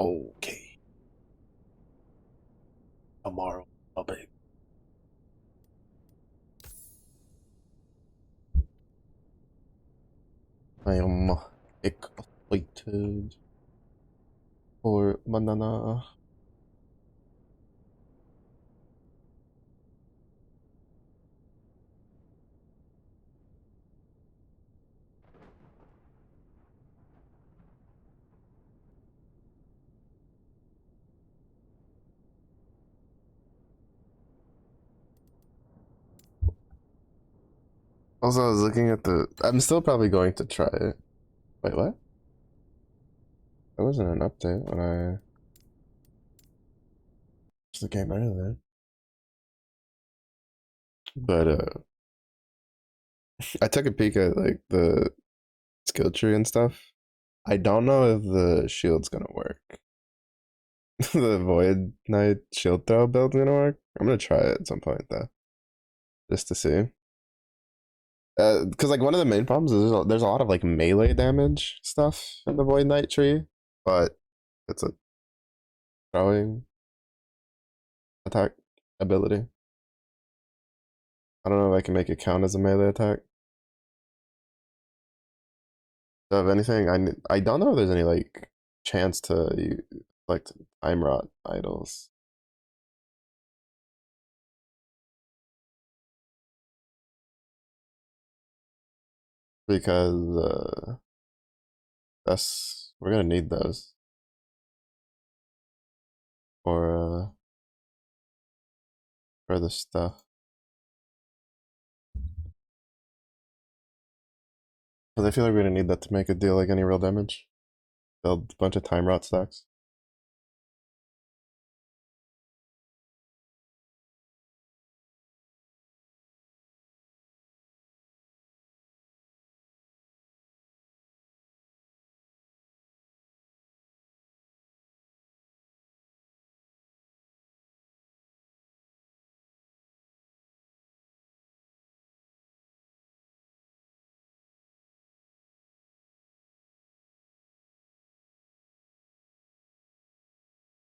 Okay. Tomorrow. I'll be. I am excited for banana. Also, I was looking at the. I'm still probably going to try it. Wait, what? There wasn't an update when I watched the game earlier. But I took a peek at like the skill tree and stuff. I don't know if the shield's gonna work. The Void Knight shield throw build's gonna work. I'm gonna try it at some point though, just to see. Because like one of the main problems is there's a lot of like melee damage stuff in the Void Knight tree, but it's a throwing attack ability. I don't know if I can make it count as a melee attack. So if anything, I don't know if there's any like chance to like time rot idols. Because that's we're gonna need those for the stuff. Because I feel like we're gonna need that to make it deal like any real damage. Build a bunch of time rot stacks.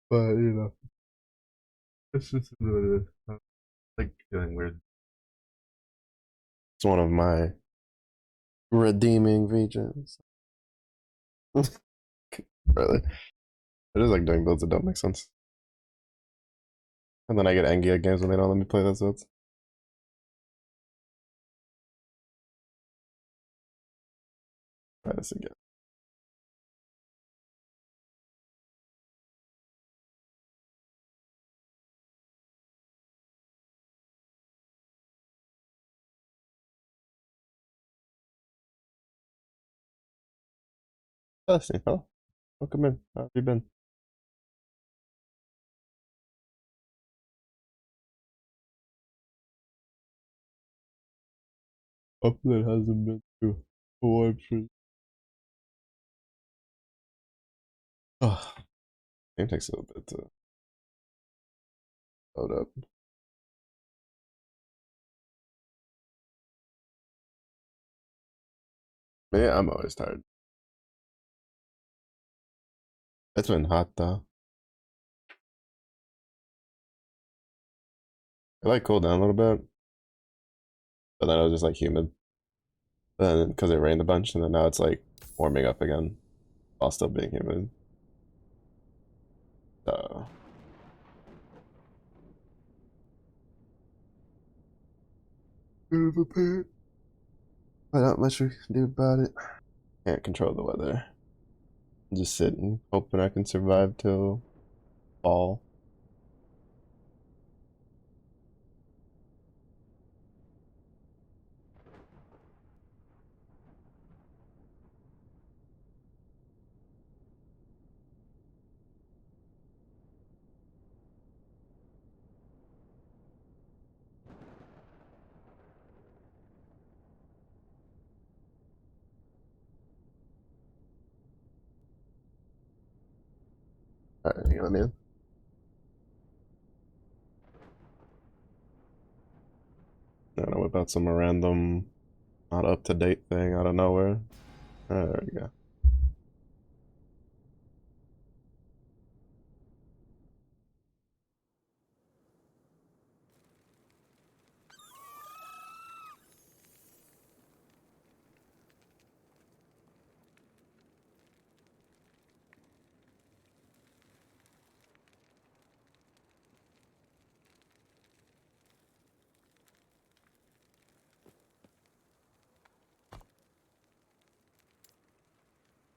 But you know, it's just what it is. I like feeling weird. It's one of my redeeming features. Really, I just like doing builds that don't make sense, and then I get angry at games when they don't let me play those builds. Try this again. Dusty, huh? Welcome in. How have you been? Hopefully it hasn't been too warm for you. Oh, game takes a little bit to load up. Yeah, I'm always tired. It's been hot though. It like cooled down a little bit, but then it was just like humid. Then because it rained a bunch, and then now it's like warming up again while still being humid. So we're prepared. But not much we can do about it. Can't control the weather. I'm just sitting, hoping I can survive till fall. Alright, you know what I mean? I'm gonna whip out some random, not up to date thing out of nowhere. There we go.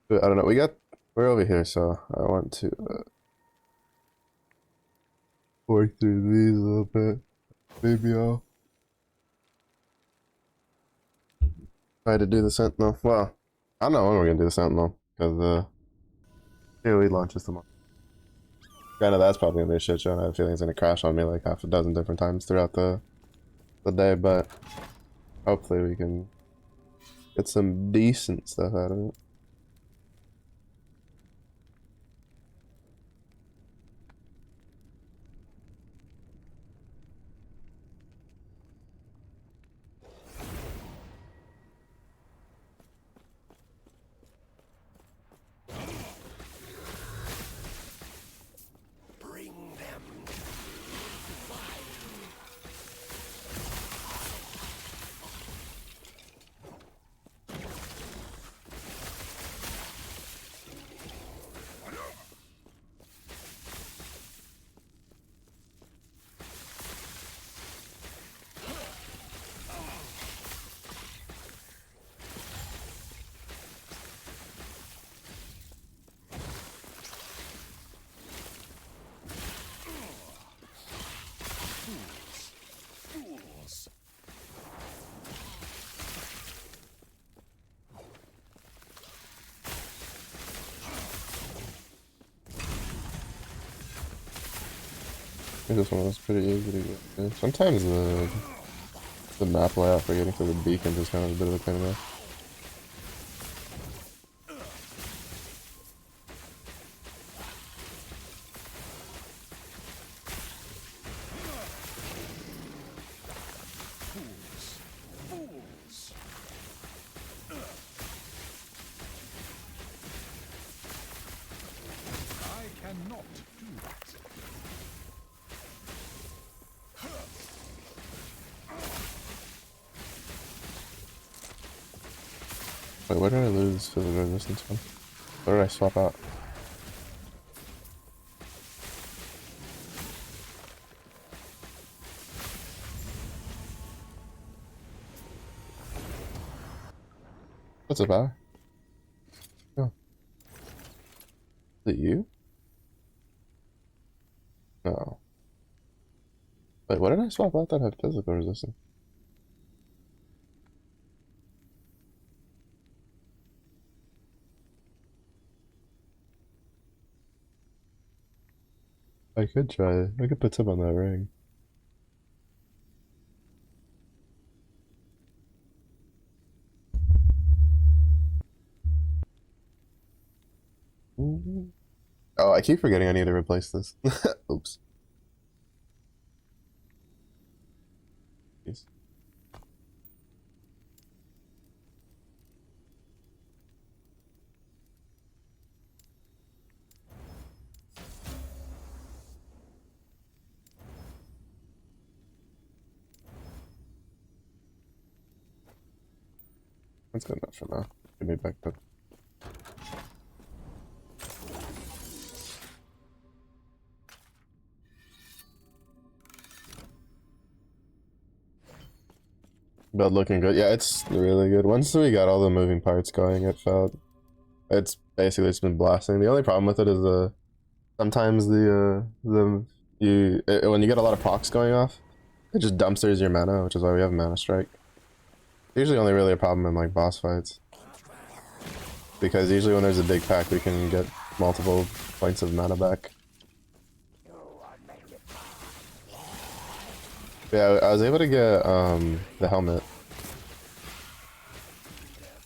But I don't know. We're over here, so I want to work through these a little bit. Maybe I'll try to do the Sentinel. Well, I don't know when we're gonna do the Sentinel because we launches tomorrow. Granted, that's probably gonna be a shit show. And I have a feeling it's gonna crash on me like half a dozen different times throughout the day, but hopefully we can get some decent stuff out of it. I think this one was pretty easy to get. Sometimes the map layout for getting to the beacons is kind of a bit of a pain in the ass. Wait, where did I lose physical resistance from? Where did I swap out? What's it about? Oh. Is it you? No. Wait, what did I swap out that had physical resistance? I could try it. I could put some on that ring. Oh, I keep forgetting I need to replace this. Oops. Jeez. That's good enough for now. Give me back up. But looking good. Yeah, it's really good. Once we got all the moving parts going, it's basically just been blasting. The only problem with it is sometimes when you get a lot of procs going off, it just dumpsters your mana, which is why we have mana strike. Usually only really a problem in like boss fights. Because usually when there's a big pack we can get multiple points of mana back. Yeah, I was able to get the helmet.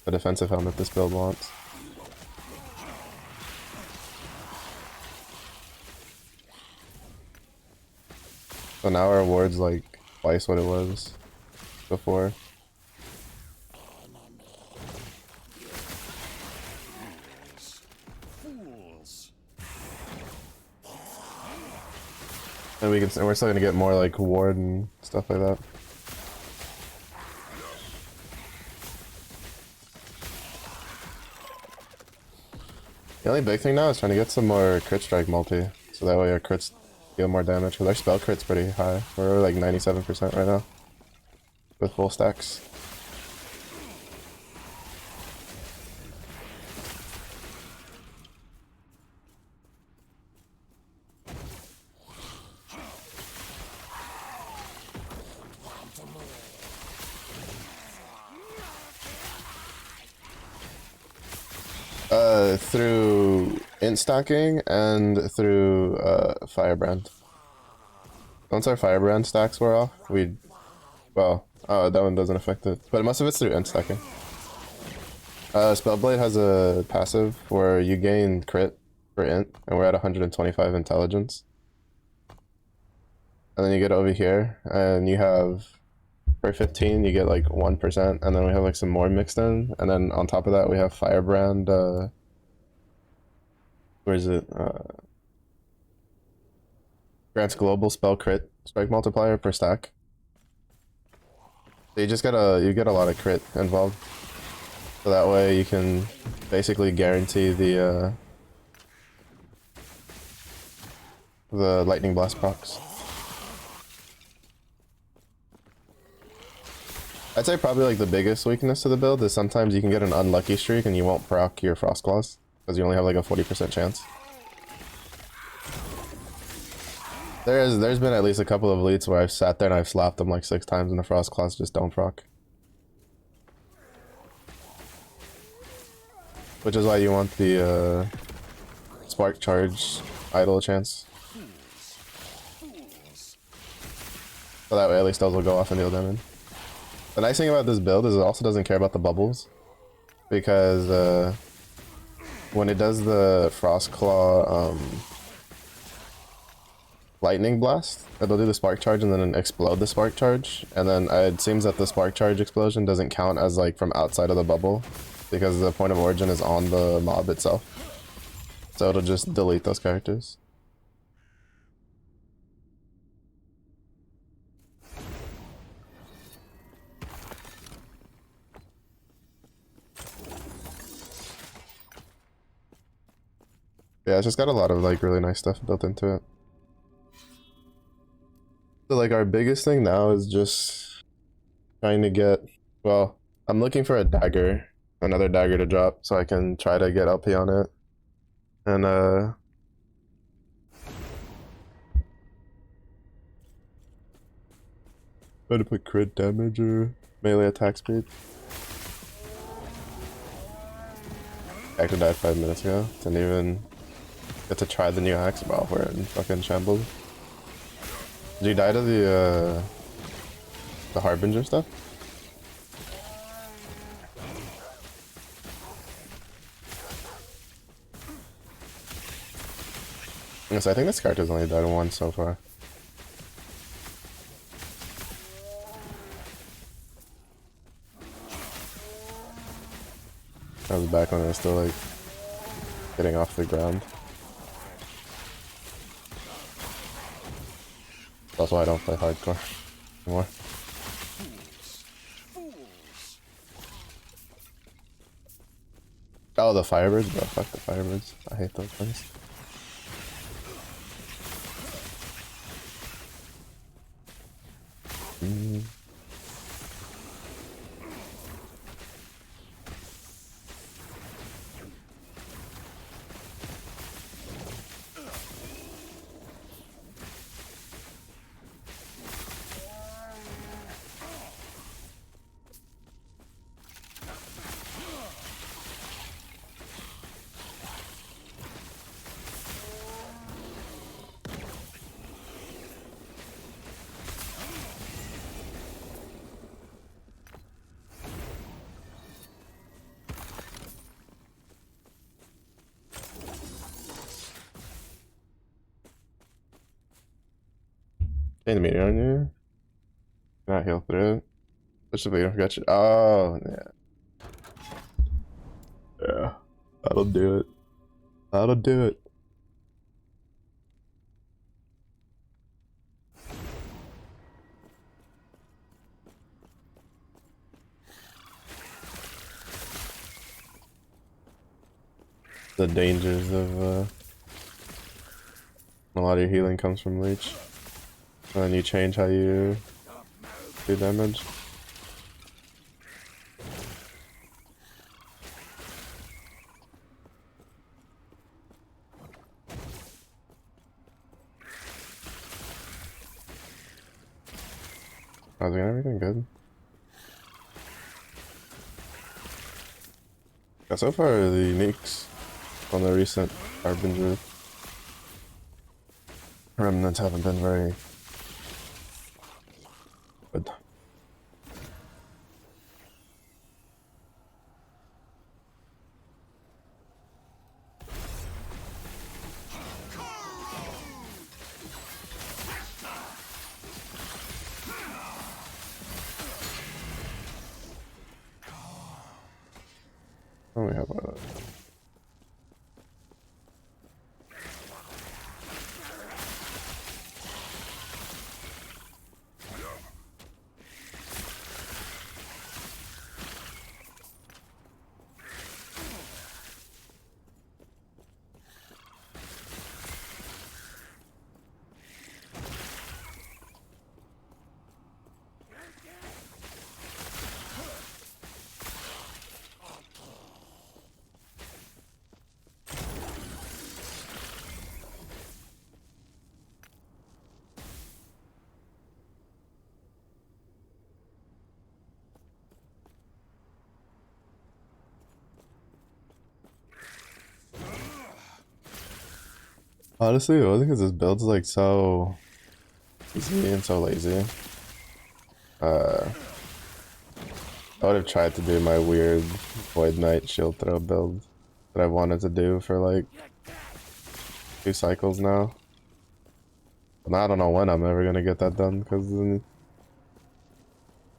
The defensive helmet this build wants. So now our ward's like twice what it was before. And we're still gonna get more like ward and stuff like that. The only big thing now is trying to get some more crit strike multi, so that way our crits deal more damage, because our spell crit's pretty high. We're like 97% right now with full stacks. Through int stacking and through firebrand. Once our firebrand stacks were off, we well, oh, that one doesn't affect it, but most of it's through int stacking. Spellblade has a passive where you gain crit for int, and we're at 125 intelligence. And then you get over here, and you have for 15 you get like 1%, and then we have like some more mixed in, and then on top of that we have firebrand. Where is it? Grants global spell crit strike multiplier per stack. So you just get a lot of crit involved. So that way you can basically guarantee the lightning blast procs. I'd say probably like the biggest weakness to the build is sometimes you can get an unlucky streak and you won't proc your frost claws because you only have like a 40% chance. There's been at least a couple of leads where I've sat there and I've slapped them like 6 times and the frost claws just don't proc. Which is why you want the spark charge idle chance. So that way at least those will go off and deal damage. The nice thing about this build is it also doesn't care about the bubbles. Because when it does the frost claw lightning blast, it'll do the spark charge and then explode the spark charge. And then it seems that the spark charge explosion doesn't count as like from outside of the bubble, because the point of origin is on the mob itself. So it'll just delete those characters. Yeah, it's just got a lot of like really nice stuff built into it. So like our biggest thing now is just trying to get, well, I'm looking for a dagger, another dagger to drop so I can try to get LP on it. And try to put crit damage or melee attack speed. Actually died 5 minutes ago. Didn't even get to try the new axe. Wow, we're in fucking shambles. Did you die to the Harbinger stuff? Yes, I think this character's only died once so far. That was back when I was still like getting off the ground. That's why I don't play hardcore anymore. Oh, the Firebirds? Bro, fuck the Firebirds. I hate those things. Any meter on you? Not heal through it. Which we don't forget you. Oh, yeah. Yeah. That'll do it. That'll do it. The dangers of a lot of your healing comes from leech. And then you change how you do damage. How's everything good? Yeah, so far the uniques on the recent Harbinger. Remnants haven't been very good. Oh, we have a... Honestly, I think this build's like so easy and so lazy. I would have tried to do my weird Void Knight shield throw build that I wanted to do for like 2 cycles now. And I don't know when I'm ever gonna get that done because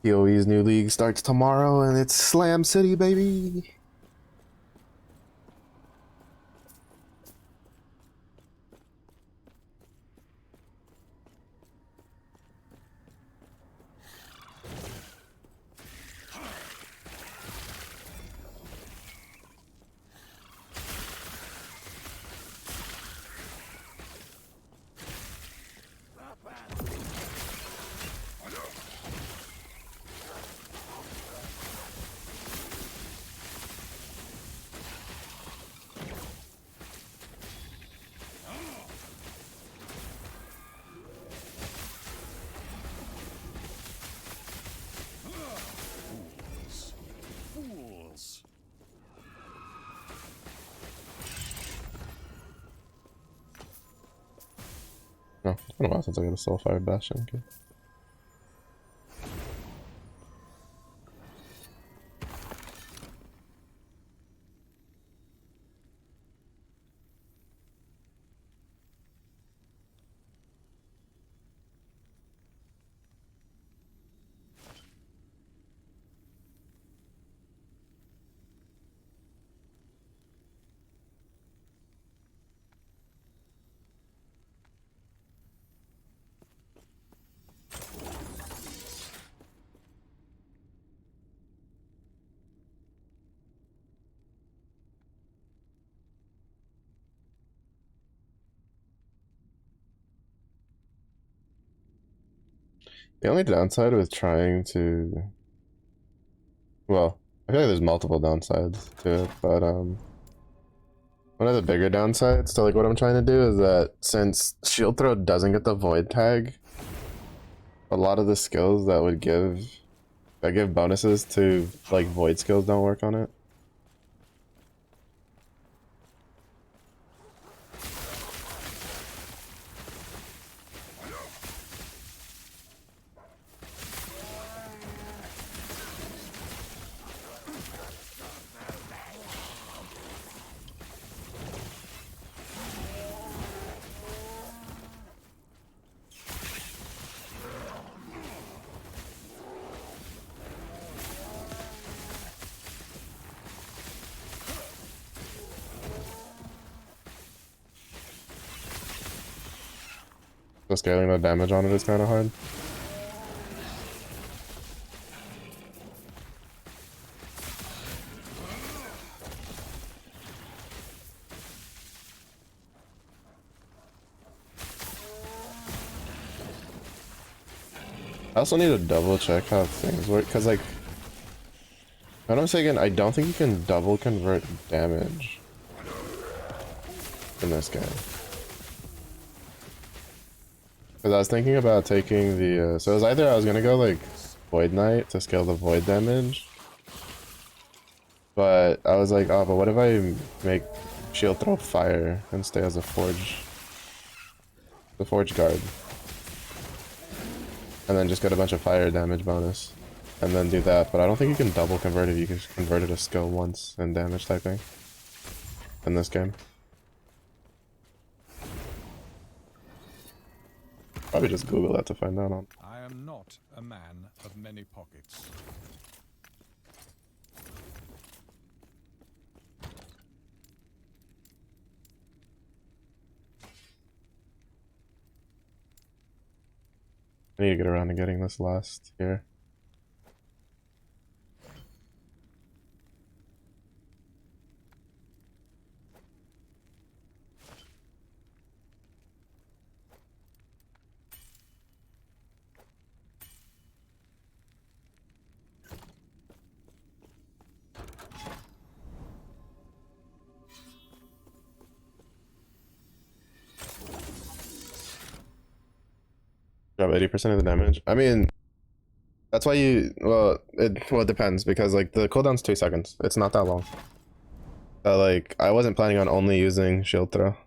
PoE's new league starts tomorrow and it's Slam City, baby! No, it's been a while since I got a Soulfire Bastion. Okay. The only downside with trying to... Well, I feel like there's multiple downsides to it, but one of the bigger downsides to like what I'm trying to do is that since Shield Throw doesn't get the Void tag, a lot of the skills that give bonuses to like Void skills don't work on it. So scaling the damage on it is kind of hard. I also need to double check how things work, because like, if I'm not mistaken, I don't think you can double convert damage in this game. Because I was thinking about taking the, so it was either I was gonna go like Void Knight to scale the Void damage, but I was like, oh, but what if I make shield throw fire and stay as a forge. The forge guard. And then just get a bunch of fire damage bonus. And then do that, but I don't think you can double convert it. You can just convert it a skill once in damage typing. In this game. Probably just Google that to find out on. I am not a man of many pockets. I need to get around to getting this last here. Drop 80% of the damage. I mean, that's why you, it depends, because like the cooldown's 2 seconds. It's not that long. Like, I wasn't planning on only using shield throw.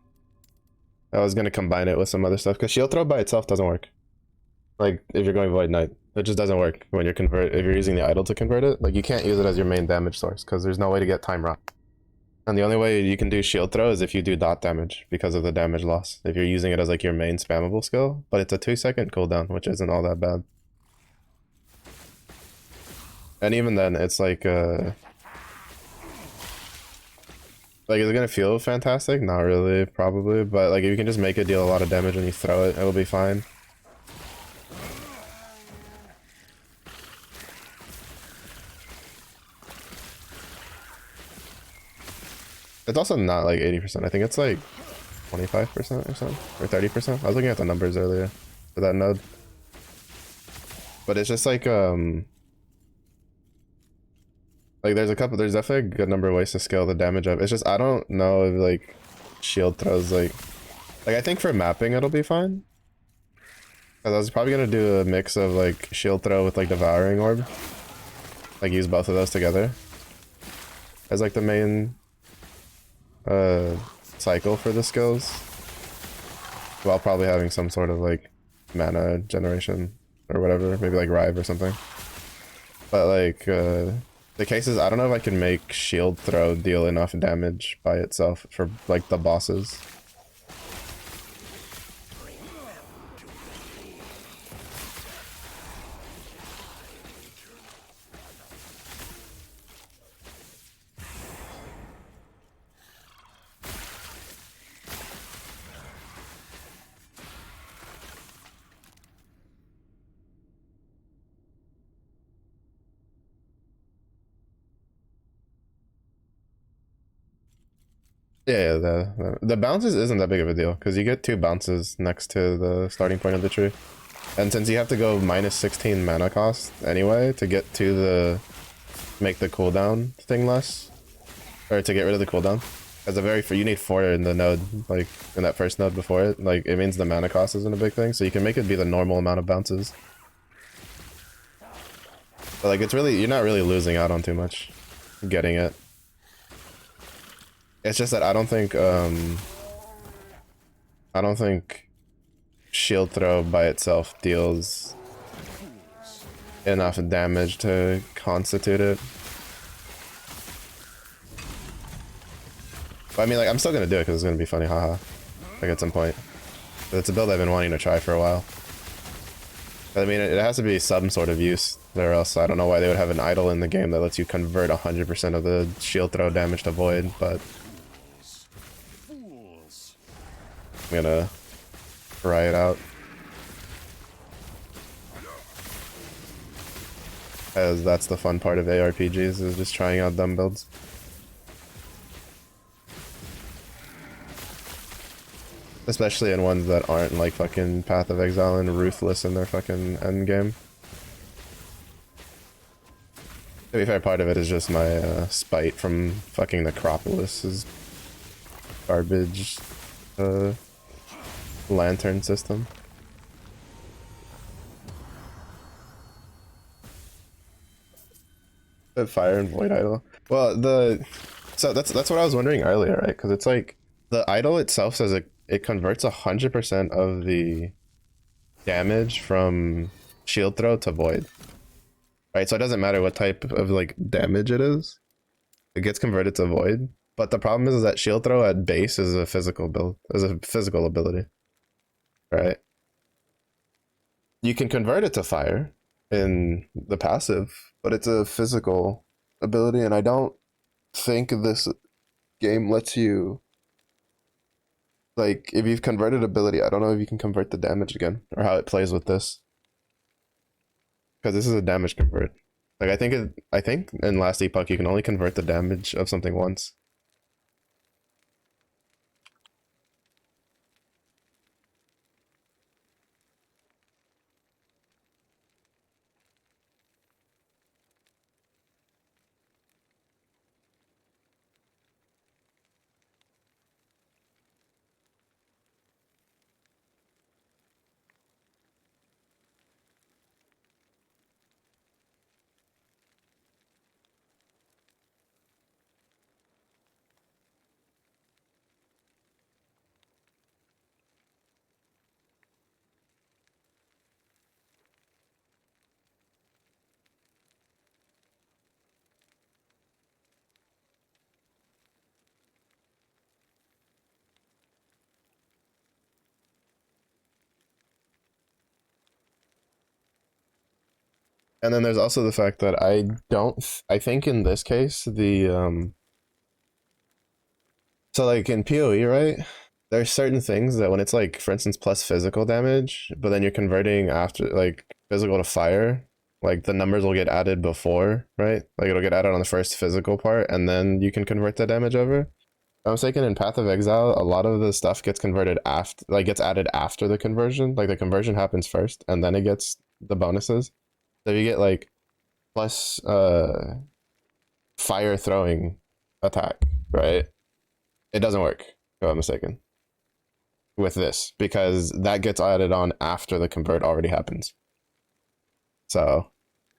I was gonna combine it with some other stuff, because shield throw by itself doesn't work. Like, if you're going Void Knight, it just doesn't work when if you're using the idol to convert it. Like, you can't use it as your main damage source, because there's no way to get time rock. And the only way you can do shield throw is if you do dot damage because of the damage loss. If you're using it as like your main spammable skill, but it's a 2-second cooldown, which isn't all that bad. And even then, it's like is it gonna feel fantastic? Not really, probably, but like if you can just make it deal a lot of damage when you throw it, it'll be fine. It's also not like 80%. I think it's like 25% or something, or 30%. I was looking at the numbers earlier for that node. But it's just like there's definitely a good number of ways to scale the damage up. It's just I don't know if like shield throws like I think for mapping it'll be fine. Cause I was probably gonna do a mix of like shield throw with like devouring orb. Like use both of those together as like the main cycle for the skills, while probably having some sort of like mana generation or whatever, maybe like Rive or something. But like the case is I don't know if I can make shield throw deal enough damage by itself for like the bosses. Yeah, the bounces isn't that big of a deal because you get 2 bounces next to the starting point of the tree, and since you have to go minus 16 mana cost anyway to get to the make the cooldown thing less, or to get rid of the cooldown, as you need 4 in the node, like in that first node before it, like it means the mana cost isn't a big thing, so you can make it be the normal amount of bounces. But like you're not really losing out on too much getting it. It's just that I don't think shield throw by itself deals enough damage to constitute it. But I mean, like, I'm still gonna do it because it's gonna be funny, haha. Like at some point. But it's a build I've been wanting to try for a while. But I mean, it has to be some sort of use, or else I don't know why they would have an idol in the game that lets you convert 100% of the shield throw damage to void, but I'm gonna try it out. As that's the fun part of ARPGs, is just trying out dumb builds. Especially in ones that aren't like fucking Path of Exile and ruthless in their fucking endgame. To be fair, part of it is just my spite from fucking Necropolis's garbage lantern system. Fire and Void Idol. Well, So that's what I was wondering earlier, right? Because it's like the idol itself says it converts 100% of the damage from shield throw to void, right? So it doesn't matter what type of like damage it is, it gets converted to void. But the problem is that shield throw at base is a physical build, is a physical ability, right? You can convert it to fire in the passive, but it's a physical ability, and I don't think this game lets you, like, if you've converted ability, I don't know if you can convert the damage again or how it plays with this, because this is a damage convert. Like I think in last epoch you can only convert the damage of something once. And then there's also the fact that I think in this case the so like in PoE, right? There's certain things that when it's like, for instance, plus physical damage, but then you're converting after like physical to fire, like the numbers will get added before, right? Like it'll get added on the first physical part, and then you can convert the damage over. If I'm mistaken, in Path of Exile, a lot of the stuff gets converted after, like gets added after the conversion. Like the conversion happens first, and then it gets the bonuses. So you get like plus fire throwing attack, right? It doesn't work, if I'm mistaken, with this, because that gets added on after the convert already happens. So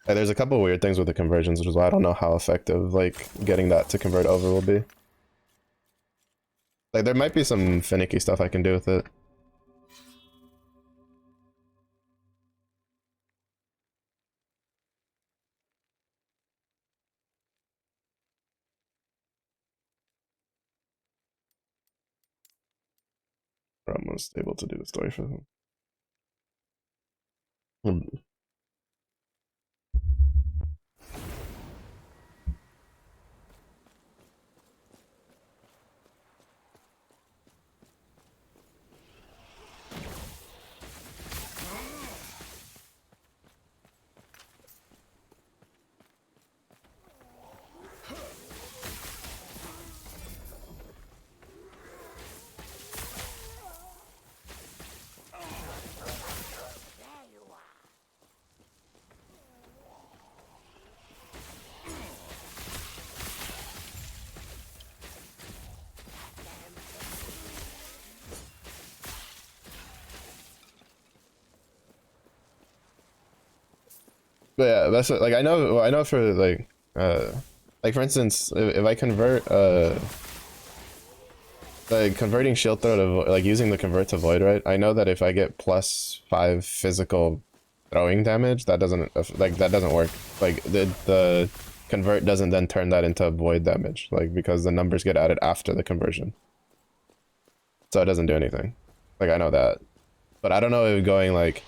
there's a couple weird things with the conversions, which is why I don't know how effective like getting that to convert over will be. Like there might be some finicky stuff I can do with it. We're almost able to do the story for them. But yeah, that's what, like I know for like for instance, if I convert like converting shield throw to like using the convert to void, right? I know that if I get +5 physical throwing damage, that doesn't that doesn't work. Like the convert doesn't then turn that into void damage, like because the numbers get added after the conversion, so it doesn't do anything. Like I know that, but I don't know if going like,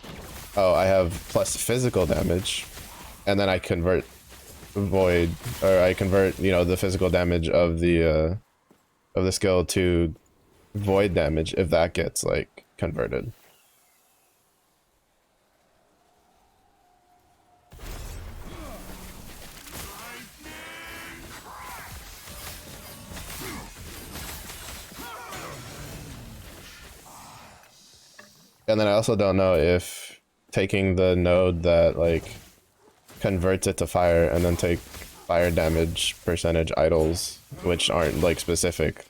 oh, I have plus physical damage, and then I convert void, or I convert, you know, the physical damage of the skill to void damage, if that gets like converted. And then I also don't know if taking the node that like converts it to fire and then take fire damage percentage idols, which aren't like specific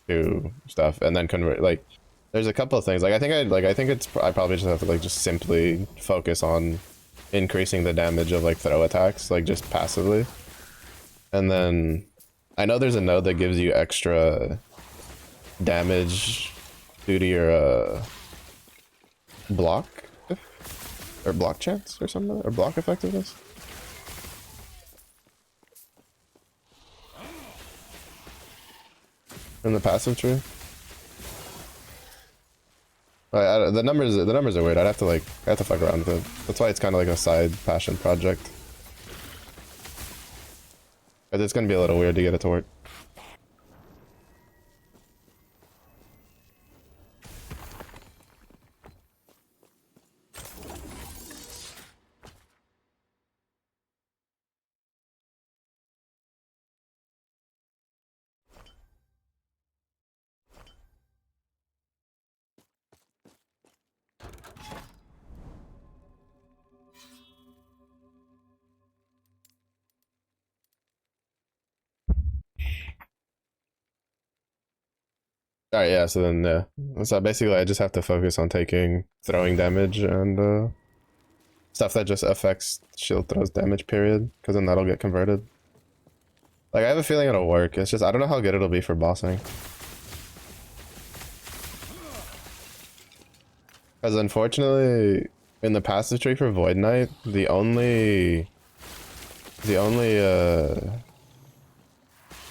to stuff, and then convert, like there's a couple of things. Like I think I probably just have to like just simply focus on increasing the damage of like throw attacks, like just passively, and then I know there's a node that gives you extra damage due to your block or block chance or something, or block effectiveness. In the passive tree. The numbers are weird. I have to fuck around with it. That's why it's kind of like a side passion project. But it's gonna be a little weird to get it to work. Alright, yeah, so then, yeah. So basically I just have to focus on taking throwing damage and, stuff that just affects shield throws damage, period. Because then that'll get converted. Like, I have a feeling it'll work. It's just, I don't know how good it'll be for bossing. Because unfortunately, in the passive tree for Void Knight, the only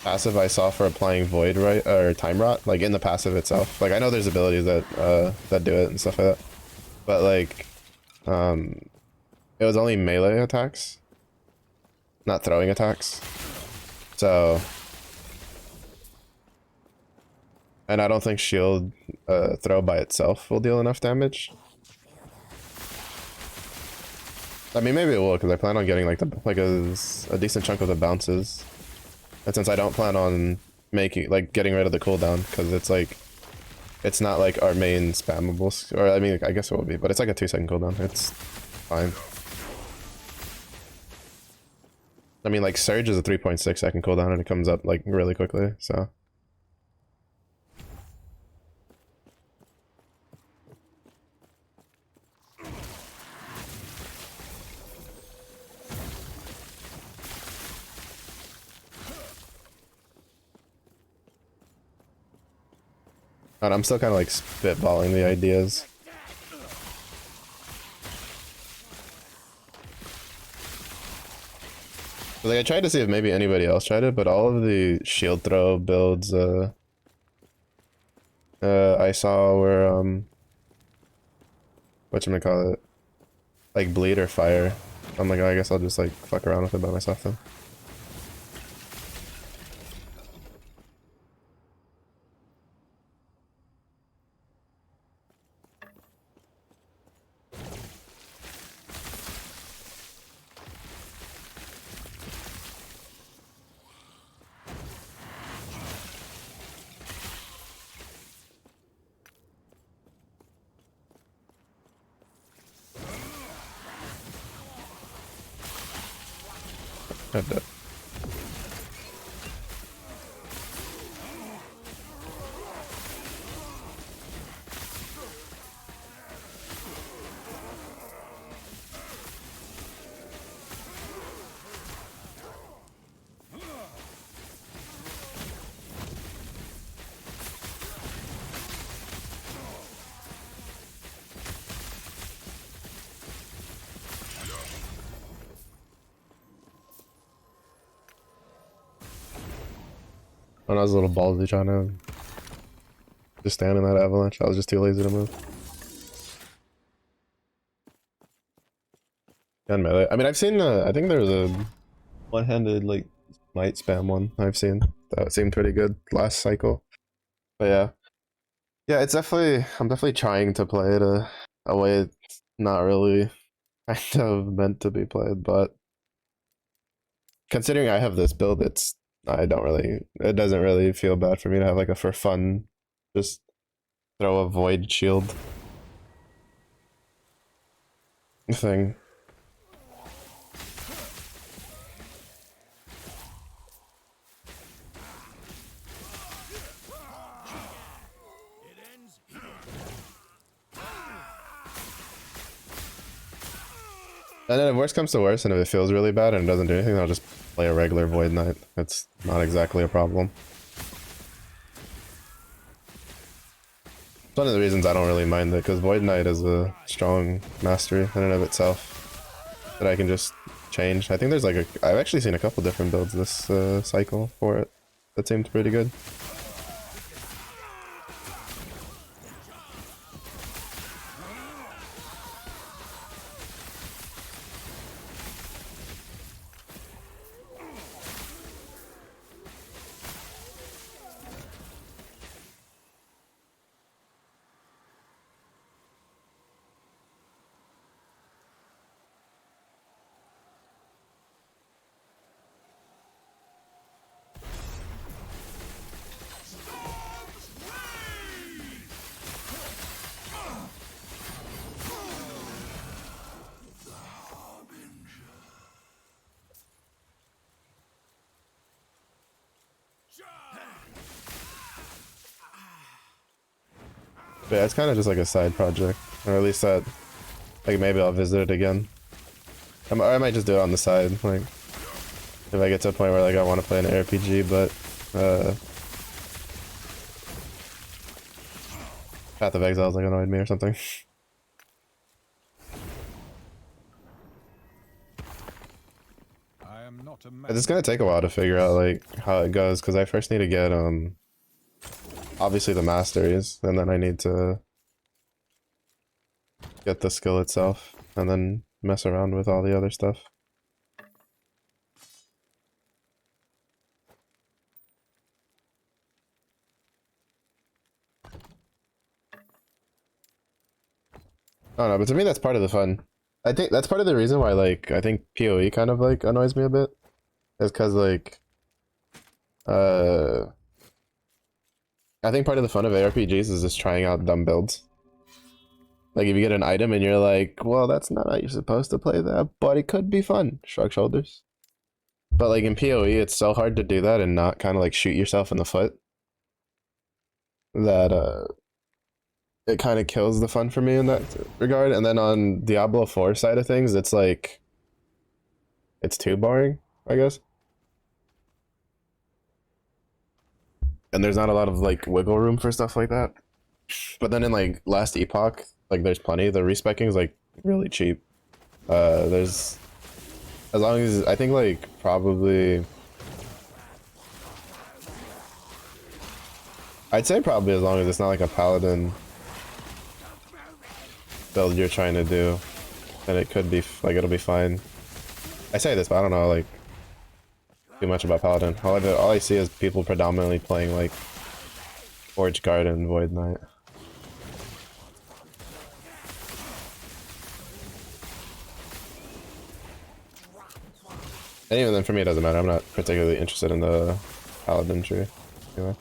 passive I saw for applying Void right or Time Rot, like in the passive itself. Like I know there's abilities that that do it and stuff like that, but like, it was only melee attacks, not throwing attacks. So, and I don't think shield throw by itself will deal enough damage. I mean, maybe it will because I plan on getting like a decent chunk of the bounces. And since I don't plan on getting rid of the cooldown, because it's like, it's not like our main spammable, or I mean, I guess it will be, but it's like a 2-second cooldown. It's fine. I mean, like Surge is a 3.6 second cooldown and it comes up like really quickly, so. And I'm still kind of like spitballing the ideas. Like I tried to see if maybe anybody else tried it, but all of the shield throw builds I saw were whatchamacallit, like bleed or fire. I'm like, oh, I guess I'll just like fuck around with it by myself then. That. When I was a little ballsy trying to just stand in that avalanche, I was just too lazy to move. And melee. I mean, I've seen, I think there was a one-handed, like, might spam one I've seen. That seemed pretty good last cycle. But yeah. Yeah, it's definitely, I'm definitely trying to play it a way it's not really kind of meant to be played, but considering I have this build, it doesn't really feel bad for me to have like a for fun, just throw a void shield thing. And then if worst comes to worst and if it feels really bad and it doesn't do anything, I'll just play a regular Void Knight. It's not exactly a problem. It's one of the reasons I don't really mind it, because Void Knight is a strong mastery in and of itself that I can just change. I think there's like I've actually seen a couple different builds this cycle for it that seemed pretty good. But yeah, it's kind of just like a side project, or at least that, like maybe I'll visit it again. Or I might just do it on the side, like if I get to a point where like I want to play an RPG, but Path of Exile's like annoyed me or something. I am not a man. It's gonna take a while to figure out like how it goes, because I first need to get obviously the masteries, and then I need to get the skill itself, and then mess around with all the other stuff. I don't know, but to me that's part of the fun. I think that's part of the reason why like I think PoE kind of like annoys me a bit. Is because like I think part of the fun of ARPGs is just trying out dumb builds. Like if you get an item and you're like, well, that's not how you're supposed to play that, but it could be fun. Shrug shoulders. But like in PoE, it's so hard to do that and not kind of like shoot yourself in the foot. That it kind of kills the fun for me in that regard. And then on Diablo 4 side of things, it's like it's too boring, I guess. And there's not a lot of like wiggle room for stuff like that. But then in like Last Epoch, like there's plenty. The respecking is like really cheap. There's as long as I think like probably I'd say probably as long as it's not like a paladin build you're trying to do, then it could be like it'll be fine. I say this, but I don't know like too much about paladin. All I see is people predominantly playing like Forge Guard and Void Knight. And even then, for me, it doesn't matter. I'm not particularly interested in the paladin tree. Anyway.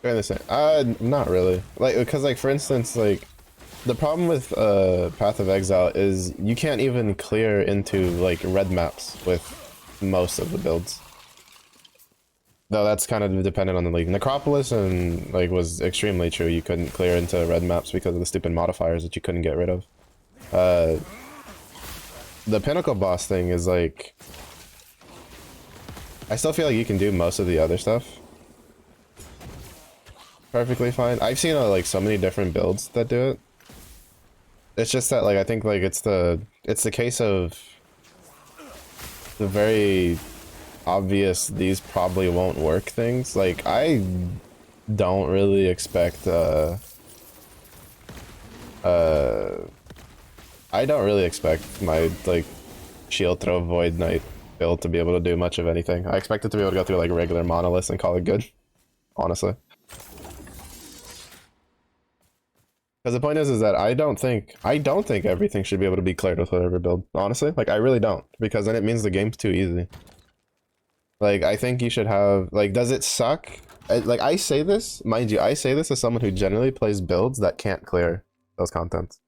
Doing the same. Not really. Like, because, like, for instance, like, the problem with Path of Exile is you can't even clear into like red maps with most of the builds. Though that's kind of dependent on the league. Necropolis and like was extremely true. You couldn't clear into red maps because of the stupid modifiers that you couldn't get rid of. The Pinnacle boss thing is like I still feel like you can do most of the other stuff perfectly fine. I've seen like so many different builds that do it. It's just that, like, I think, like, it's the case of the very obvious these probably won't work things. Like, I don't really expect, I don't really expect my, like, shield throw Void Knight build to be able to do much of anything. I expect it to be able to go through, like, regular monoliths and call it good, honestly. Because the point is that I don't think everything should be able to be cleared with whatever build. Honestly, like I really don't, because then it means the game's too easy. Like I think you should have like, does it suck? Like I say this, mind you, I say this as someone who generally plays builds that can't clear those contents,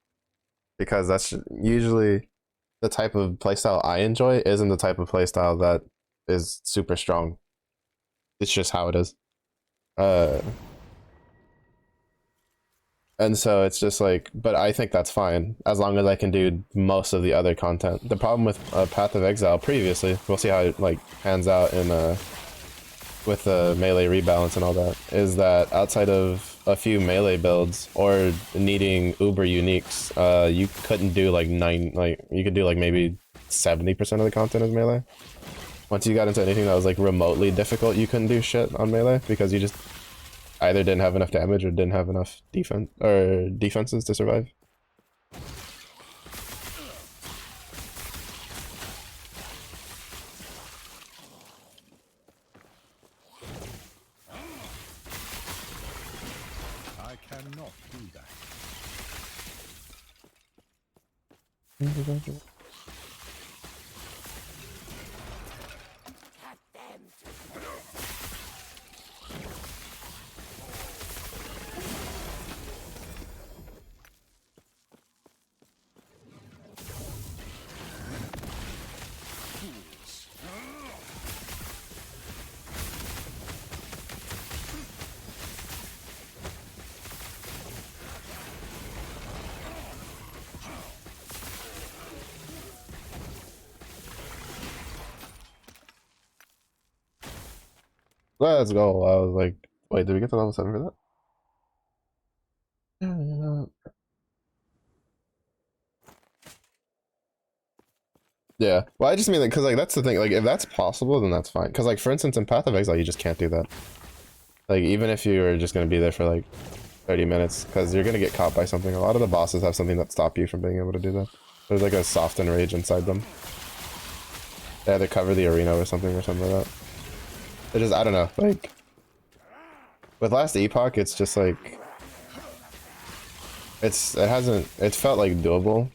because that's usually the type of playstyle I enjoy isn't the type of playstyle that is super strong. It's just how it is. Uh, and so it's just like, but I think that's fine as long as I can do most of the other content. The problem with Path of Exile previously, we'll see how it like pans out in with the melee rebalance and all that, is that outside of a few melee builds or needing uber uniques, you couldn't do like you could do like maybe 70% of the content as melee. Once you got into anything that was like remotely difficult, you couldn't do shit on melee because you just either didn't have enough damage or didn't have enough defenses to survive. I cannot do that. Let's go. I was like, wait, did we get to level 7 for that? Yeah. Well, I just mean that because like that's the thing. Like if that's possible, then that's fine. Because like for instance, in Path of Exile, you just can't do that. Like even if you were just gonna be there for like 30 minutes, because you're gonna get caught by something. A lot of the bosses have something that stop you from being able to do that. There's like a soft enrage inside them. They either cover the arena or something like that. It just, I don't know. Like with Last Epoch, it's just like it felt like doable.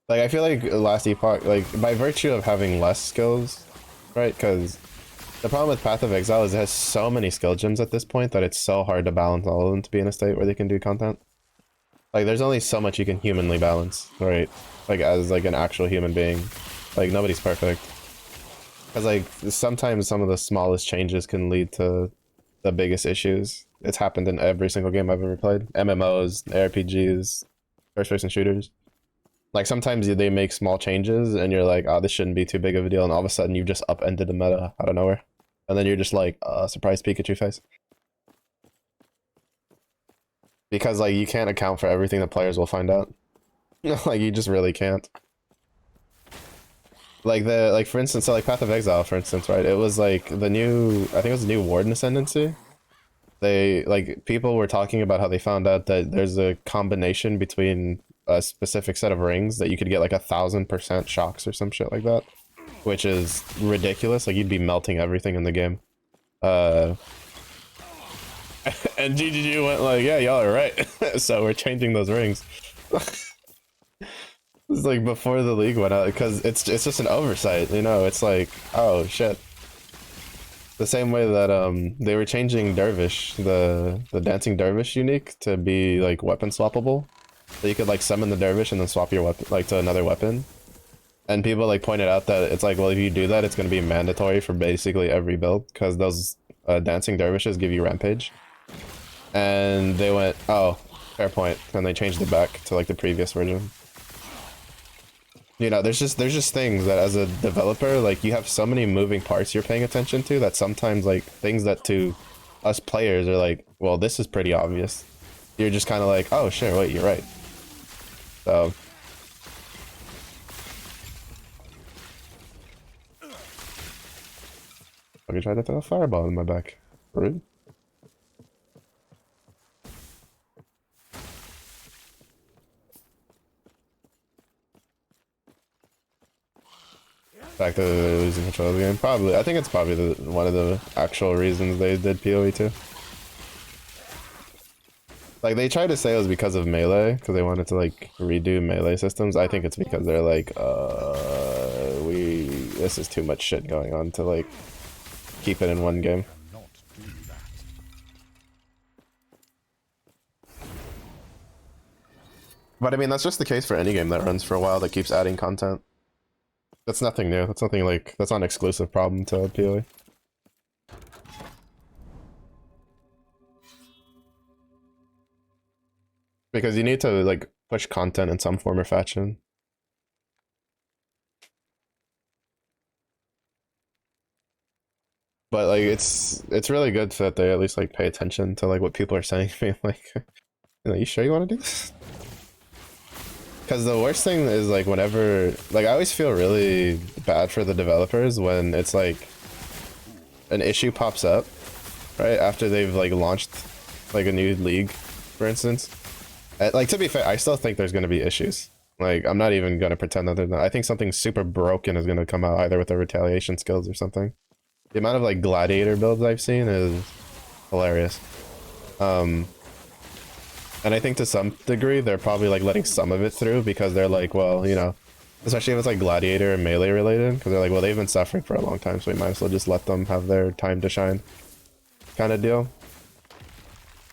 Like I feel like Last Epoch, like by virtue of having less skills, right? Because the problem with Path of Exile is it has so many skill gems at this point that it's so hard to balance all of them to be in a state where they can do content. Like there's only so much you can humanly balance, right? Like as like an actual human being. Like nobody's perfect. Because like sometimes some of the smallest changes can lead to the biggest issues. It's happened in every single game I've ever played. MMOs, RPGs, first-person shooters. Like sometimes they make small changes and you're like, oh, this shouldn't be too big of a deal, and all of a sudden you've just upended the meta out of nowhere. And then you're just like, surprise Pikachu face. Because like you can't account for everything the players will find out. Like you just really can't. Like for instance, so like Path of Exile, for instance, right? It was like the new, I think it was the new Warden Ascendancy. They like people were talking about how they found out that there's a combination between a specific set of rings that you could get like 1000% shocks or some shit like that, which is ridiculous. Like you'd be melting everything in the game. And GGG went like, yeah, y'all are right. So we're changing those rings. It's like before the league went out, because it's just an oversight, you know. It's like, oh shit. The same way that they were changing Dervish, the dancing Dervish unique, to be like weapon swappable. So you could like summon the Dervish and then swap your weapon like to another weapon. And people like pointed out that it's like, well, if you do that, it's going to be mandatory for basically every build, because those dancing Dervishes give you Rampage. And they went, oh, fair point, and they changed it back to like the previous version. You know, there's just things that as a developer, like you have so many moving parts you're paying attention to that sometimes like things that to us players are like, well, this is pretty obvious. You're just kind of like, oh shit, wait, you're right. So let me try to throw a fireball in my back. Rude. Back to losing control of the game. Probably. I think it's probably one of the actual reasons they did PoE too. Like they tried to say it was because of melee, because they wanted to like redo melee systems. I think it's because they're like, this is too much shit going on to like keep it in one game. But I mean, that's just the case for any game that runs for a while that keeps adding content. That's nothing new. That's nothing like, that's not an exclusive problem to PoE. Because you need to like push content in some form or fashion. But like it's really good that they at least like pay attention to like what people are saying. Like, you sure you want to do this? Because the worst thing is like whenever like I always feel really bad for the developers when it's like an issue pops up right after they've like launched like a new league, for instance. Like to be fair, I still think there's going to be issues. Like I'm not even going to pretend that there's not. I think something super broken is going to come out either with the retaliation skills or something. The amount of like gladiator builds I've seen is hilarious. And I think to some degree they're probably like letting some of it through because they're like, well, you know, especially if it's like gladiator and melee related, because they're like, well, they've been suffering for a long time, so we might as well just let them have their time to shine, kind of deal.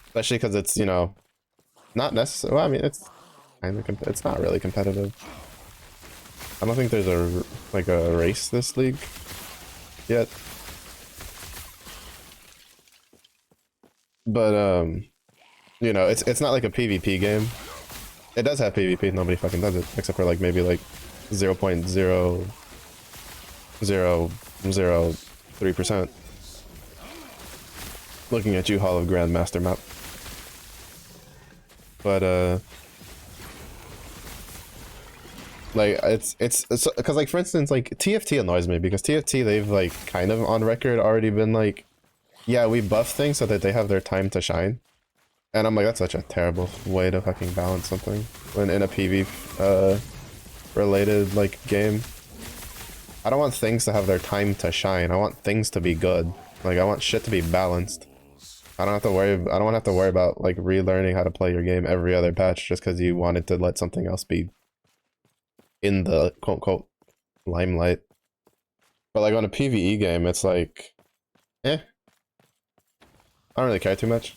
Especially because it's, you know, not necessary. Well, I mean, it's kind of it's not really competitive. I don't think there's a like a race this league yet. But you know, it's not like a PvP game. It does have PvP, nobody fucking does it, except for like maybe like 0.0003%. Looking at you, Hall of Grandmaster map. But like it's because like for instance like TFT annoys me because TFT they've like kind of on record already been like, yeah, we buff things so that they have their time to shine. And I'm like, that's such a terrible way to fucking balance something when in a PV related like game. I don't want things to have their time to shine. I want things to be good. Like I want shit to be balanced. I don't want to have to worry about like relearning how to play your game every other patch just because you wanted to let something else be in the quote unquote limelight. But like on a PvE game, it's like, I don't really care too much.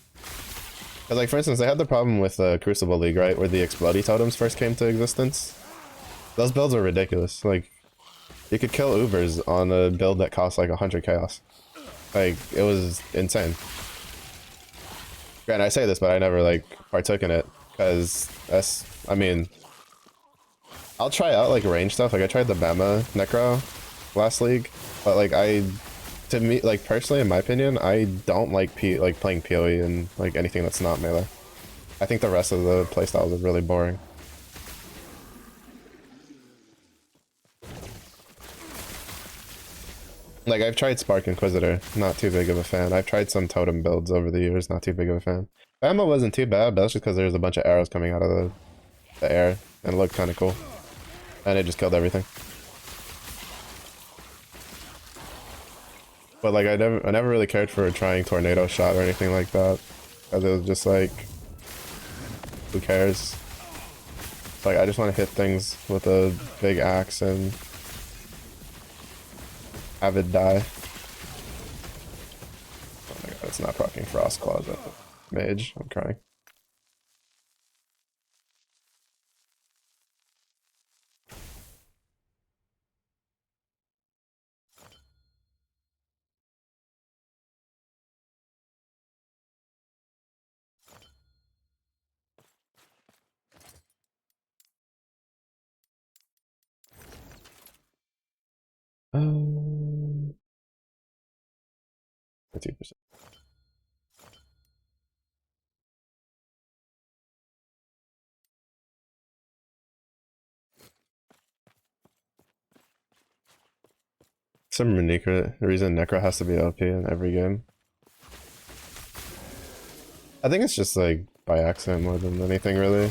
Cause like for instance, they had the problem with Crucible League, right, where the Explodey totems first came to existence. Those builds are ridiculous. Like, you could kill Ubers on a build that costs like 100 chaos. Like, it was insane. Granted, I say this, but I never like partook in it because that's. I mean, I'll try out like range stuff. Like I tried the Bama Necro last league, but like to me, like personally, in my opinion, I don't like playing PoE and like anything that's not melee. I think the rest of the playstyles are really boring. Like I've tried Spark Inquisitor, not too big of a fan. I've tried some totem builds over the years, not too big of a fan. Bama wasn't too bad, but that's just because there was a bunch of arrows coming out of the air and it looked kind of cool. And it just killed everything. But like I never really cared for trying tornado shot or anything like that, because it was just like, who cares? Like I just want to hit things with a big axe and have it die. Oh my god, it's not proccing Frost Claws at the mage. I'm crying. Um, 50%. Some unique reason Necro has to be OP in every game. I think it's just like by accident more than anything really.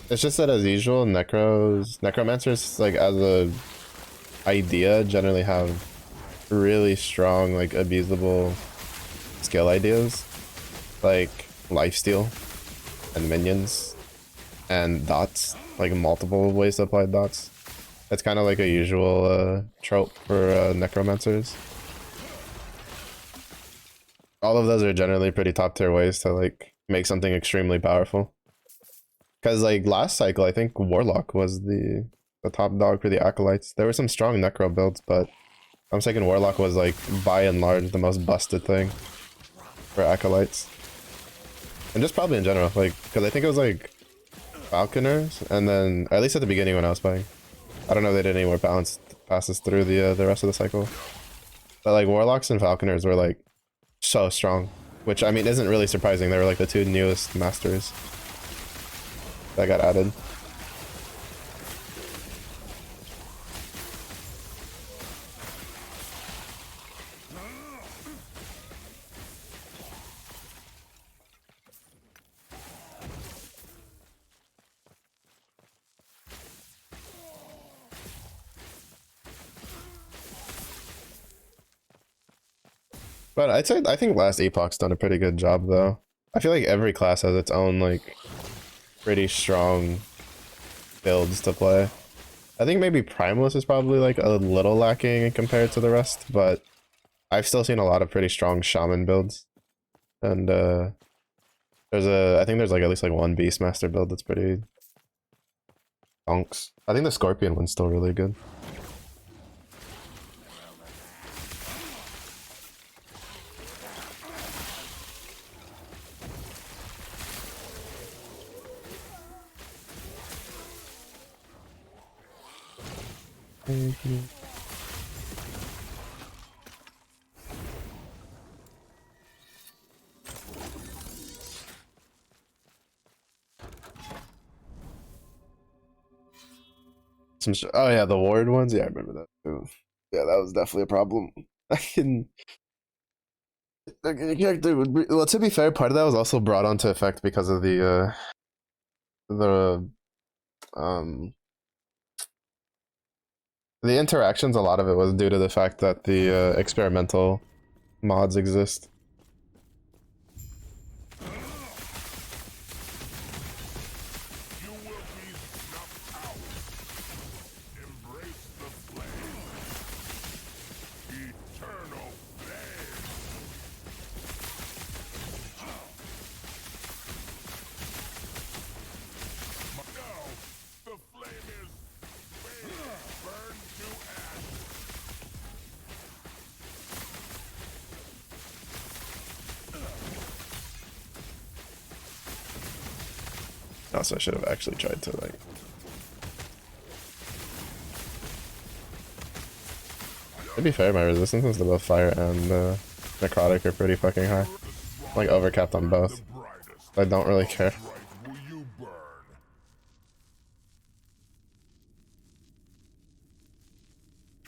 It's just that as usual, necromancers like as a idea generally have really strong like abusable skill ideas, like lifesteal and minions and dots. like multiple ways to apply dots. It's kind of like a usual trope for necromancers. All of those are generally pretty top tier ways to like make something extremely powerful. Because like last cycle, I think Warlock was the top dog for the Acolytes. There were some strong Necro builds, but I'm thinking Warlock was like by and large the most busted thing for Acolytes. And just probably in general, like, because I think it was like Falconers, and then at least at the beginning when I was playing. I don't know if they did any more balanced passes through the rest of the cycle. But like Warlocks and Falconers were like so strong, which I mean isn't really surprising. They were like the two newest masters that got added. But I'd say I think last Epoch's done a pretty good job though. I feel like every class has its own like pretty strong builds to play. I think maybe Primalist is probably like a little lacking compared to the rest, but I've still seen a lot of pretty strong Shaman builds. And I think there's like at least like one Beastmaster build that's pretty donks. I think the Scorpion one's still really good. Thank you. Oh yeah, the ward ones. Yeah, I remember that too. Yeah, that was definitely a problem. I can. The character would be, well, to be fair, part of that was also brought onto effect because of the um the interactions. A lot of it was due to the fact that the experimental mods exist. Also, I should have actually tried to like. To be fair, my resistances to both fire and necrotic are pretty fucking high. I'm like overcapped on both. I don't really care.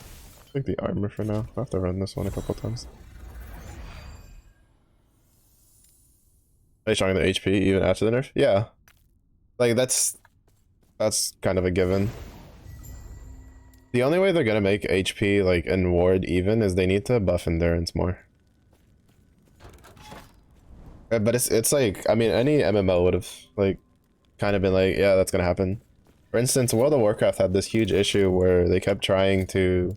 I think the armor for now. I'll have to run this one a couple times. Are they showing the HP even after the nerf? Yeah. Like that's kind of a given. The only way they're gonna make HP like and ward even is they need to buff endurance more. But it's like, I mean, any MMO would have like kind of been like, yeah, that's gonna happen. For instance, World of Warcraft had this huge issue where they kept trying to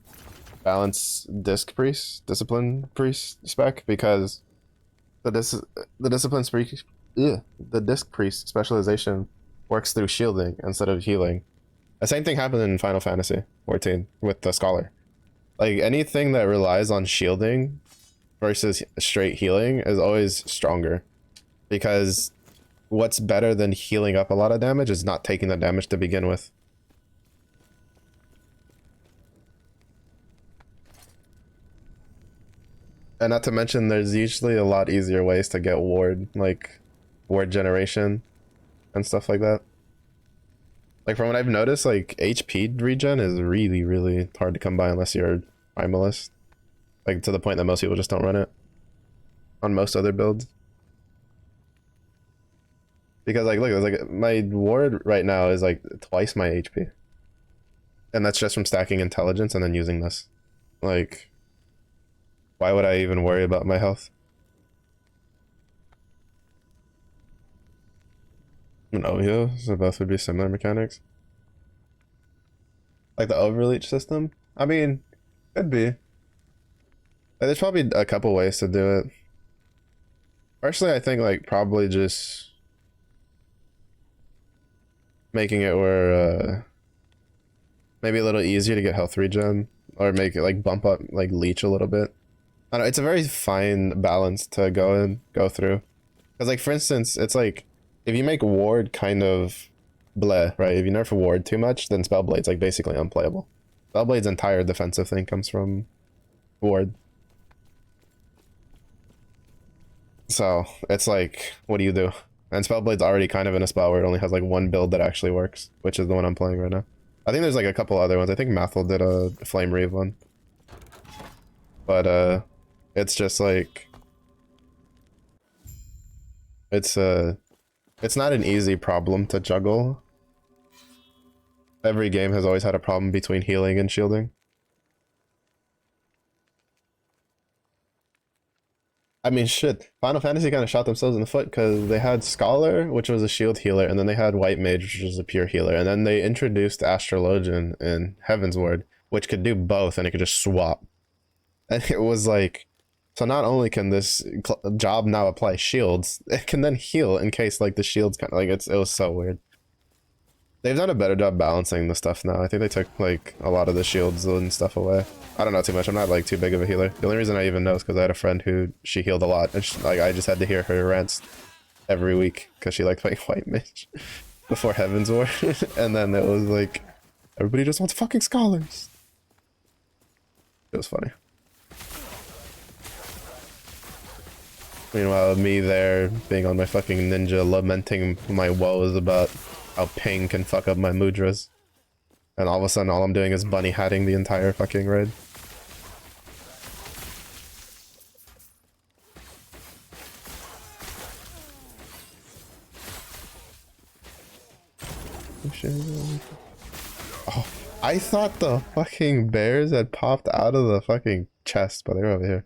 balance discipline priest spec because the disc priest specialization works through shielding instead of healing. The same thing happened in Final Fantasy 14 with the Scholar. Like anything that relies on shielding versus straight healing is always stronger, because what's better than healing up a lot of damage is not taking the damage to begin with. And not to mention, there's usually a lot easier ways to get ward, like ward generation and stuff like that. Like from what I've noticed, like HP regen is really, really hard to come by unless you're primalist. Like to the point that most people just don't run it on most other builds. Because like, look, like my ward right now is like twice my HP. And that's just from stacking intelligence and then using this. Like, why would I even worry about my health? No, yeah, so both would be similar mechanics. Like the overleach system? I mean, could be. Like, there's probably a couple ways to do it. Personally, I think like probably just making it where maybe a little easier to get health regen, or make it like bump up like leech a little bit. I don't know, it's a very fine balance to go through. Because like for instance, it's like if you make ward kind of bleh, right? If you nerf ward too much, then Spellblade's like basically unplayable. Spellblade's entire defensive thing comes from ward. So it's like, what do you do? And Spellblade's already kind of in a spot where it only has like one build that actually works, which is the one I'm playing right now. I think there's like a couple other ones. I think Mathel did a Flame Reave one. But it's just like it's not an easy problem to juggle. Every game has always had a problem between healing and shielding. I mean, shit. Final Fantasy kind of shot themselves in the foot because they had Scholar, which was a shield healer, and then they had White Mage, which was a pure healer, and then they introduced Astrologian in Heaven's Ward, which could do both, and it could just swap. And it was like, so not only can this job now apply shields, it can then heal in case like the shields kind of like it was so weird. They've done a better job balancing the stuff now. I think they took like a lot of the shields and stuff away. I don't know too much. I'm not like too big of a healer. The only reason I even know is because I had a friend who she healed a lot, and like I just had to hear her rants every week because she liked playing White Mage before Heaven's War, and then it was like everybody just wants fucking scholars. It was funny. Meanwhile, me there being on my fucking ninja, lamenting my woes about how ping can fuck up my mudras. And all of a sudden, all I'm doing is bunny hatting the entire fucking raid. Oh, I thought the fucking bears had popped out of the fucking chest, but they're over here.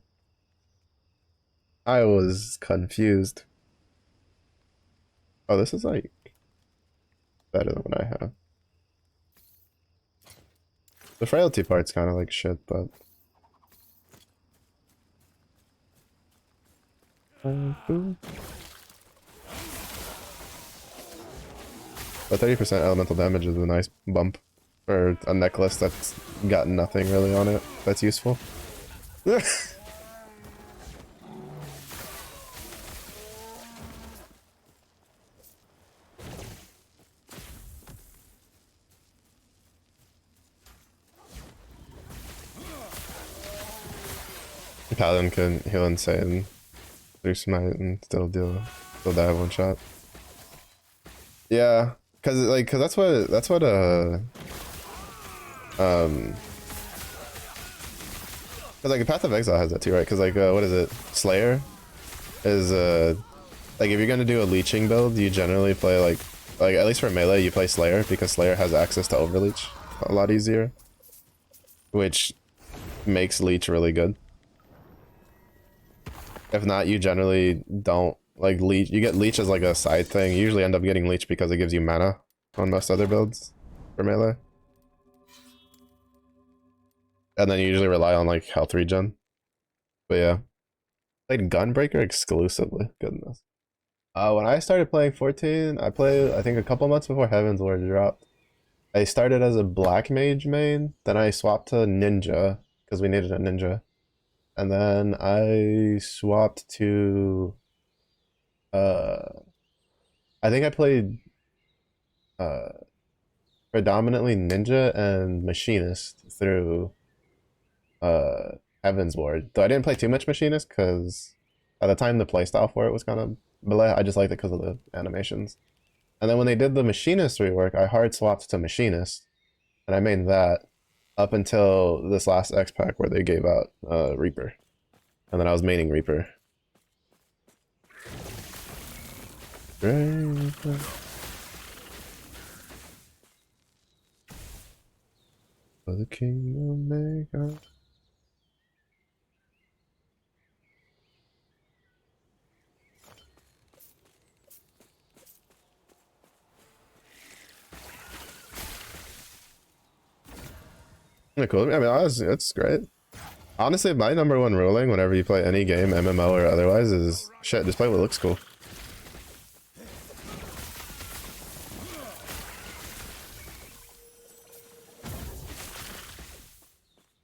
I was confused. Oh, this is like better than what I have. The frailty part's kind of like shit, but but 30% elemental damage is a nice bump for a necklace that's got nothing really on it that's useful. Paladin can heal insane through smite and still die one shot. Yeah, cause that's what cause like Path of Exile has that too, right? Cause like what is it? Slayer is like if you're gonna do a leeching build, you generally play like at least for melee you play Slayer because Slayer has access to overleech a lot easier, which makes leech really good. If not, you generally don't like leech. You get leech as like a side thing. You usually end up getting leech because it gives you mana on most other builds for melee. And then you usually rely on like health regen. But yeah. Played Gunbreaker exclusively. Goodness. When I started playing 14, I played I think a couple months before Heaven's Ward dropped. I started as a black mage main, then I swapped to ninja because we needed a ninja. And then I swapped to I think I played uh predominantly ninja and machinist through Heaven's Ward. Though I didn't play too much machinist because at the time the playstyle for it was kind of bleh. I just liked it because of the animations. And then when they did the machinist rework, I hard swapped to machinist, and I made that up until this last X pack where they gave out Reaper, and then I was maining Reaper. Reaper. For the King Omega. Yeah, cool. I mean, honestly, it's great. Honestly, my number one ruling whenever you play any game, MMO or otherwise, is shit, just play what looks cool.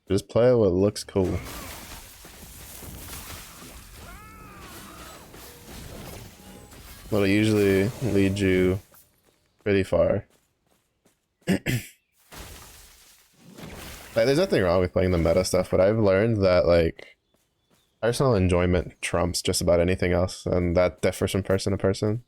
Just play what looks cool. It'll usually lead you pretty far. Like, there's nothing wrong with playing the meta stuff, but I've learned that, like, personal enjoyment trumps just about anything else, and that differs from person to person.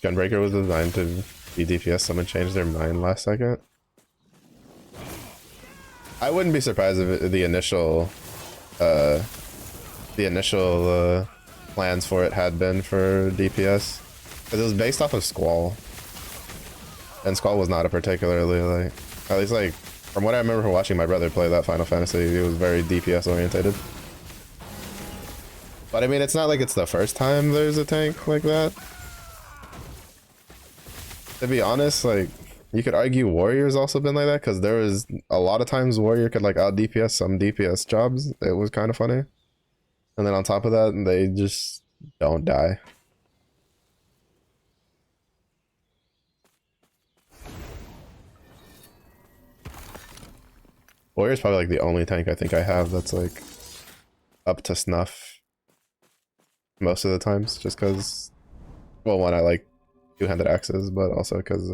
Gunbreaker was designed to be DPS. Someone changed their mind last second. I wouldn't be surprised if the initial plans for it had been for DPS, because it was based off of Squall, and Squall was not a particularly, like, at least like from what I remember from watching my brother play that Final Fantasy, it was very DPS orientated. But I mean, it's not like it's the first time there's a tank like that. To be honest, like, you could argue Warrior's also been like that, because there was a lot of times Warrior could like out DPS some DPS jobs. It was kind of funny. And then on top of that, they just don't die. Warrior's probably like the only tank I think I have that's like up to snuff most of the times, just because, well, one, I like two-handed axes, but also because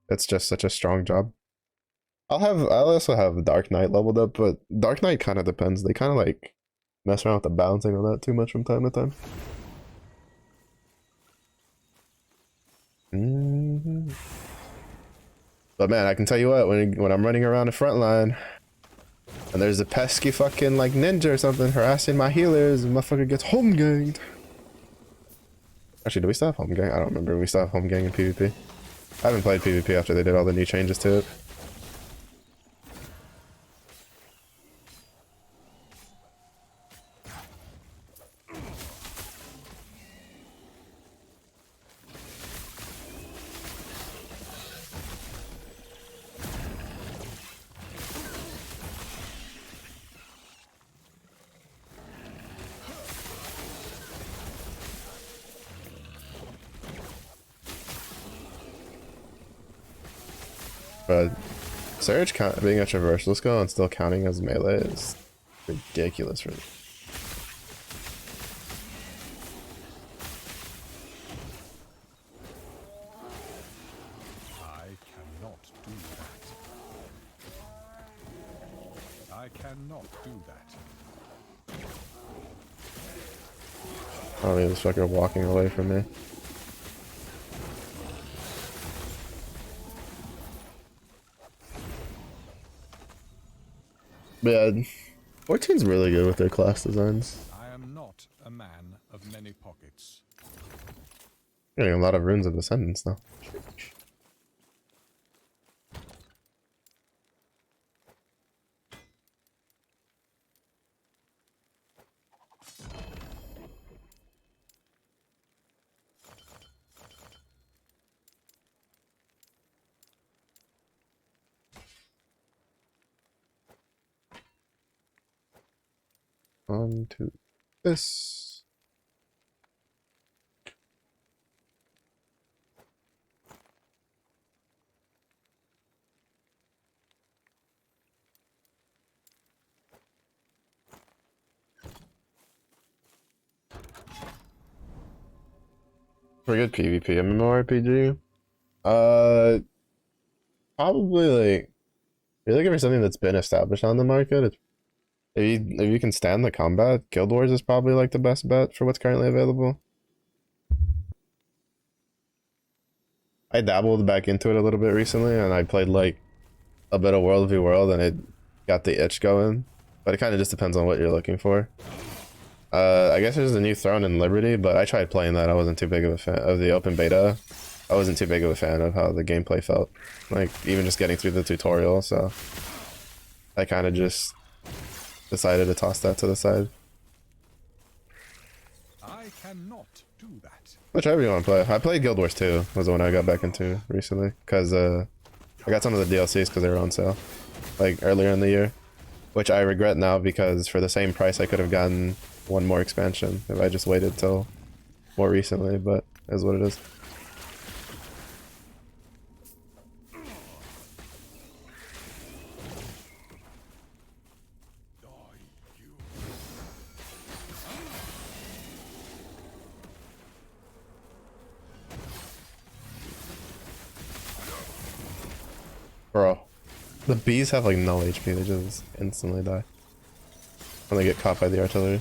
it's just such a strong job. I'll also have Dark Knight leveled up, but Dark Knight kind of depends. They kind of like mess around with the balancing on that too much from time to time. But man, I can tell you what, when I'm running around the front line and there's a pesky fucking like ninja or something harassing my healers, and motherfucker gets home ganged. Actually, do we still have home gang? I don't remember. We still have home gang in PvP. I haven't played PvP after they did all the new changes to it. But Surge being a traversal skill and still counting as melee is ridiculous for me. I cannot do that. I cannot do that. Oh, this fucker walking away from me. But yeah, 14's really good with their class designs. I am not a man of many pockets. Getting a lot of runes of descendants though. On to this. Pretty good PvP MMORPG. Probably like, you're looking for something that's been established on the market. If you can stand the combat, Guild Wars is probably like the best bet for what's currently available. I dabbled back into it a little bit recently, and I played like a bit of World v World, and it got the itch going. But it kind of just depends on what you're looking for. I guess there's a new Throne in Liberty, but I tried playing that. I wasn't too big of a fan of the open beta. I wasn't too big of a fan of how the gameplay felt. Like, even just getting through the tutorial, so I kind of just decided to toss that to the side. I cannot do that. Whichever you want to play. I played Guild Wars 2, was the one I got back into recently, because I got some of the DLCs because they were on sale, like earlier in the year, which I regret now because for the same price I could have gotten one more expansion if I just waited till more recently, but it is what it is. Bro, the bees have like no HP, they just instantly die when they get caught by the artillery.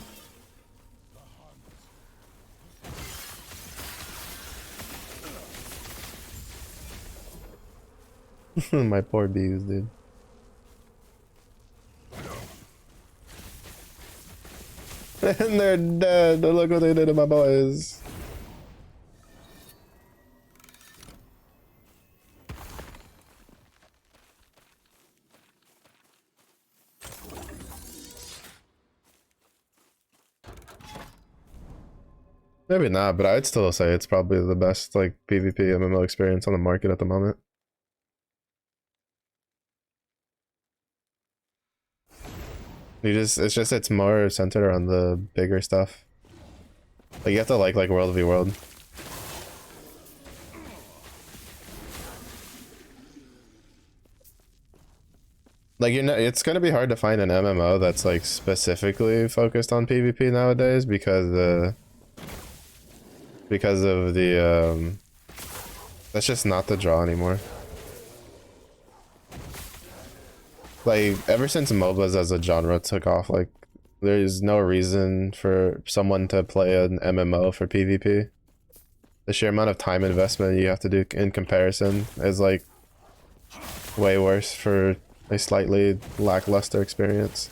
My poor bees, dude. And they're dead. Look what they did to my boys. Maybe not, but I'd still say it's probably the best like PvP MMO experience on the market at the moment. It's more centered around the bigger stuff. Like you have to like World v World. Like it's gonna be hard to find an MMO that's like specifically focused on PvP nowadays because of the that's just not the draw anymore. Like ever since MOBAs as a genre took off, like there's no reason for someone to play an MMO for PvP. The sheer amount of time investment you have to do in comparison is like way worse for a slightly lackluster experience.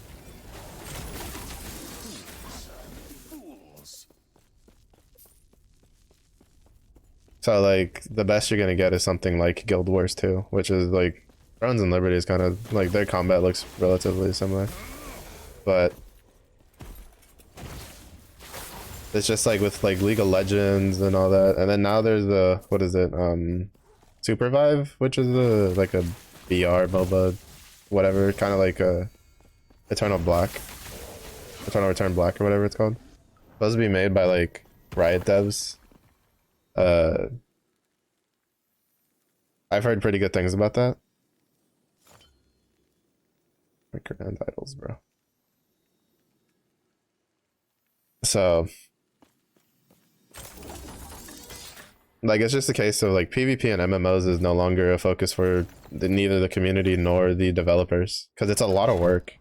So like the best you're gonna get is something like Guild Wars 2, which is like Thrones and Liberty is kind of like their combat looks relatively similar, but it's just like with like League of Legends and all that, and then now there's the what is it Supervive, which is the like a BR MOBA, whatever, kind of like a Eternal Return Black or whatever it's called. Supposed to be made by like Riot devs. I've heard pretty good things about that. Recommend titles, bro. So like it's just a case of like PvP and MMOs is no longer a focus for neither the community nor the developers, because it's a lot of work.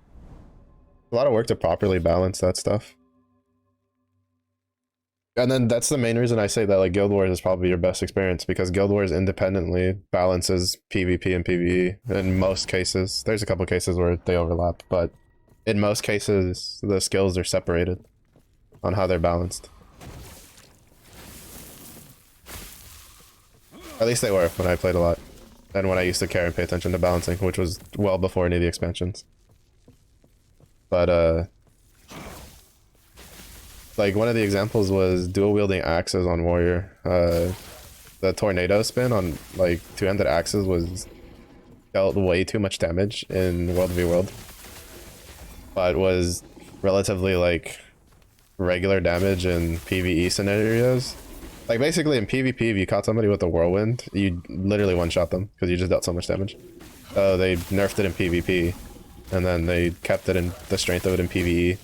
A lot of work to properly balance that stuff. And then that's the main reason I say that like Guild Wars is probably your best experience, because Guild Wars independently balances PvP and PvE in most cases. There's a couple cases where they overlap, but in most cases the skills are separated on how they're balanced. At least they were when I played a lot, and when I used to care and pay attention to balancing, which was well before any of the expansions. But like one of the examples was dual wielding axes on warrior. The tornado spin on like two-handed axes was dealt way too much damage in World v World, but was relatively like regular damage in PvE scenarios. Like basically in PvP, if you caught somebody with a whirlwind, you literally one-shot them because you just dealt so much damage. They nerfed it in PvP, and then they kept it in the strength of it in PvE.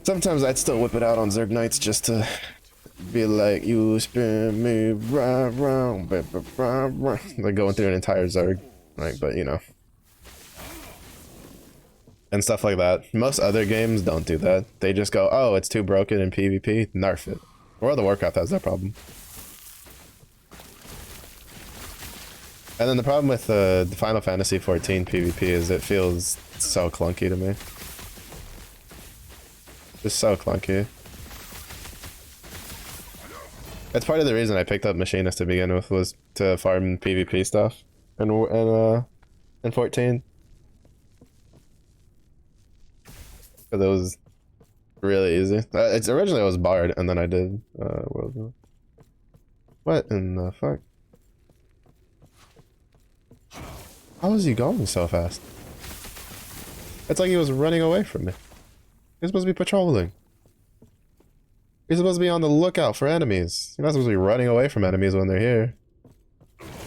Sometimes I'd still whip it out on Zerg Knights just to be like, you spin me right round, like going through an entire Zerg, like, but you know, and stuff like that. Most other games don't do that. They just go, oh, it's too broken in PvP, nerf it. World of Warcraft has that problem. And then the problem with the Final Fantasy 14 PvP is it feels so clunky to me. Just so clunky. That's part of the reason I picked up Machinist to begin with, was to farm PvP stuff in 14. Because it was really easy. It's originally it was Bard, and then I did World War. What in the fuck? How was he going so fast? It's like he was running away from me. He's supposed to be patrolling. He's supposed to be on the lookout for enemies. You're not supposed to be running away from enemies when they're here.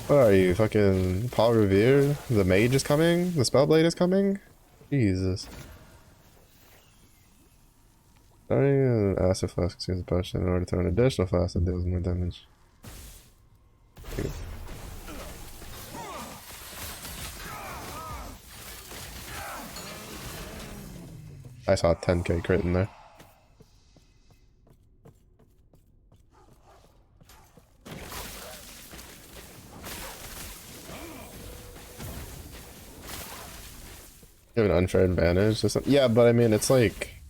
What are you, fucking Paul Revere? The mage is coming? The Spellblade is coming? Jesus. Starting an acid flask consumes a potion in order to turn an additional flask that deals more damage. I saw 10k crit in there. You have an unfair advantage or something? Yeah, but I mean, it's like...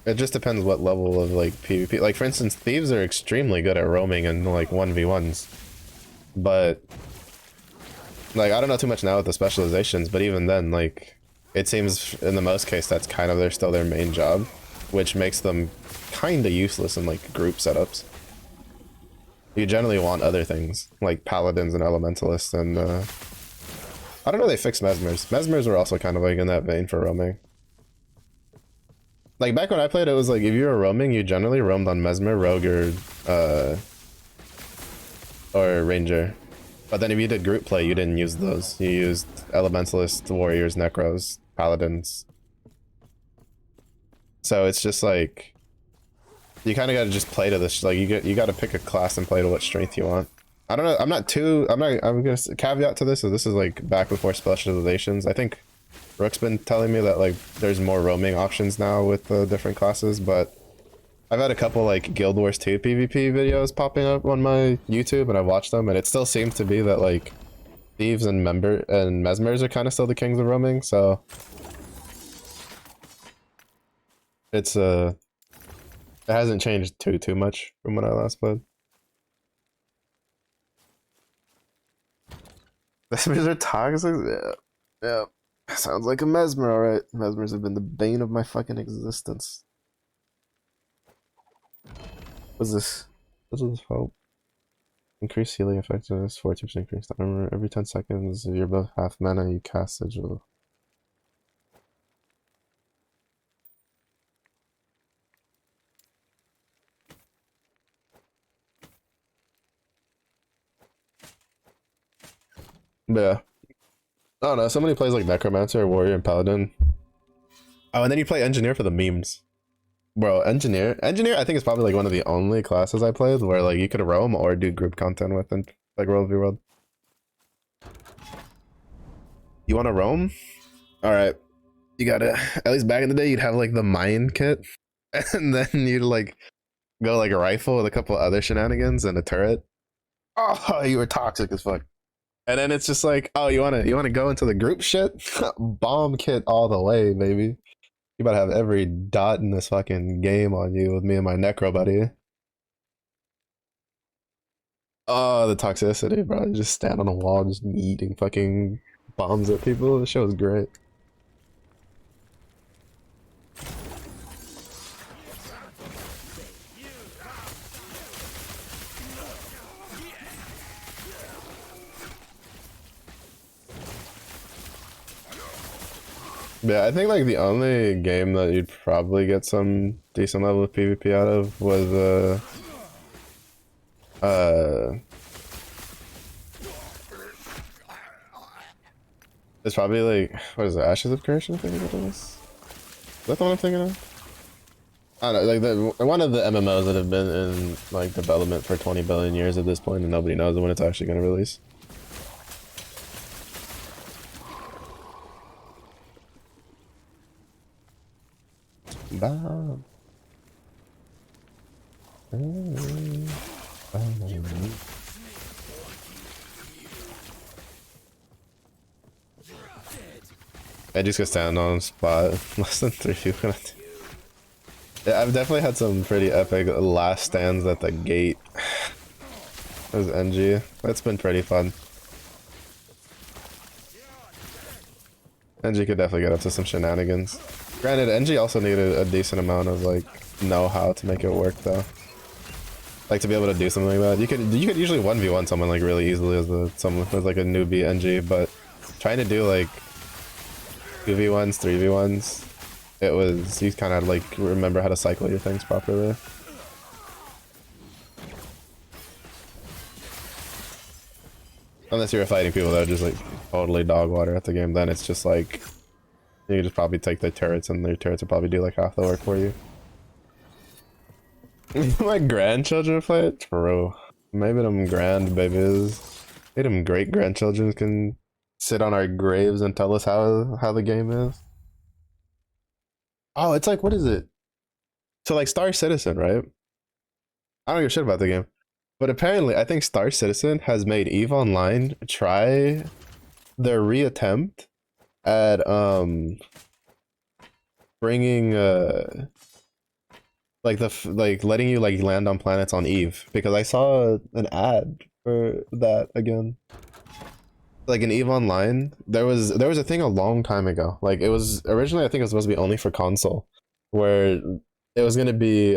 It just depends what level of, like, PvP. Like, for instance, thieves are extremely good at roaming and, like, 1v1s. But... Like, I don't know too much now with the specializations, but even then, like... It seems, in the most case, that's kind of still their main job. Which makes them kinda useless in, like, group setups. You generally want other things, like paladins and elementalists and, I don't know, they fixed mesmers. Mesmers were also kind of like in that vein for roaming. Like back when I played, it was like if you were roaming, you generally roamed on mesmer, rogue, or ranger. But then if you did group play, you didn't use those. You used elementalists, warriors, necros, paladins. So it's just like you kind of got to just play to this. Like you got to pick a class and play to what strength you want. I don't know. I'm gonna caveat to this. So this is like back before specializations. I think Rook's been telling me that like there's more roaming options now with the different classes, but I've had a couple like Guild Wars 2 PvP videos popping up on my YouTube, and I've watched them, and it still seems to be that like thieves and mesmers are kind of still the kings of roaming. So it's it hasn't changed too much from when I last played. Mesmers are toxic? Yeah. Sounds like a mesmer, alright. Mesmers have been the bane of my fucking existence. What's this? What does this help? Increase healing effectiveness, 40% increase armor. Every 10 seconds, if you're above half mana, you cast Sigil. Yeah. I don't know, somebody plays like Necromancer, Warrior, and Paladin. Oh, and then you play Engineer for the memes. Bro, Engineer I think is probably like one of the only classes I played where like you could roam or do group content with in like World v World. You wanna roam? Alright. You gotta, at least back in the day, you'd have like the mine kit. And then you'd like go like a rifle with a couple other shenanigans and a turret. Oh, you were toxic as fuck. And then it's just like, oh, you wanna go into the group shit? Bomb kit all the way, baby. You about to have every dot in this fucking game on you with me and my necro buddy. Oh, the toxicity, bro. You just stand on a wall just eating fucking bombs at people. The show is great. Yeah, I think like the only game that you'd probably get some decent level of PvP out of was it's probably like, what is it, Ashes of Creation, I think is what it is? Is that the one I'm thinking of? I don't know, like one of the MMOs that have been in like development for 20 billion years at this point, and nobody knows when it's actually going to release. Bomb. I just go stand on spot. Less than 3 people. Yeah, I've definitely had some pretty epic last stands at the gate. There's NG. That's been pretty fun. NG could definitely get up to some shenanigans. Granted, NG also needed a decent amount of like know-how to make it work though. Like to be able to do something like that. You could usually 1v1 someone like really easily as someone who's like a newbie NG, but trying to do like 2v1s, 3v1s, you kind of like remember how to cycle your things properly. Unless you're fighting people that are just like totally dog water at the game, then it's just like you just probably take the turrets and their turrets will probably do like half the work for you. My grandchildren play it? True. Maybe them grandbabies, maybe them great grandchildren can sit on our graves and tell us how the game is. Oh, it's like, what is it? So like Star Citizen, right? I don't give a shit about the game. But apparently, I think Star Citizen has made EVE Online try their reattempt at bringing like like letting you like land on planets on EVE, because I saw an ad for that again. Like in EVE Online, there was a thing a long time ago. Like it was originally, I think it was supposed to be only for console, where it was gonna be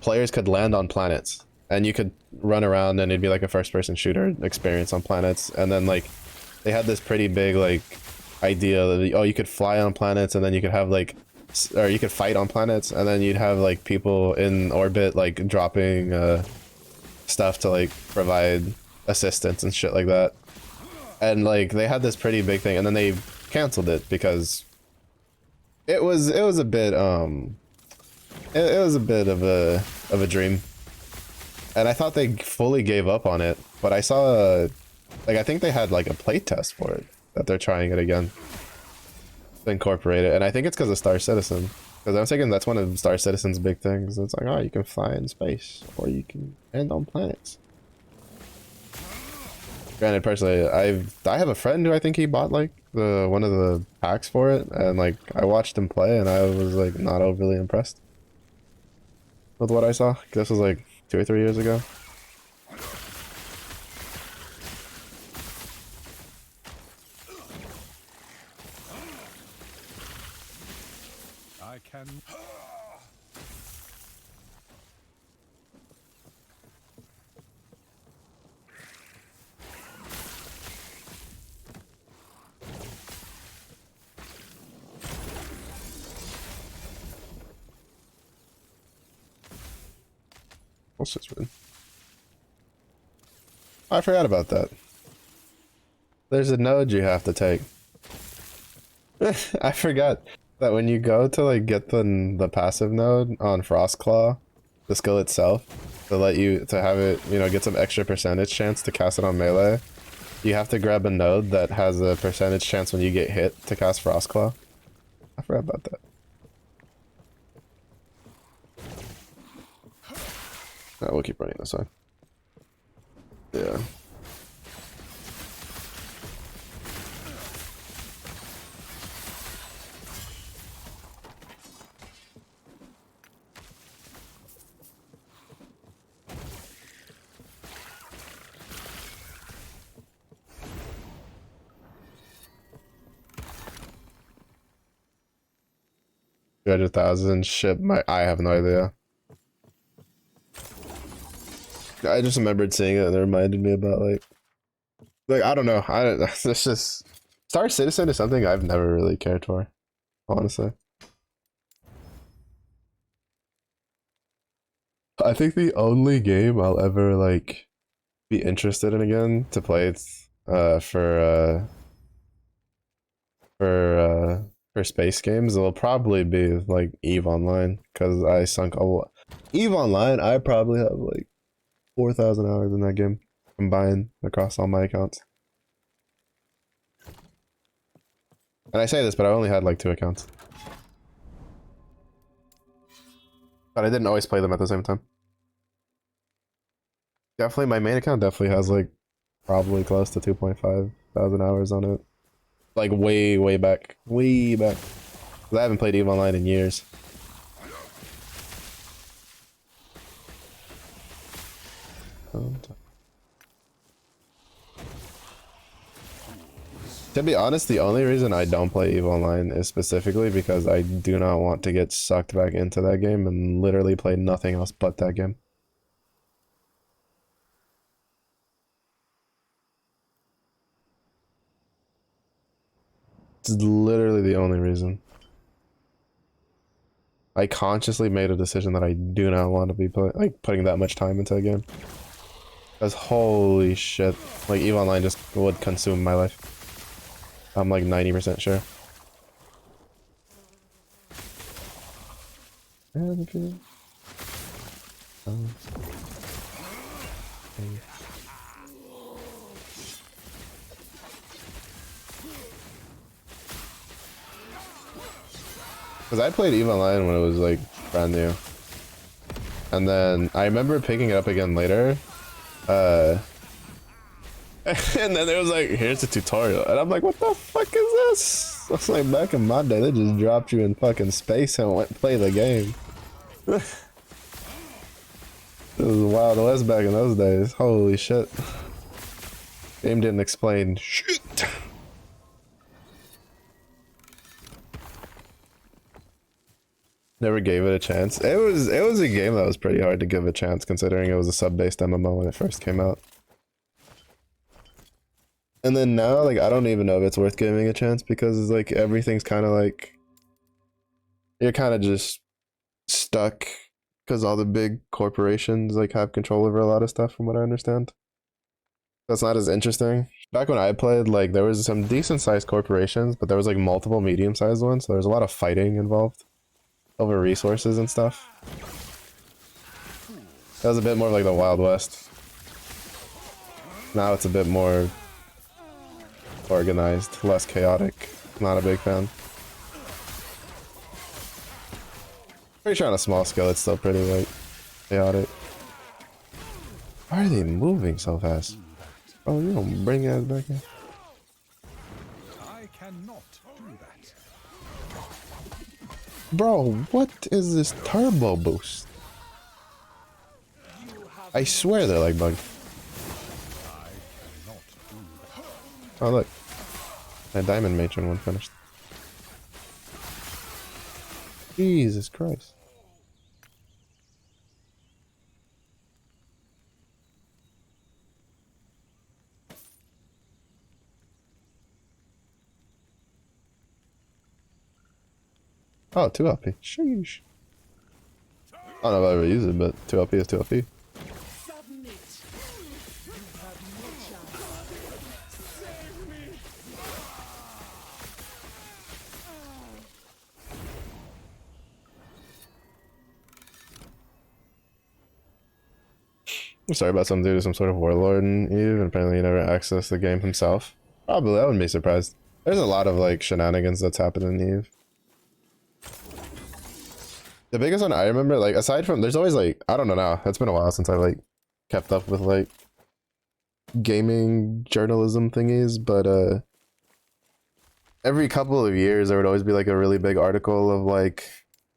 players could land on planets and you could run around and it'd be like a first person shooter experience on planets. And then like they had this pretty big like idea that, oh, you could fly on planets and then you could have like, or you could fight on planets and then you'd have like people in orbit like dropping stuff to like provide assistance and shit like that. And like they had this pretty big thing and then they canceled it because it was a bit it was a bit of a dream. And I thought they fully gave up on it, but I saw like I think they had like a playtest for it that they're trying it again to incorporate it. And I think it's because of Star Citizen, because I'm thinking that's one of Star Citizen's big things. It's like, oh, you can fly in space or you can land on planets. Granted, personally, I have a friend who I think he bought like one of the packs for it, and like I watched him play and I was like not overly impressed with what I saw. This was like 2 or 3 years ago. I can. What's this one? I forgot about that. There's a node you have to take. I forgot that when you go to like get the passive node on Frostclaw, the skill itself, to let you to have it, you know, get some extra percentage chance to cast it on melee, you have to grab a node that has a percentage chance when you get hit to cast Frostclaw. I forgot about that. Alright, we'll keep running this way. Yeah. $200,000 ship. I have no idea. I just remembered seeing it and it reminded me about like I don't know. It's just Star Citizen is something I've never really cared for, honestly. I think the only game I'll ever like be interested in again to play it's for space games will probably be like EVE Online, because I sunk a lot. EVE Online, I probably have like 4,000 hours in that game combined across all my accounts. And I say this, but I only had like 2 accounts. But I didn't always play them at the same time. Definitely, my main account definitely has like probably close to 2.5 thousand hours on it. Like way back. Way back. 'Cause I haven't played EVE Online in years. To be honest, the only reason I don't play EVE Online is specifically because I do not want to get sucked back into that game and literally play nothing else but that game. It's literally the only reason. I consciously made a decision that I do not want to be putting that much time into a game. Because holy shit, like EVE Online just would consume my life. I'm like 90% sure. Because I played EVE Online when it was like brand new. And then I remember picking it up again later. And then it was like, here's the tutorial. And I'm like, what the fuck is this? That's like back in my day, they just dropped you in fucking space and went play the game. It was Wild West back in those days. Holy shit. Game didn't explain shit. Never gave it a chance. It was a game that was pretty hard to give a chance considering it was a sub-based MMO when it first came out. And then now, like, I don't even know if it's worth giving a chance because it's like everything's kind of like you're kind of just stuck because all the big corporations like have control over a lot of stuff from what I understand. That's not as interesting. Back when I played, like, there was some decent sized corporations, but there was like multiple medium sized ones, so there was a lot of fighting involved over resources and stuff. That was a bit more like the Wild West. Now it's a bit more organized, less chaotic. Not a big fan. Pretty sure on a small scale it's still pretty like chaotic. Why are they moving so fast? Oh, you don't bring your ass back here. I cannot do that. Bro, what is this turbo boost? I swear they're like bugged. Oh look, that diamond matron one finished. Jesus Christ. Oh, 2 LP. Sheesh. I don't know if I ever use it, but 2 LP is 2 LP. I'm sorry about some dude, some sort of warlord in Eve, and apparently he never accessed the game himself. Probably, I wouldn't be surprised. There's a lot of like shenanigans that's happened in Eve. The biggest one I remember, like aside from, there's always like, I don't know now, it's been a while since I like kept up with like gaming journalism thingies, but every couple of years there would always be like a really big article of like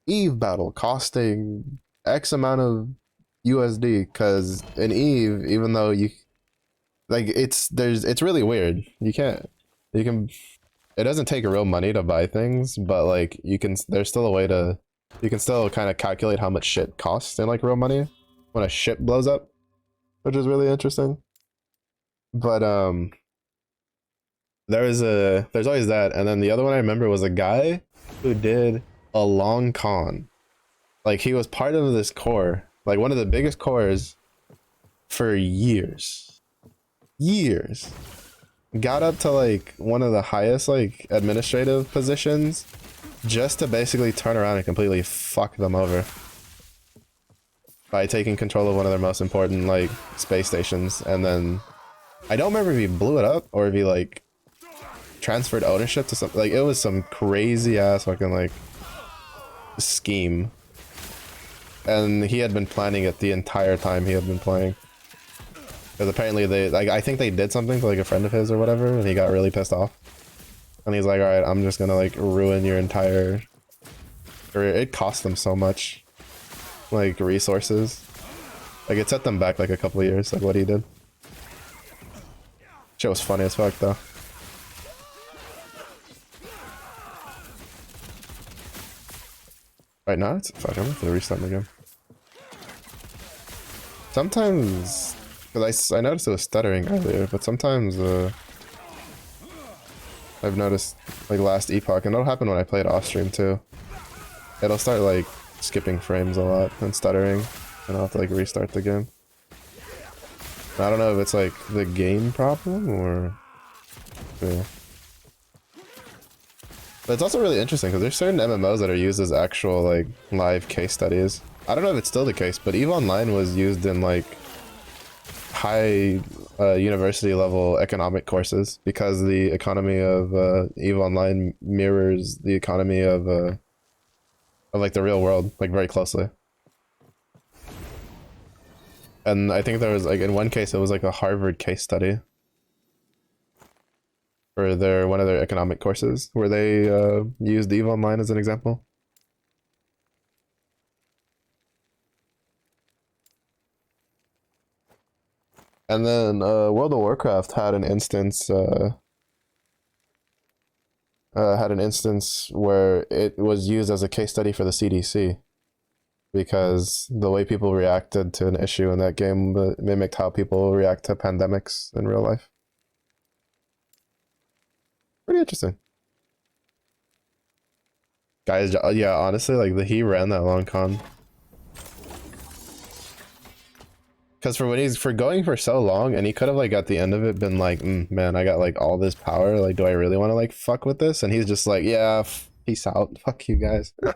Eve battle costing X amount of USD, because in Eve, even though you like it's really weird. You can it doesn't take real money to buy things, but like there's still a way to, you can still kind of calculate how much shit costs in like real money when a ship blows up, which is really interesting. But there's always that, and then the other one I remember was a guy who did a long con. Like he was part of this core, like one of the biggest cores for years. Got up to like one of the highest like administrative positions just to basically turn around and completely fuck them over by taking control of one of their most important like space stations. And then I don't remember if he blew it up or if he like transferred ownership to something. Like it was some crazy ass fucking like scheme, and he had been planning it the entire time he had been playing. Because apparently they, like, I think they did something to like a friend of his or whatever, and he got really pissed off. And he's like, alright, I'm just gonna like ruin your entire career. It cost them so much, like, resources. Like, it set them back like a couple of years, like what he did. Shit was funny as fuck though. Right now, it's fuck. I'm gonna have to restart my game. Sometimes, because I noticed it was stuttering earlier, but sometimes I've noticed like last epoch, and it'll happen when I play it off stream too. It'll start like skipping frames a lot and stuttering, and I'll have to like restart the game. I don't know if it's like the game problem or yeah. But it's also really interesting because there's certain MMOs that are used as actual like live case studies. I don't know if it's still the case, but EVE Online was used in like high university level economic courses because the economy of EVE Online mirrors the economy of like the real world like very closely. And I think there was like in one case it was like a Harvard case study for their one of their economic courses where they used EVE Online as an example. And then World of Warcraft had an instance where it was used as a case study for the CDC because the way people reacted to an issue in that game mimicked how people react to pandemics in real life. Pretty interesting. Guys, yeah, honestly, like he ran that long con. Because for going for so long, and he could have like at the end of it been like, man, I got like all this power. Like, do I really want to like fuck with this? And he's just like, yeah, peace out. Fuck you guys. This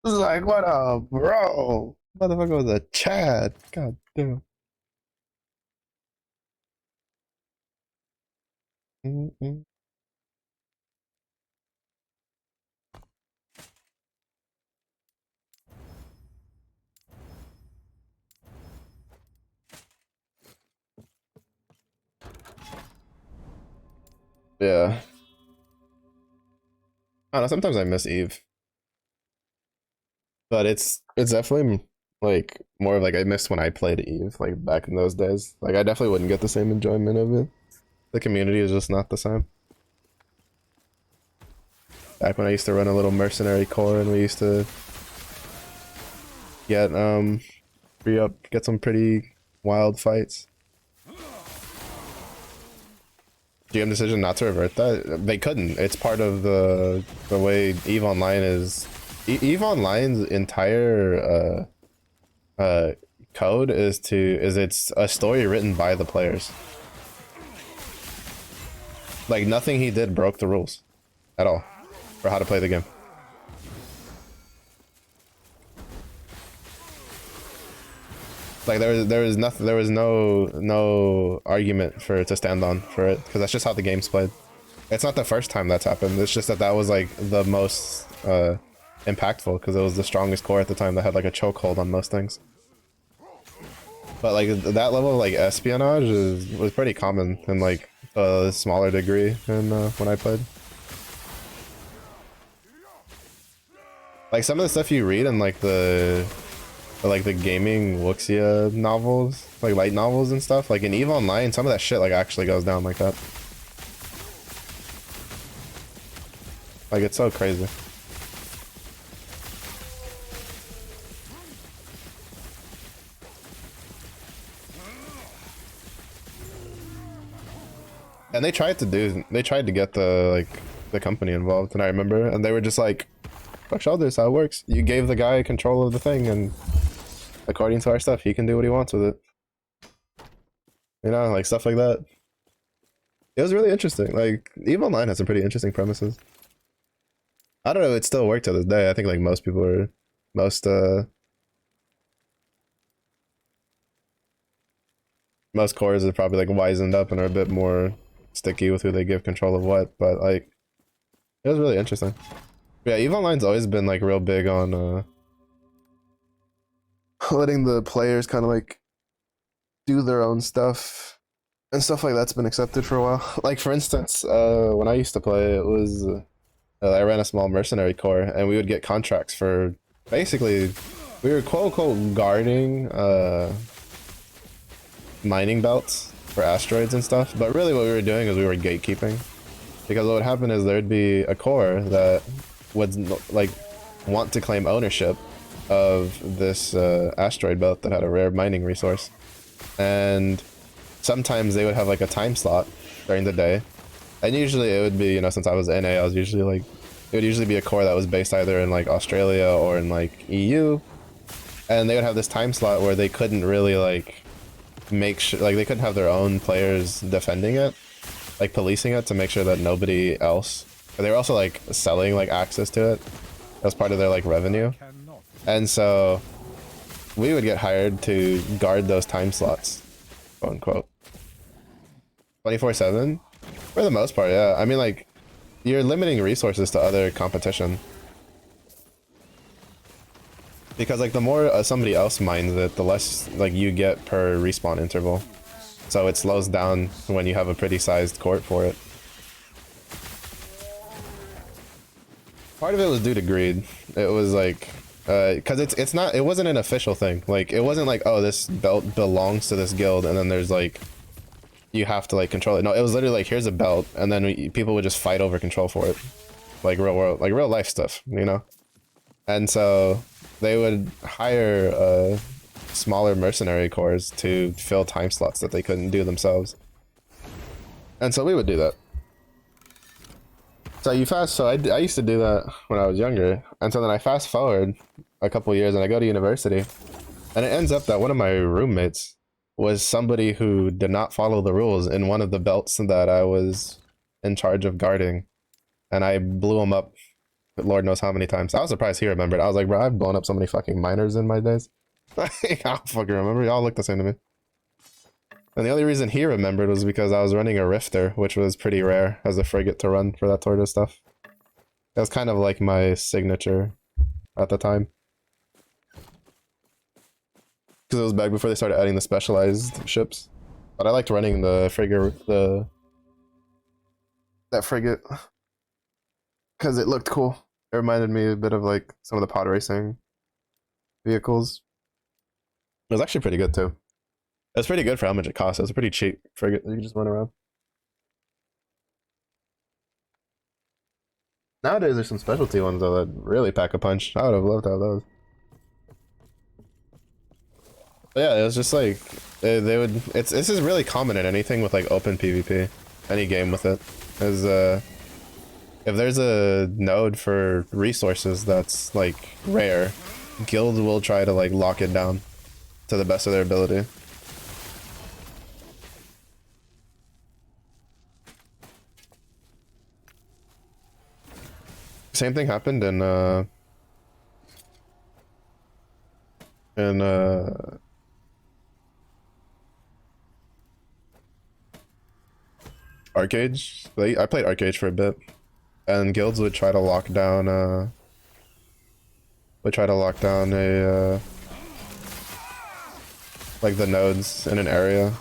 is like, what up, bro? Motherfucker was a Chad. God damn. Yeah. I don't know. Sometimes I miss Eve, but it's definitely like more of like I missed when I played Eve, like back in those days. Like I definitely wouldn't get the same enjoyment of it. The community is just not the same. Back when I used to run a little mercenary corps and we used to get get some pretty wild fights. GM decision not to revert that. They couldn't. It's part of the way EVE Online is. EVE Online's entire code is it's a story written by the players. Like nothing he did broke the rules at all for how to play the game. Like there was no argument for it to stand on for it because that's just how the game's played. It's not the first time that's happened. It's just that was like the most impactful because it was the strongest core at the time that had like a chokehold on most things. But like that level of like espionage was pretty common in like a smaller degree than when I played. Like some of the stuff you read in like the gaming wuxia novels, like light novels and stuff, like in EVE Online, some of that shit like actually goes down like that. Like it's so crazy. And they tried to get the company involved, and I remember, and they were just like, fuck shoulders, how it works. You gave the guy control of the thing, and according to our stuff, he can do what he wants with it. You know, like stuff like that. It was really interesting. Like, EVE Online has some pretty interesting premises. I don't know if it still worked to this day. I think like most people are, most cores are probably like wizened up and are a bit more sticky with who they give control of what, but like, it was really interesting. Yeah, EVE Online's always been like real big on letting the players kind of like do their own stuff and stuff like that's been accepted for a while. Like for instance, when I used to play, it was I ran a small mercenary corps, and we would get contracts for basically we were quote unquote guarding mining belts for asteroids and stuff. But really, what we were doing is we were gatekeeping, because what would happen is there'd be a corps that would like want to claim ownership of this asteroid belt that had a rare mining resource. And sometimes they would have like a time slot during the day. And usually it would be, you know, since I was NA, I was usually like, it would usually be a core that was based either in like Australia or in like EU. And they would have this time slot where they couldn't really like make sure, like they couldn't have their own players defending it, like policing it to make sure that nobody else. But they were also like selling like access to it as part of their like revenue. And so we would get hired to guard those time slots, quote unquote. 24/7? For the most part, yeah. I mean, like, you're limiting resources to other competition. Because, like, the more somebody else mines it, the less, like, you get per respawn interval. So it slows down when you have a pretty sized court for it. Part of it was due to greed. It was, like, because it wasn't an official thing. Like, it wasn't like, oh, this belt belongs to this guild, and then there's, like, you have to like control it. No, it was literally like, here's a belt, and then people would just fight over control for it, like real world, like real life stuff, you know. And so they would hire smaller mercenary corps to fill time slots that they couldn't do themselves, and so we would do that. So I used to do that when I was younger, and so then I fast forward a couple years and I go to university, and it ends up that one of my roommates was somebody who did not follow the rules in one of the belts that I was in charge of guarding. And I blew him up Lord knows how many times. I was surprised he remembered. I was like, bro, I've blown up so many fucking miners in my days. I don't fucking remember. Y'all look the same to me. And the only reason he remembered was because I was running a Rifter, which was pretty rare as a frigate to run for that sort of stuff. It was kind of like my signature at the time. Because it was back before they started adding the specialized ships. But I liked running the frigate, that frigate, because it looked cool. It reminded me a bit of like some of the pod racing vehicles. It was actually pretty good too. It was pretty good for how much it cost. It was a pretty cheap frigate that you just run around. Nowadays there's some specialty ones though that really pack a punch. I would have loved to have those. But yeah, it was just like they would. This is really common in anything with like open PvP, any game with it. Is if there's a node for resources that's like rare, guilds will try to like lock it down to the best of their ability. Same thing happened in Arcades. I played Arcades for a bit, and guilds would try to lock down a like the nodes in an area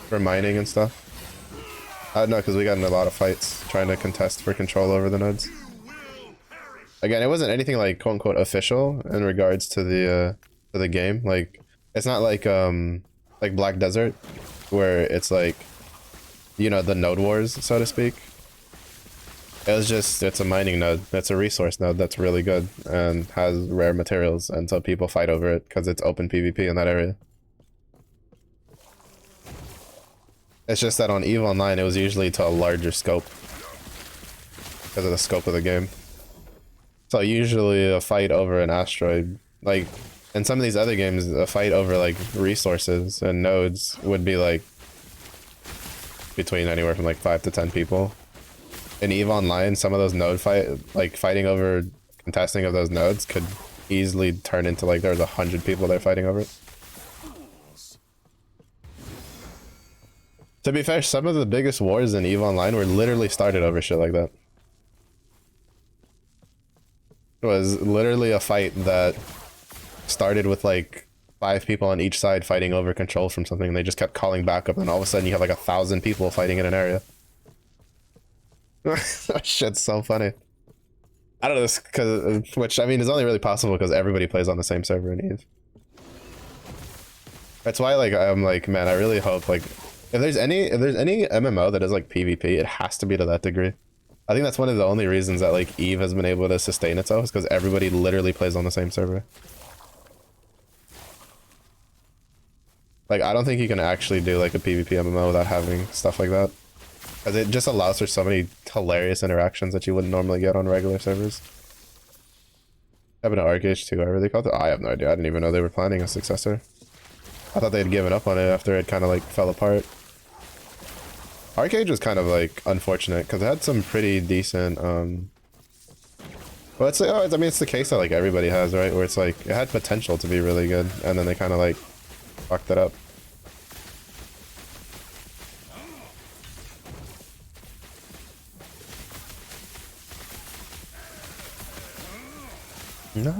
for mining and stuff. I don't know, because we got in a lot of fights trying to contest for control over the nodes. Again, it wasn't anything like quote unquote official in regards to the game. Like, it's not like Black Desert, where it's like, you know, the node wars, so to speak. It was just, it's a mining node. It's a resource node that's really good and has rare materials, and so people fight over it because it's open PvP in that area. It's just that on EVE Online, it was usually to a larger scope because of the scope of the game. So usually a fight over an asteroid, like in some of these other games, a fight over like resources and nodes would be like between anywhere from like 5 to 10 people. In EVE Online, some of those fighting over contesting of those nodes could easily turn into like there's 100 people there fighting over it. To be fair, some of the biggest wars in EVE Online were literally started over shit like that. It was literally a fight that started with like 5 people on each side fighting over control from something, and they just kept calling back up, and all of a sudden you have like 1,000 people fighting in an area. That shit's so funny. I don't know, which I mean is only really possible because everybody plays on the same server in EVE. That's why like I'm like, man, I really hope like if there's any MMO that is like PvP, it has to be to that degree. I think that's one of the only reasons that like Eve has been able to sustain itself is because everybody literally plays on the same server. Like I don't think you can actually do like a PvP MMO without having stuff like that. Because it just allows for so many hilarious interactions that you wouldn't normally get on regular servers. Having an Arcage 2, whatever they called it. I have no idea. I didn't even know they were planning a successor. I thought they had given up on it after it kind of like fell apart. Arcade was kind of like unfortunate because it had some pretty decent well, it's like, oh, I mean, it's the case that like everybody has, right? Where it's like it had potential to be really good, and then they kind of like fucked it up. No.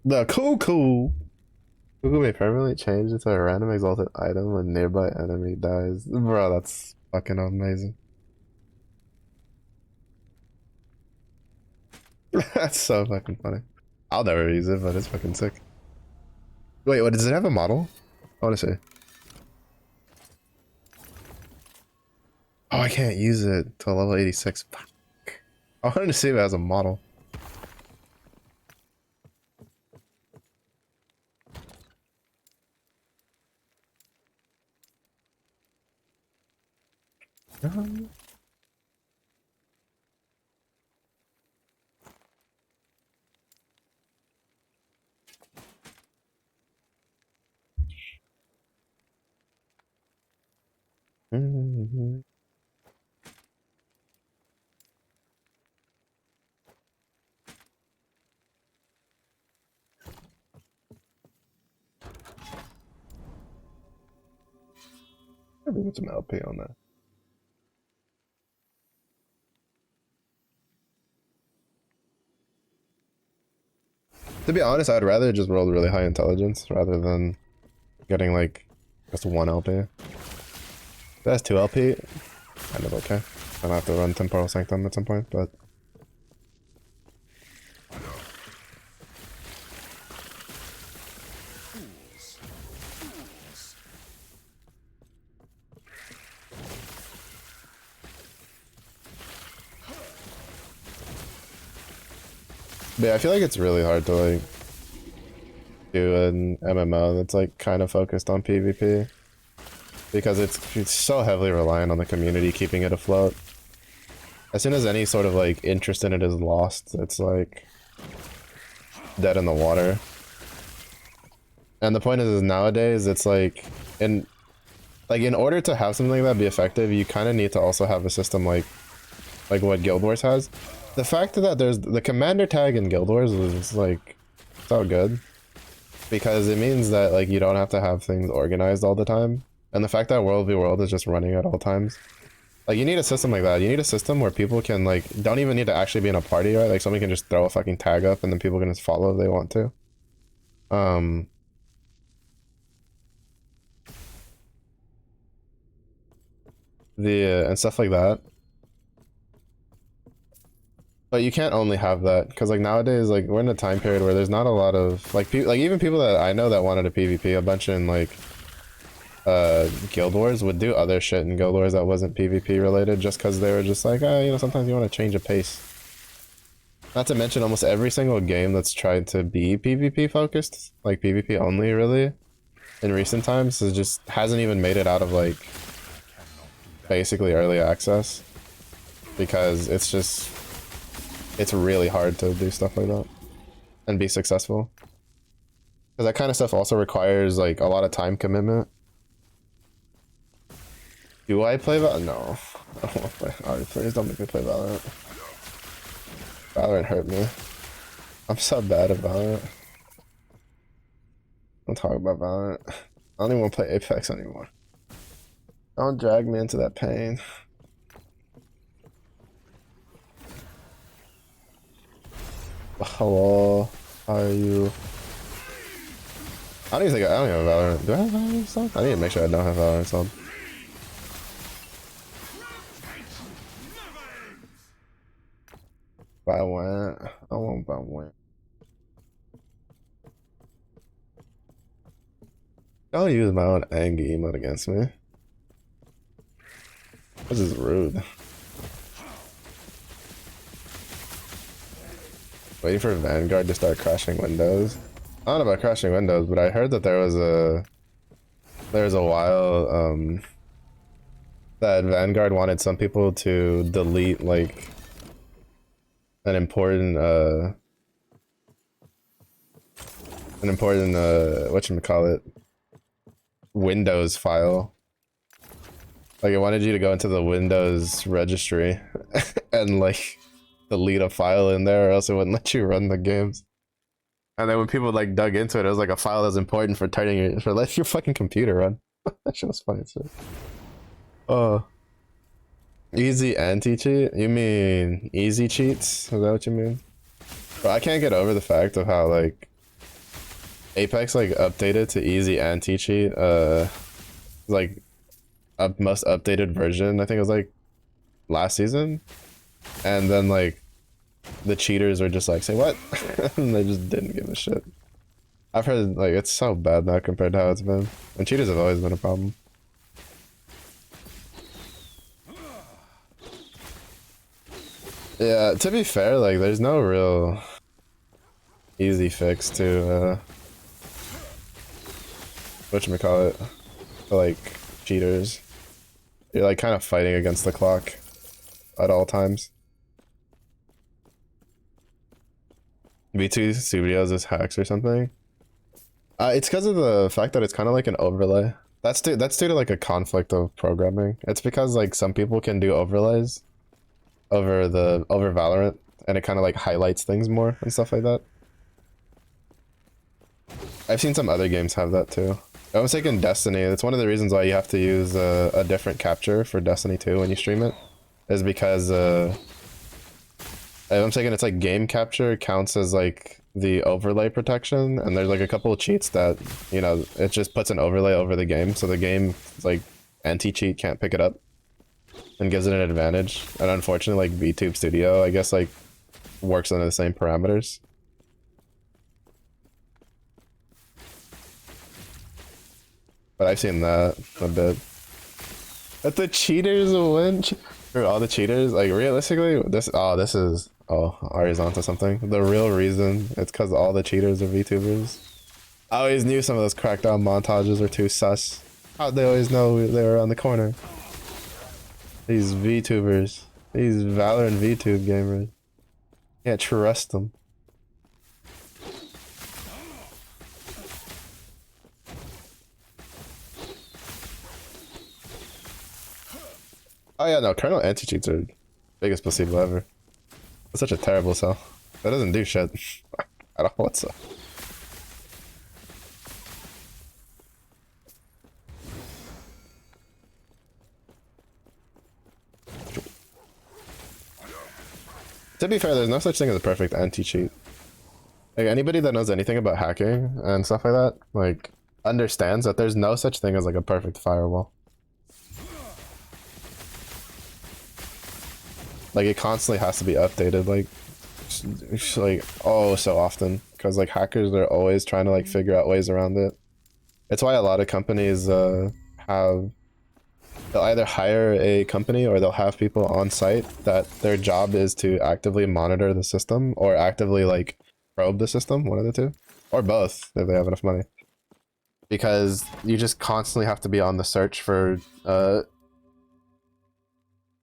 The Cuckoo may permanently change into a random exalted item when nearby enemy dies. Bro, that's fucking amazing. That's so fucking funny. I'll never use it, but it's fucking sick. Wait, what does it have a model? I want to see. Oh, I can't use it till level 86. Fuck. I wanted to see if it has a model. Mm-hmm. I think it's an LP on that. To be honest, I'd rather just roll really high intelligence rather than getting like just one LP. If that's 2 LP, kind of okay. I'm gonna have to run Temporal Sanctum at some point, but yeah, I feel like it's really hard to like do an MMO that's like kind of focused on PvP because it's so heavily reliant on the community keeping it afloat. As soon as any sort of like interest in it is lost, it's like dead in the water. And the point is nowadays it's like in order to have something like that be effective, you kind of need to also have a system like what Guild Wars has. The fact that there's the commander tag in Guild Wars is like so good because it means that like you don't have to have things organized all the time, and the fact that World v World is just running at all times, like you need a system like that. You need a system where people can like don't even need to actually be in a party, right? Like somebody can just throw a fucking tag up and then people can just follow if they want to. And stuff like that. But you can't only have that because like nowadays, like we're in a time period where there's not a lot of like people, like even people that I know that wanted a PvP, a bunch in like Guild Wars would do other shit in Guild Wars that wasn't PvP related just because they were just like, oh, you know, sometimes you want to change a pace. Not to mention almost every single game that's tried to be PvP focused, like PvP only really, in recent times, is just hasn't even made it out of like basically early access because it's really hard to do stuff like that and be successful. Because that kind of stuff also requires like a lot of time commitment. Do I play Valorant? No. I don't want to play. Alright, please don't make me play Valorant. Valorant hurt me. I'm so bad at Valorant. Don't talk about Valorant. I don't even want to play Apex anymore. Don't drag me into that pain. Hello, how are you? I don't even have Valorant. Do I have Valorant installed? I need to make sure I don't have Valorant installed. I went. I won't buy one. Don't use my own anger emote against me. This is rude. Waiting for Vanguard to start crashing windows. I don't know about crashing windows, but I heard that there was a while that Vanguard wanted some people to delete like an important whatchamacallit, Windows file. Like it wanted you to go into the Windows registry and like delete a file in there or else it wouldn't let you run the games. And then when people like dug into it, it was like a file that's important for letting your fucking computer run. That shit was funny too. Oh. Easy anti-cheat? You mean easy cheats? Is that what you mean? Bro, I can't get over the fact of how like Apex like updated to easy anti-cheat like most updated version. I think it was like last season. And then like the cheaters were just like, say what? And they just didn't give a shit. I've heard like it's so bad now compared to how it's been. And cheaters have always been a problem. Yeah, to be fair, like there's no real easy fix to whatchamacallit, for like cheaters. You're like kind of fighting against the clock at all times. V2 Studios is hacks or something. It's because of the fact that it's kind of like an overlay. That's due to like a conflict of programming. It's because like some people can do overlays over Valorant, and it kind of like highlights things more and stuff like that. I've seen some other games have that too. I was thinking Destiny. That's one of the reasons why you have to use a different capture for Destiny 2 when you stream it, is because I'm thinking it's like game capture counts as like the overlay protection, and there's like a couple of cheats that, you know, it just puts an overlay over the game, so the game like anti-cheat can't pick it up and gives it an advantage. And unfortunately, like VTube Studio, I guess, like works under the same parameters. But I've seen that a bit. That the cheaters will win. For all the cheaters, like realistically, Ari's onto something. The real reason it's because all the cheaters are VTubers. I always knew some of those crackdown montages were too sus. How'd they always know they were around the corner? These VTubers. These Valorant VTube gamers. Can't trust them. Oh yeah, no, kernel anti-cheats are biggest placebo ever. That's such a terrible cell. That doesn't do shit at all whatsoever. To be fair, there's no such thing as a perfect anti-cheat. Like anybody that knows anything about hacking and stuff like that, like understands that there's no such thing as like a perfect firewall. Like it constantly has to be updated, like oh so often, because like hackers are always trying to like figure out ways around it. It's why a lot of companies they'll either hire a company or they'll have people on site that their job is to actively monitor the system or actively like probe the system, one of the two, or both if they have enough money, because you just constantly have to be on the search for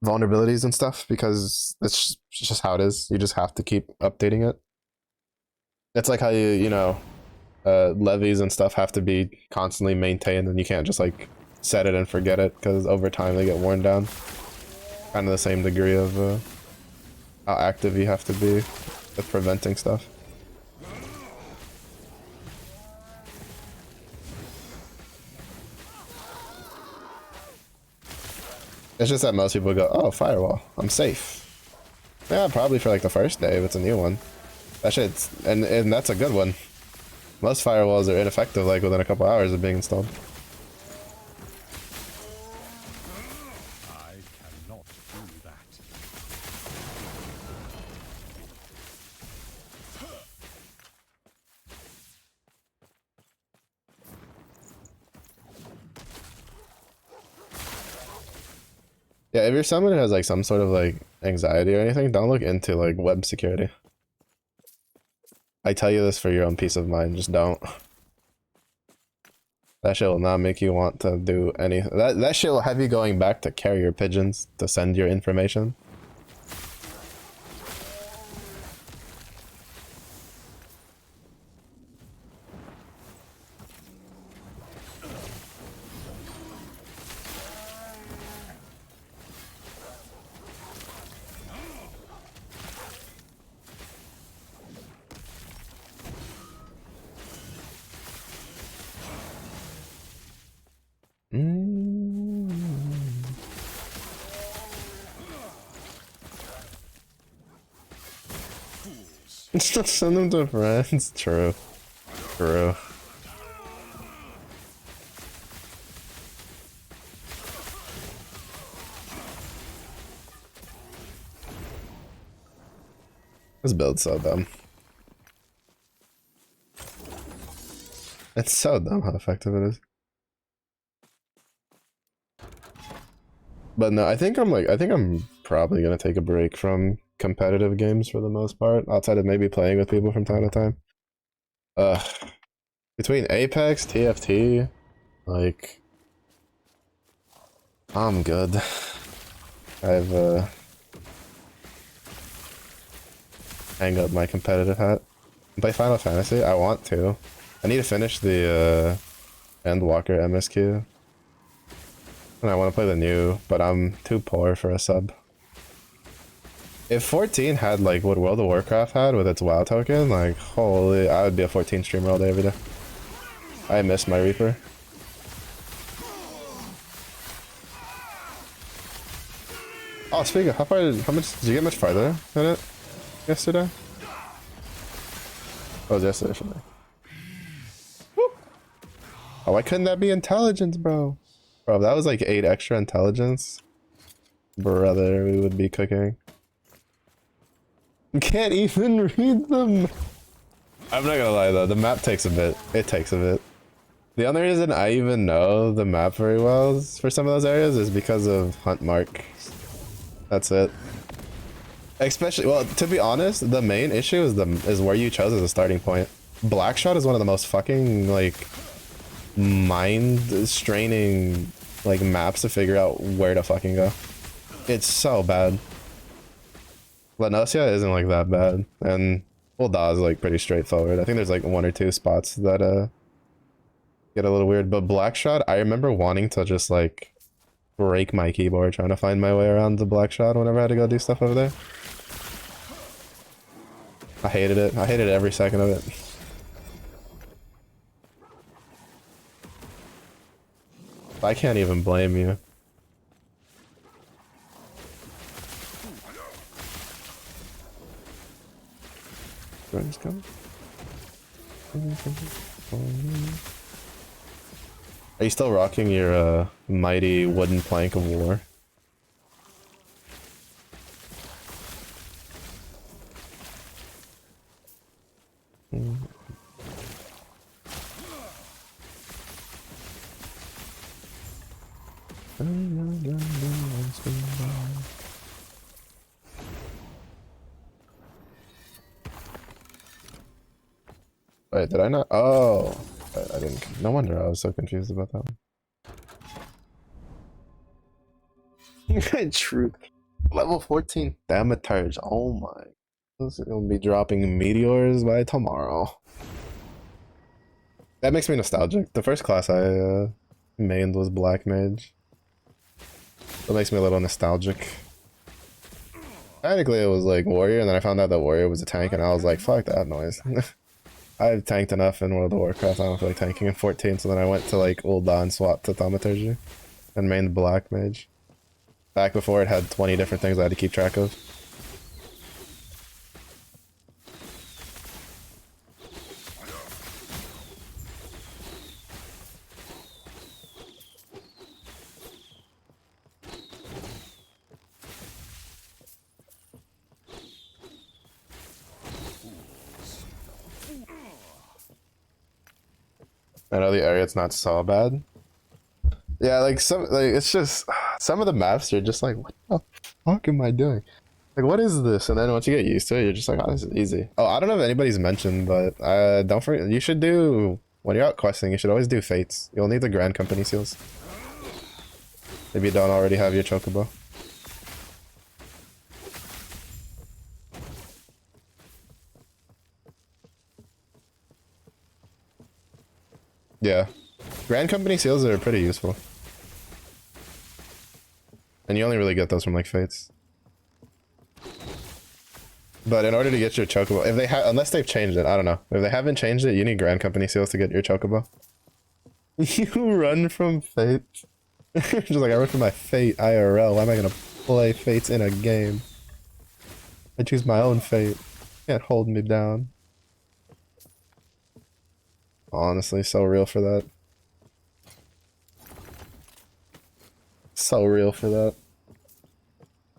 vulnerabilities and stuff, because it's just how it is. You just have to keep updating it. It's like how you know levies and stuff have to be constantly maintained, and you can't just like set it and forget it, because over time they get worn down. Kind of the same degree of how active you have to be with preventing stuff. It's just that most people go, oh, firewall, I'm safe. Yeah, probably for like the first day if it's a new one. That shit's, and that's a good one. Most firewalls are ineffective like within a couple hours of being installed. I cannot do that. Yeah, if you're someone who has like some sort of like anxiety or anything, don't look into like web security. I tell you this for your own peace of mind, just don't. That shit will not make you want to do any. That shit will have you going back to carrier pigeons to send your information. Just send them to friends. True. True. This build's so dumb. It's so dumb how effective it is. But no, I think I'm probably gonna take a break from competitive games for the most part, outside of maybe playing with people from time to time. Between Apex, TFT, like, I'm good. I've hang up my competitive hat. Play Final Fantasy? I want to. I need to finish the Endwalker MSQ. And I want to play the new, but I'm too poor for a sub. If 14 had like what World of Warcraft had with its WoW token, like holy, I would be a 14 streamer all day every day. I miss my Reaper. Oh, speaking of, how much did you get much farther in it yesterday? Oh, it was yesterday. Woo. Oh, why couldn't that be intelligence, bro? Bro, if that was like 8 extra intelligence, brother, we would be cooking. Can't even read them. I'm not gonna lie though, the map takes a bit. It takes a bit. The only reason I even know the map very well for some of those areas is because of Hunt Mark. That's it. Especially, well, to be honest, the main issue is where you chose as a starting point. Blackshot is one of the most fucking like mind straining like maps to figure out where to fucking go. It's so bad. Lenosia isn't like that bad, and Ul'dah is like pretty straightforward. I think there's like 1 or 2 spots that get a little weird, but Blackshot, I remember wanting to just like break my keyboard trying to find my way around the Blackshot whenever I had to go do stuff over there. I hated it. I hated every second of it. I can't even blame you. Are you still rocking your mighty wooden plank of war? Wait, did I not? Oh, I didn't. No wonder I was so confused about that one. Truth. Level 14 Thaumaturge. Oh my. This is gonna be dropping meteors by tomorrow. That makes me nostalgic. The first class I mained was Black Mage. That makes me a little nostalgic. Technically it was like Warrior, and then I found out that Warrior was a tank, and I was like, fuck that noise. I've tanked enough in World of Warcraft, I don't feel like tanking in 14, so then I went to like Ul'dah and swapped to Thaumaturgy. And mained Black Mage. Back before it had 20 different things I had to keep track of. I know the area, it's not so bad. Yeah, like it's just Some of the maps are just like, what the fuck am I doing? Like, what is this? And then once you get used to it, you're just like, oh, this is easy. Oh, I don't know if anybody's mentioned, but don't forget, you should do, when you're out questing, you should always do fates. You'll need the Grand Company seals. If you don't already have your chocobo. Yeah. Grand Company seals are pretty useful. And you only really get those from like fates. But in order to get your chocobo, if they have, unless they've changed it, I don't know. If they haven't changed it, you need Grand Company seals to get your chocobo. You run from fate. Just like, I run from my fate IRL. Why am I gonna play fates in a game? I choose my own fate. Can't hold me down. Honestly, so real for that. So real for that.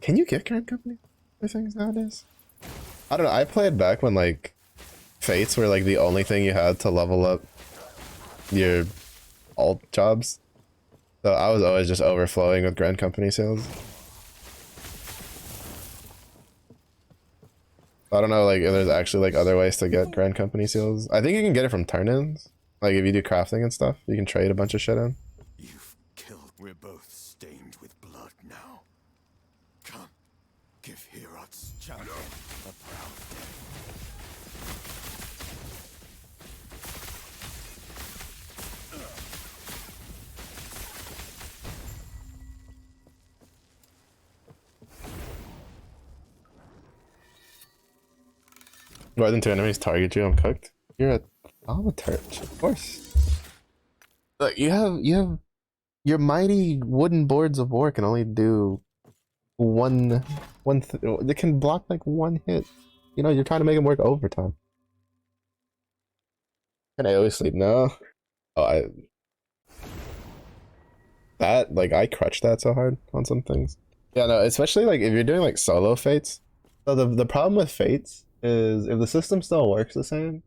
Can you get Grand Company for things nowadays? I don't know. I played back when like fates were like the only thing you had to level up your alt jobs. So I was always just overflowing with Grand Company sales. I don't know like if there's actually like other ways to get Grand Company seals. I think you can get it from turn-ins. Like if you do crafting and stuff, you can trade a bunch of shit in. You've killed. We're both stained with blood now. Come, give Herod's champion a proud day. More than two enemies target you, I'm cooked. You're a thaumaturge, of course. Look, you have your mighty wooden boards of war can only do they can block like one hit. You know, you're trying to make them work overtime. Can I always sleep? No. Oh, I crutch that so hard on some things. Yeah, no, especially like if you're doing like solo fates. So the problem with fates is if the system still works the same,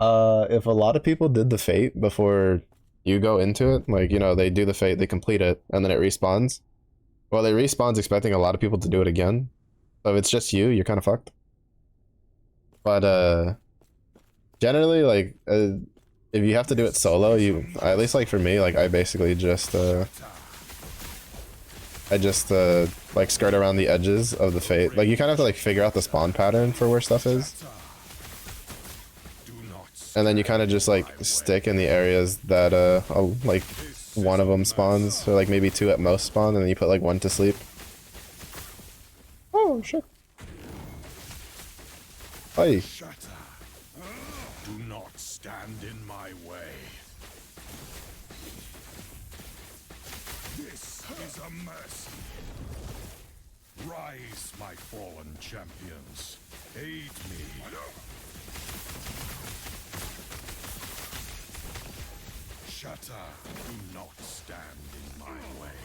if a lot of people did the fate before you go into it, like, you know, they do the fate, they complete it, and then it respawns. Well, it respawns expecting a lot of people to do it again. So if it's just you, you're kind of fucked. But generally, like, if you have to do it solo, at least like for me, like I basically just like skirt around the edges of the fate. Like you kind of have to like figure out the spawn pattern for where stuff is. And then you kind of just like stick in the areas that like one of them spawns, or like maybe two at most spawn, and then you put like one to sleep. Oh shit. Hey. Do not stand in my way. This is a mercy. Rise, my fallen champions. Aid me. Shatter, do not stand in my way.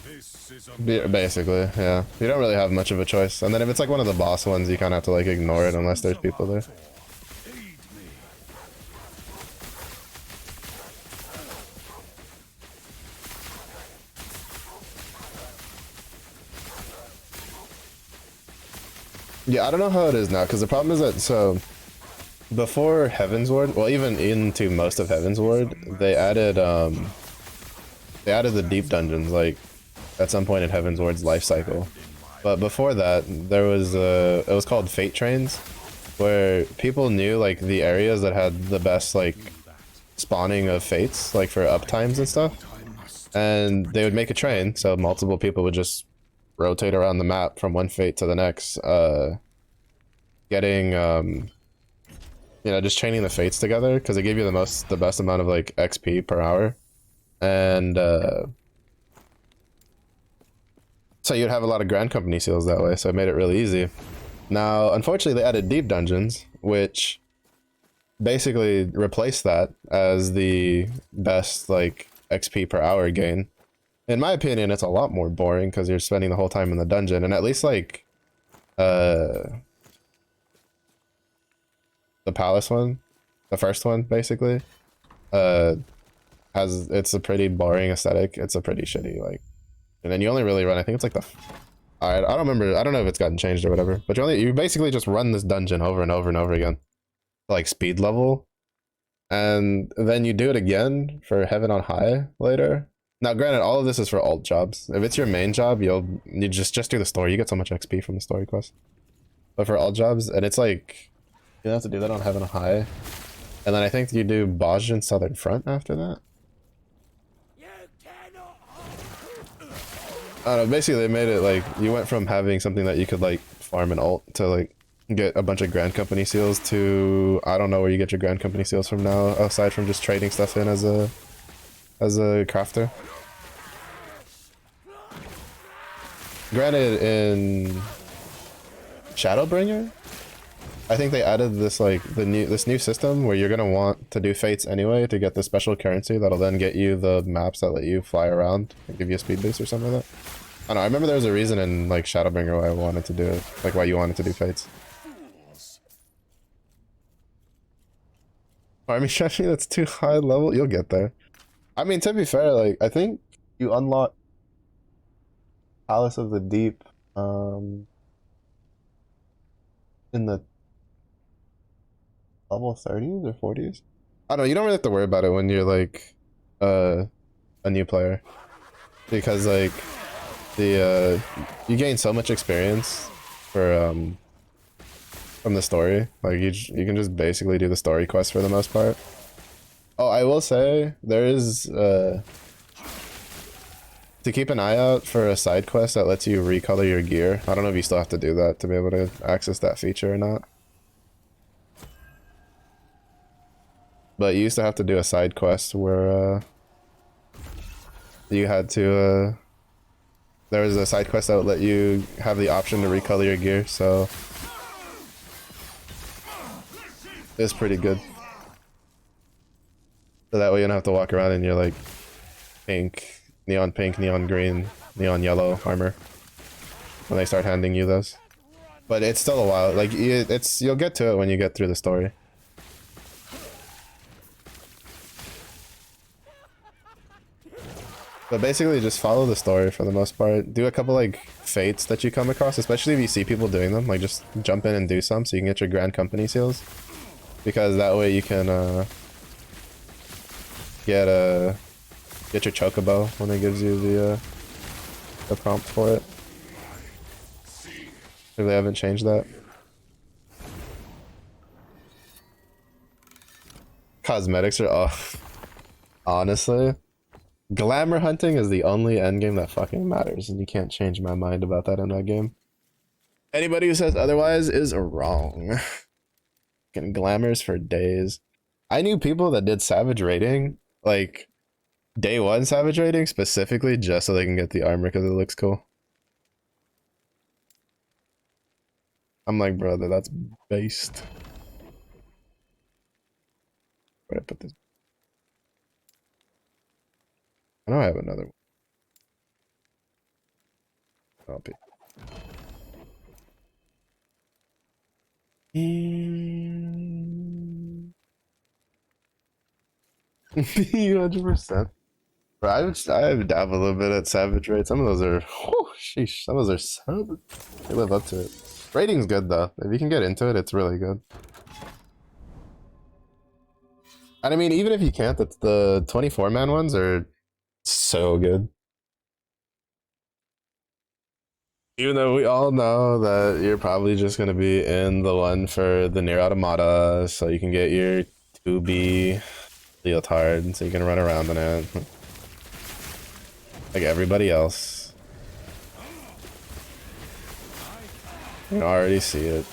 This is a Basically, yeah. You don't really have much of a choice. And then if it's like one of the boss ones, you kind of have to like ignore it unless there's people there. Yeah, I don't know how it is now, because the problem is that, so, before Heaven's Ward, well, even into most of Heaven's Ward, they added the deep dungeons, like, at some point in Heaven's Ward's life cycle. But before that, there was, it was called Fate Trains, where people knew, like, the areas that had the best, like, spawning of Fates, like, for uptimes and stuff. And they would make a train, so multiple people would just rotate around the map from one Fate to the next, getting, you know, just chaining the Fates together, because it gave you the best amount of, like, XP per hour. And, so you'd have a lot of Grand Company seals that way, so it made it really easy. Now, unfortunately, they added deep dungeons, which basically replaced that as the best, like, XP per hour gain. In my opinion, it's a lot more boring because you're spending the whole time in the dungeon, and at least like the palace one, the first one basically, had has it's a pretty boring aesthetic. It's a pretty shitty like, and then you only really run. I think it's like the. I don't remember. I don't know if it's gotten changed or whatever. But you basically just run this dungeon over and over and over again, like speed level, and then you do it again for Heaven on High later. Now, granted, all of this is for alt jobs. If it's your main job, you just do the story. You get so much XP from the story quest. But for alt jobs, and it's like you have to do that on Heaven on High, and then I think you do Bajin Southern Front after that. I don't know, basically they made it like you went from having something that you could like farm an alt to like get a bunch of Grand Company seals to I don't know where you get your Grand Company seals from now aside from just trading stuff in as a crafter. Granted, in Shadowbringer, I think they added this like this new system where you're gonna want to do fates anyway to get the special currency that'll then get you the maps that let you fly around and give you a speed boost or something like that. I don't know, I remember there was a reason in like Shadowbringer why I wanted to do it, like why you wanted to do fates. Army strategy, that's too high level. You'll get there. I mean, to be fair, like I think you unlock Palace of the Deep in the level 30s or 40s. I don't know, you don't really have to worry about it when you're like a new player, because like the you gain so much experience for from the story. Like you can just basically do the story quest for the most part. Oh, I will say there is to keep an eye out for a side quest that lets you recolor your gear. I don't know if you still have to do that to be able to access that feature or not. But you used to have to do a side quest where you had to there was a side quest that would let you have the option to recolor your gear, so it's pretty good. So that way you don't have to walk around in your like pink, neon green, neon yellow armor when they start handing you those. But it's still a while. Like you'll get to it when you get through the story. But basically just follow the story for the most part. Do a couple like fates that you come across, especially if you see people doing them. Like just jump in and do some so you can get your Grand Company seals. Because that way you can get your chocobo when it gives you the prompt for it. If they haven't changed that. Cosmetics are off. Honestly, glamour hunting is the only endgame that fucking matters, and you can't change my mind about that in that game. Anybody who says otherwise is wrong. Fucking glamours for days. I knew people that did savage raiding, like day one savage raiding specifically just so they can get the armor because it looks cool. I'm like, brother, that's based. Where'd I put this? I know I have another one. I'll be. 100%. Bro, I've dabbled a little bit at savage raid. Some of those are, whew, sheesh. Some of those are so, they live up to it. Raiding's good though. If you can get into it, it's really good. And I mean, even if you can't, that's the 24-man ones are so good. Even though we all know that you're probably just gonna be in the one for the Nier Automata, so you can get your 2B leotard, so you can run around in it. Like everybody else. You can already see it.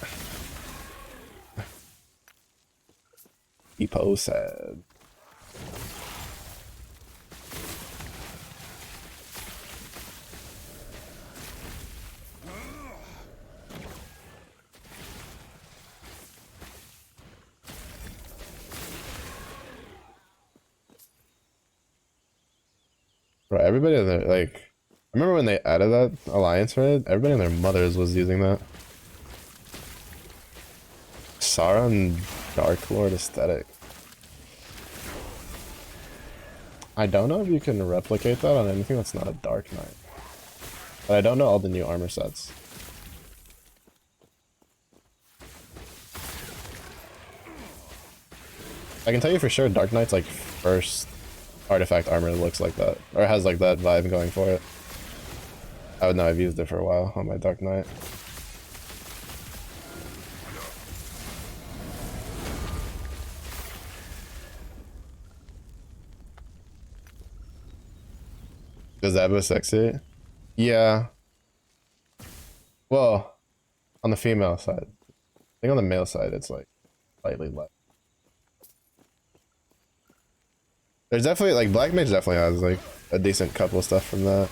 Epo sad. Bro, everybody in there, like, I remember when they added that alliance raid, everybody and their mothers was using that. Sauron Dark Lord aesthetic. I don't know if you can replicate that on anything that's not a Dark Knight. But I don't know all the new armor sets. I can tell you for sure Dark Knight's like first artifact armor looks like that. Or has like that vibe going for it. I would know, I've used it for a while on my Dark Knight. Does that was sexy? Yeah. Well, on the female side. I think on the male side it's like slightly less. There's definitely like Black Mage definitely has like a decent couple of stuff from that.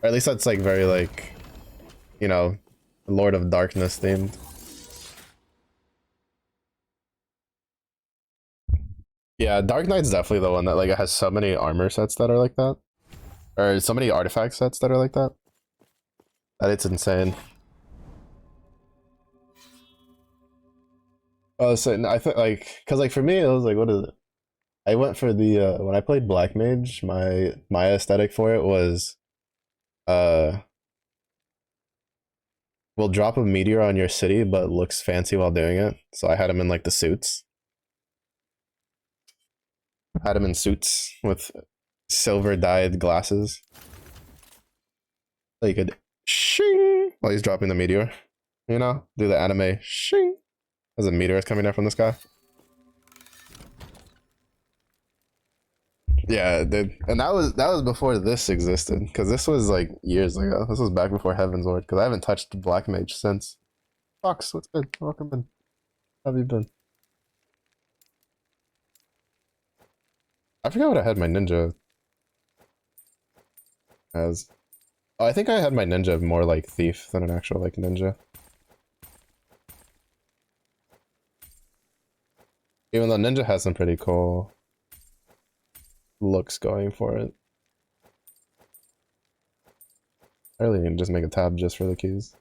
Or at least that's like very like, you know, Lord of Darkness themed. Yeah, Dark Knight's definitely the one that like it has so many armor sets that are like that. Or so many artifact sets that are like that. That it's insane. Oh, so I think like, cause like for me it was like, what is it? I went for the when I played Black Mage, my aesthetic for it was uh will drop a meteor on your city but looks fancy while doing it. So I had him in like the suits. Had him in suits with silver dyed glasses. So you could shing while he's dropping the meteor. You know? Do the anime shing as a meteor is coming down from the sky. Yeah, dude. And that was before this existed. Because this was like years ago. This was back before Heaven's Ward. Because I haven't touched Black Mage since. Fox, what's good? Welcome in. How have you been? I forgot what I had my ninja as. Oh, I think I had my ninja more like thief than an actual like ninja. Even though ninja has some pretty cool looks going for it. I really need to just make a tab just for the keys.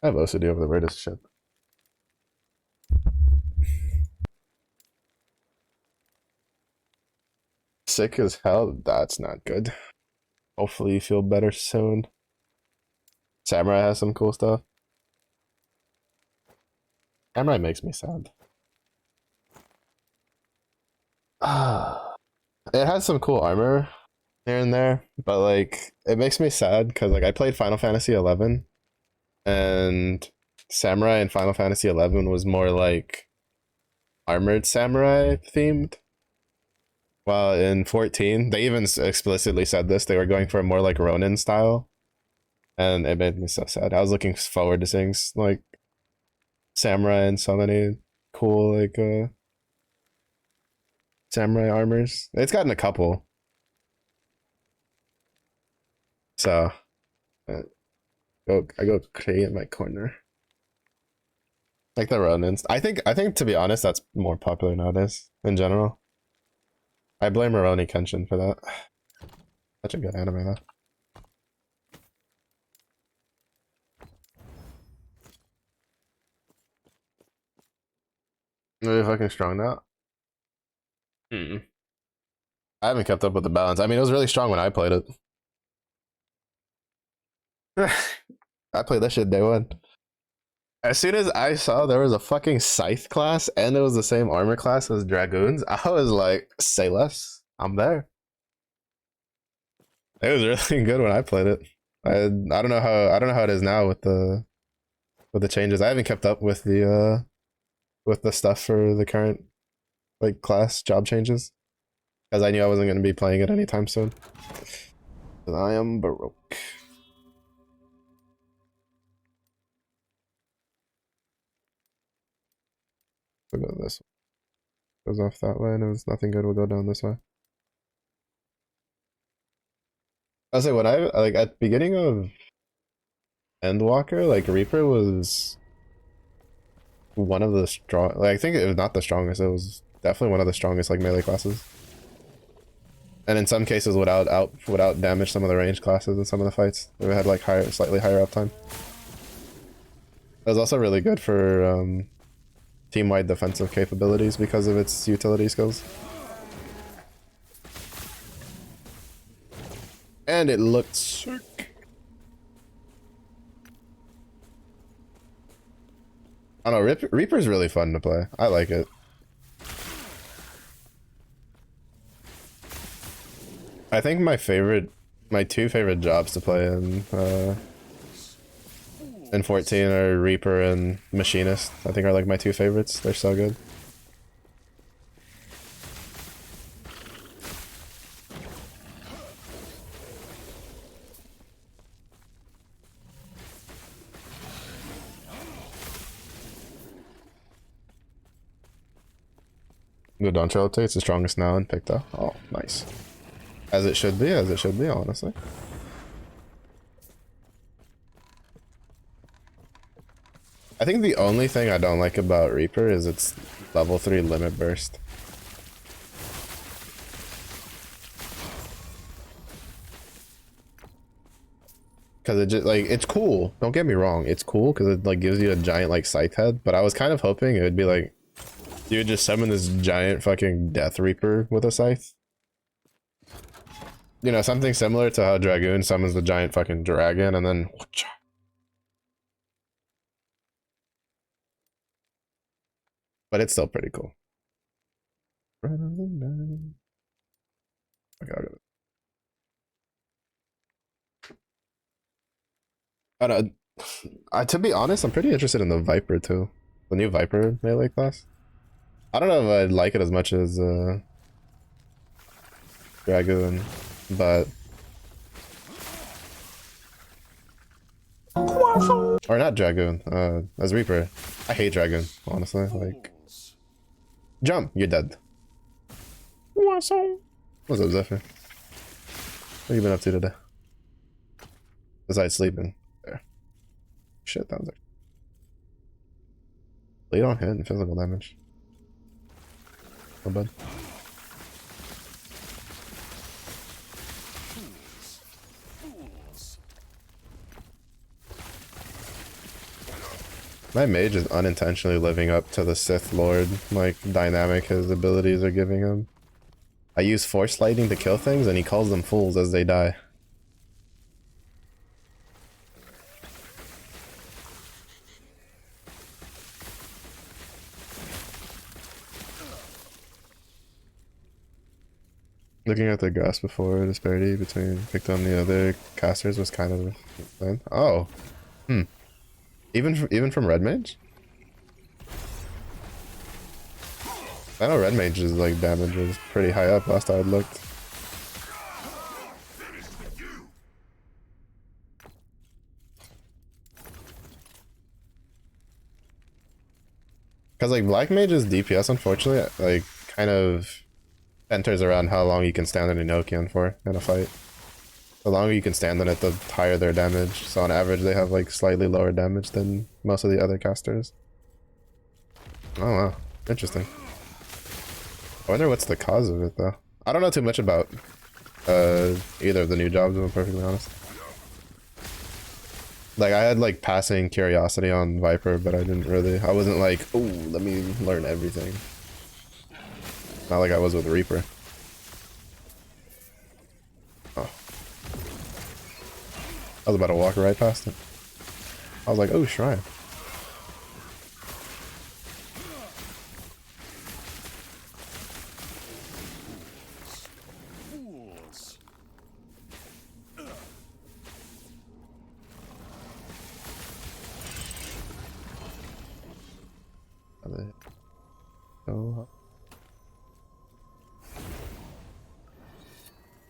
I have OCD over the weirdest shit. Sick as hell? That's not good. Hopefully you feel better soon. Samurai has some cool stuff. Samurai makes me sad. It has some cool armor here and there, but like it makes me sad because like I played Final Fantasy 11 and Samurai in Final Fantasy 11 was more like armored samurai themed. While in 14, they even explicitly said this, they were going for a more like Ronin style. And it made me so sad. I was looking forward to seeing like samurai and so many cool like samurai armors. It's gotten a couple. So I go create in my corner. Like the Ronins. I think to be honest, that's more popular nowadays in general. I blame Rurouni Kenshin for that. Such a good anime though. Really fucking strong now. I haven't kept up with the balance. I mean, it was really strong when I played it. I played that shit day one. As soon as I saw there was a fucking scythe class and it was the same armor class as dragoons, I was like, say less. I'm there. It was really good when I played it. I don't know how it is now with the changes. I haven't kept up with the stuff for the current like class job changes because I knew I wasn't going to be playing it anytime soon. I am Baroque. We'll go this way. Goes off that way, and if it's nothing good, we'll go down this way. I was like, when I like at the beginning of Endwalker, like Reaper was one of the strong. Like I think it was not the strongest. It was definitely one of the strongest like melee classes. And in some cases, would out damage some of the range classes in some of the fights. They had like slightly higher uptime. It was also really good for team-wide defensive capabilities because of its utility skills. And it looked sick. I don't know, Reaper's really fun to play. I like it. I think my two favorite jobs to play in 14 are Reaper and Machinist. I think are like my two favorites. They're so good. The Dontrell update's the strongest now and picked up. Oh, nice. As it should be, honestly. I think the only thing I don't like about Reaper is its level 3 limit burst. Cause it just like, it's cool. Don't get me wrong, it's cool because it like gives you a giant like scythe head, but I was kind of hoping it would be like, you would just summon this giant fucking Death Reaper with a scythe. You know, something similar to how Dragoon summons the giant fucking dragon and then... But it's still pretty cool. Okay, I don't know. To be honest, I'm pretty interested in the Viper too. The new Viper melee class. I don't know if I'd like it as much as Dragoon, but... Or not Dragoon, as Reaper. I hate Dragoon, honestly. Like, jump, you're dead. What's up, Zephyr? What have you been up to today? Besides sleeping. There. Shit, that was like... Bleed on hit and physical damage. No bad. My mage is unintentionally living up to the Sith Lord, like, dynamic his abilities are giving him. I use Force Lightning to kill things, and he calls them fools as they die. Looking at the graphs before, disparity between Victor and the other casters was kind of insane. Oh. Even from Red Mage? I know Red Mage's like damage was pretty high up last I had looked. Cause like Black Mage's DPS unfortunately like kind of centers around how long you can stand an Enochian for in a fight. The longer you can stand on it, the higher their damage. So on average, they have like slightly lower damage than most of the other casters. Oh wow, interesting. I wonder what's the cause of it though. I don't know too much about either of the new jobs, if I'm perfectly honest. Like I had like passing curiosity on Viper, but I wasn't like, oh, let me learn everything. Not like I was with Reaper. Oh. I was about to walk right past it. I was like, oh, shrine. Oh.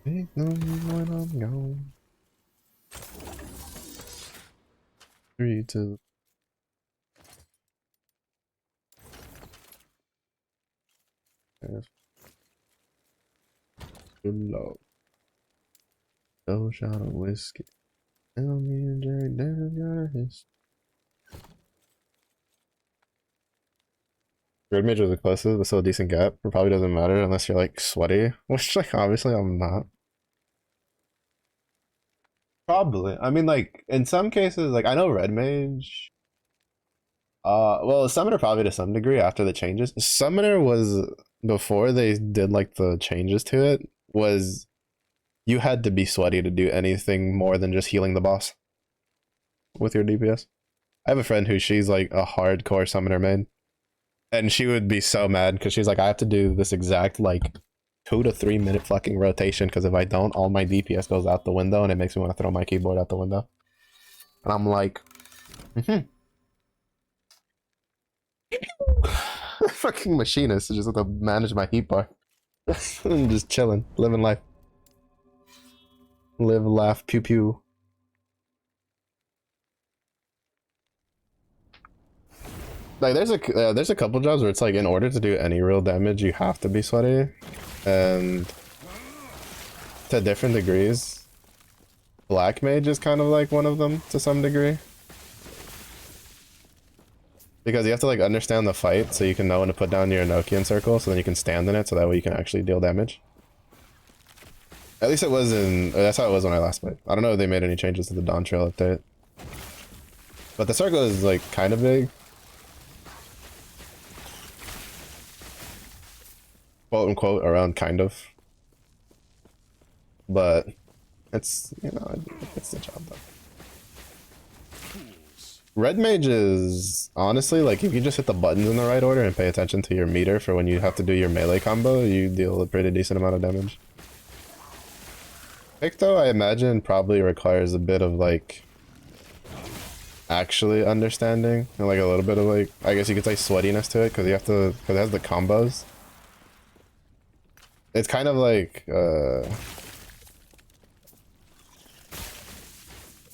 Ain't no when I'm gone. 3, 2. Yes. Good lord. No shot of whiskey. Tell me and Jerry never got a hiss. Red Mage was the closest, but still a decent gap. It probably doesn't matter unless you're like sweaty, which like obviously I'm not. Probably. I mean, like in some cases, like I know Red Mage. Well, Summoner probably to some degree after the changes. Summoner was before they did like the changes to it was you had to be sweaty to do anything more than just healing the boss with your DPS. I have a friend who she's like a hardcore Summoner main, and she would be so mad because she's like, I have to do this exact like 2 to 3 minute fucking rotation because if I don't, all my DPS goes out the window and it makes me want to throw my keyboard out the window. And I'm like, fucking machinist. I just have to manage my heat bar. I'm just chilling, living life. Live, laugh, pew pew. Like there's a couple jobs where it's like in order to do any real damage, you have to be sweaty, and to different degrees. Black Mage is kind of like one of them to some degree. Because you have to like understand the fight so you can know when to put down your Enochian circle so then you can stand in it so that way you can actually deal damage. At least it was in, that's how it was when I last played. I don't know if they made any changes to the Dawn Trail update. But the circle is like kind of big. Quote unquote around kind of. But it's, you know, it's the job though. Red Mage is honestly like if you just hit the buttons in the right order and pay attention to your meter for when you have to do your melee combo, you deal a pretty decent amount of damage. Pick though, I imagine probably requires a bit of like actually understanding and like a little bit of like, I guess you could say sweatiness to it because you have to, because it has the combos. It's kind of like the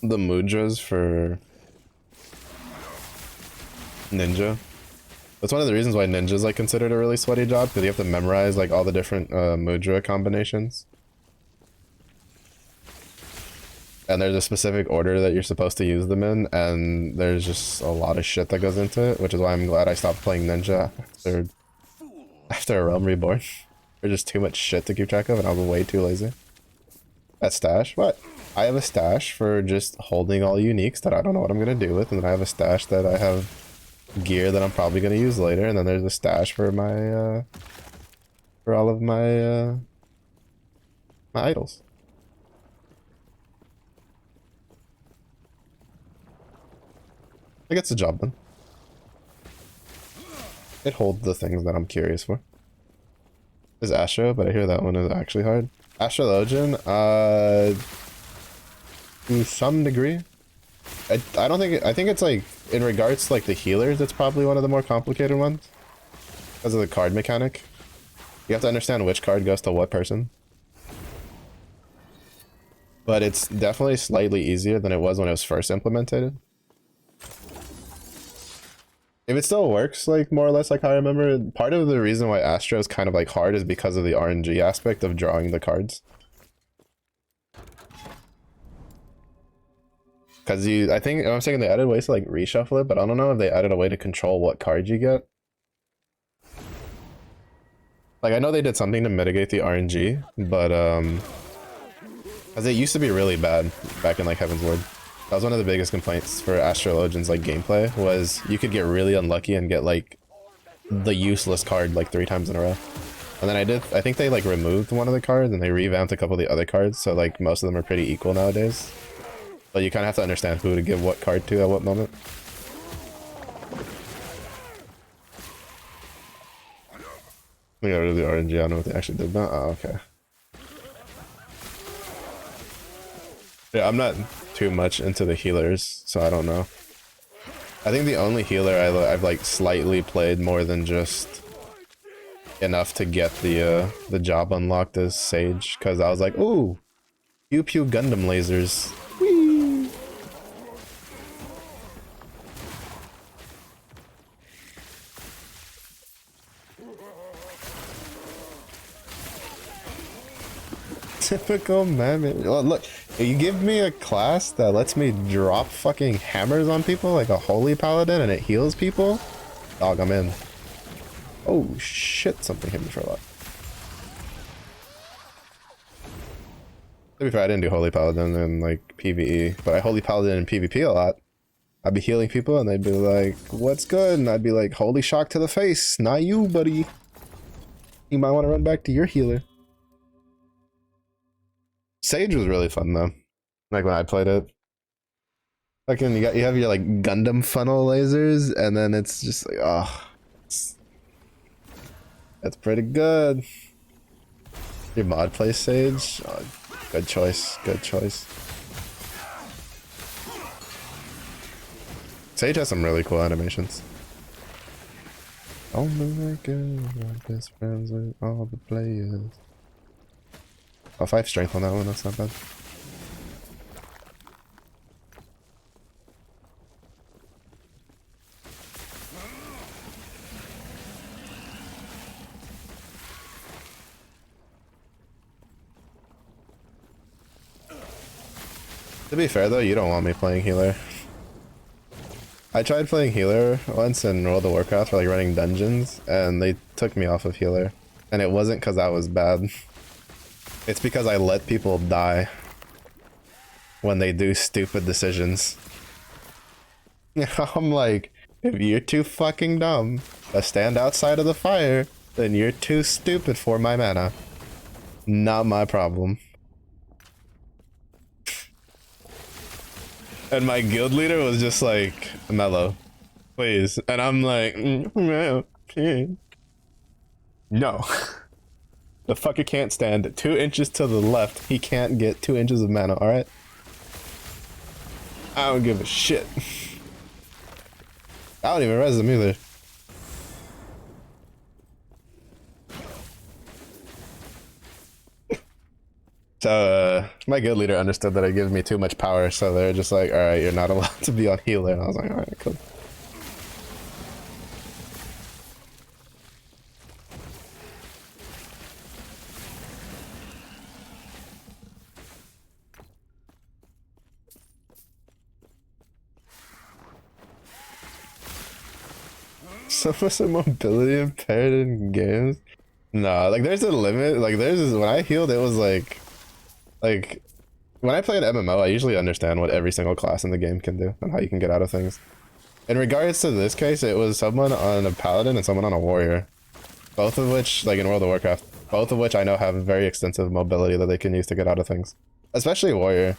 mudras for Ninja. That's one of the reasons why Ninja is like considered a really sweaty job, because you have to memorize like all the different mudra combinations. And there's a specific order that you're supposed to use them in, and there's just a lot of shit that goes into it, which is why I'm glad I stopped playing Ninja after A Realm Reborn. There's just too much shit to keep track of, and I was way too lazy. That stash? What? I have a stash for just holding all uniques that I don't know what I'm gonna do with, and then I have a stash that I have gear that I'm probably gonna use later, and then there's a stash for my for all of my my idols. It gets the job done. It holds the things that I'm curious for. There's Astro, but I hear that one is actually hard. Astrologian, to some degree. I don't think, I think it's like, in regards to like the healers, it's probably one of the more complicated ones. Because of the card mechanic. You have to understand which card goes to what person. But it's definitely slightly easier than it was when it was first implemented. If it still works, like, more or less like how I remember, part of the reason why Astro is kind of, like, hard is because of the RNG aspect of drawing the cards. Because I think, I'm saying they added ways to, like, reshuffle it, but I don't know if they added a way to control what cards you get. Like, I know they did something to mitigate the RNG, but, because it used to be really bad back in, like, Heaven's Ward. That was one of the biggest complaints for Astrologian's like gameplay, was you could get really unlucky and get like the useless card like 3 times in a row. And then I think they like removed one of the cards and they revamped a couple of the other cards, so like most of them are pretty equal nowadays. But you kind of have to understand who to give what card to at what moment. We got rid of the RNG, I don't know what they actually did now. Oh, okay. Yeah, I'm not too much into the healers, so I don't know. I think the only healer I've like slightly played more than just enough to get the job unlocked is Sage, because I was like, ooh, pew pew Gundam lasers. Whee! Typical man. Well, look, you give me a class that lets me drop fucking hammers on people like a holy paladin and it heals people. Dog, I'm in. Oh shit, something hit me for a lot. To be fair, I didn't do holy paladin in like PvE, but I holy paladin in PvP a lot. I'd be healing people and they'd be like, what's good? And I'd be like, holy shock to the face. Not you, buddy. You might want to run back to your healer. Sage was really fun though. Like when I played it. Like you have your like Gundam funnel lasers and then it's just like, oh, that's pretty good. Your mod plays Sage? Oh, good choice, good choice. Sage has some really cool animations. Only like I'm best friends with all the players. Oh, 5 strength on that one, that's not bad. To be fair though, you don't want me playing healer. I tried playing healer once in World of Warcraft for like running dungeons, and they took me off of healer. And it wasn't because I was bad. It's because I let people die when they do stupid decisions. I'm like, if you're too fucking dumb to stand outside of the fire, then you're too stupid for my mana. Not my problem. And my guild leader was just like, Mellow, please. And I'm like, no. The fucker can't stand 2 inches to the left. He can't get 2 inches of mana, alright? I don't give a shit. I don't even res them either. So, my guild leader understood that it gives me too much power, so they're just like, alright, you're not allowed to be on healer. And I was like, alright, cool. So much mobility impaired in games? No, like there's a limit. Like when I healed, it was like when I play an MMO, I usually understand what every single class in the game can do and how you can get out of things. In regards to this case, it was someone on a paladin and someone on a warrior, both of which, like in World of Warcraft, both of which I know have very extensive mobility that they can use to get out of things. Especially warrior.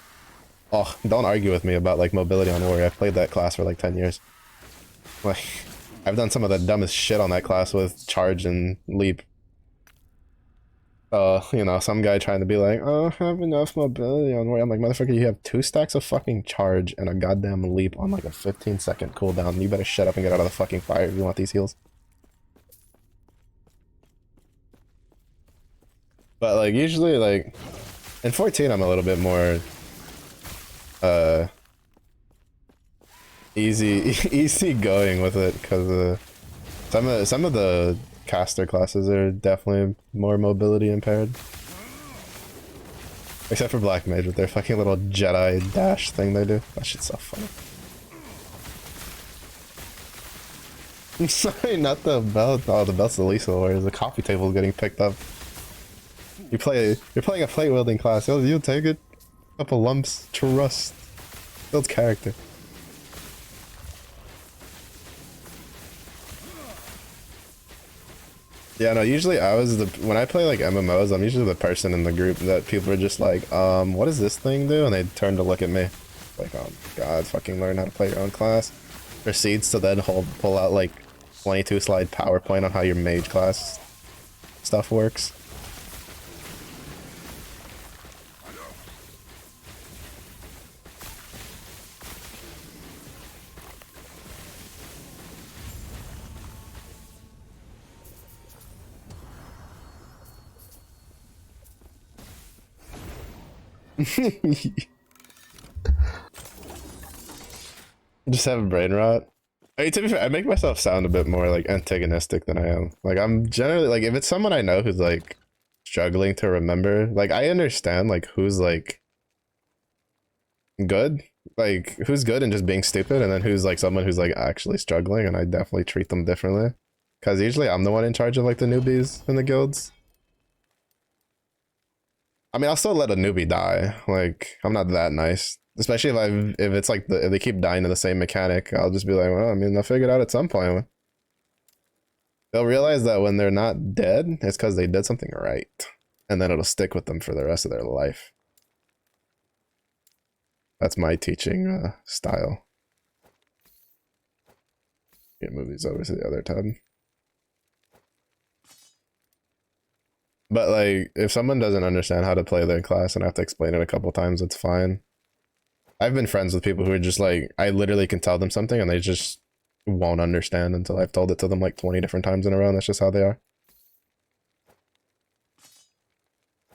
Oh, don't argue with me about like mobility on warrior. I've played that class for like 10 years. Like, I've done some of the dumbest shit on that class with charge and leap. You know, some guy trying to be like, oh, I have enough mobility on warrior. I'm like, motherfucker, you have 2 stacks of fucking charge and a goddamn leap on like a 15-second cooldown. You better shut up and get out of the fucking fire if you want these heals. But like, usually like, in 14 I'm a little bit more, easy going with it, because some of the caster classes are definitely more mobility impaired. Except for Black Mage with their fucking little Jedi dash thing they do. That shit's so funny. I'm sorry, not the belt. Oh, the belt's the lethal, whereas the coffee table is getting picked up. You're playing a plate wielding class. You'll take it. Couple lumps. Trust. Builds character. Yeah, no, usually when I play like MMOs, I'm usually the person in the group that people are just like, what does this thing do? And they turn to look at me. Like, oh god, fucking learn how to play your own class. Proceeds to then pull out like 22 slide PowerPoint on how your mage class stuff works. Just have a brain rot. I mean, to be fair, I make myself sound a bit more like antagonistic than I am. Like I'm generally like, if it's someone I know who's like struggling to remember, like I understand like who's like good, like who's good and just being stupid, and then who's like someone who's like actually struggling, and I definitely treat them differently. Because usually I'm the one in charge of like the newbies in the guilds. I mean, I'll still let a newbie die. Like, I'm not that nice. Especially if it's like if they keep dying to the same mechanic, I'll just be like, well, I mean, they'll figure it out at some point. They'll realize that when they're not dead, it's because they did something right, and then it'll stick with them for the rest of their life. That's my teaching style. Yeah, movies obviously the other tab. But like, if someone doesn't understand how to play their class and I have to explain it a couple times, it's fine. I've been friends with people who are just like, I literally can tell them something and they just won't understand until I've told it to them like 20 different times in a row, and that's just how they are.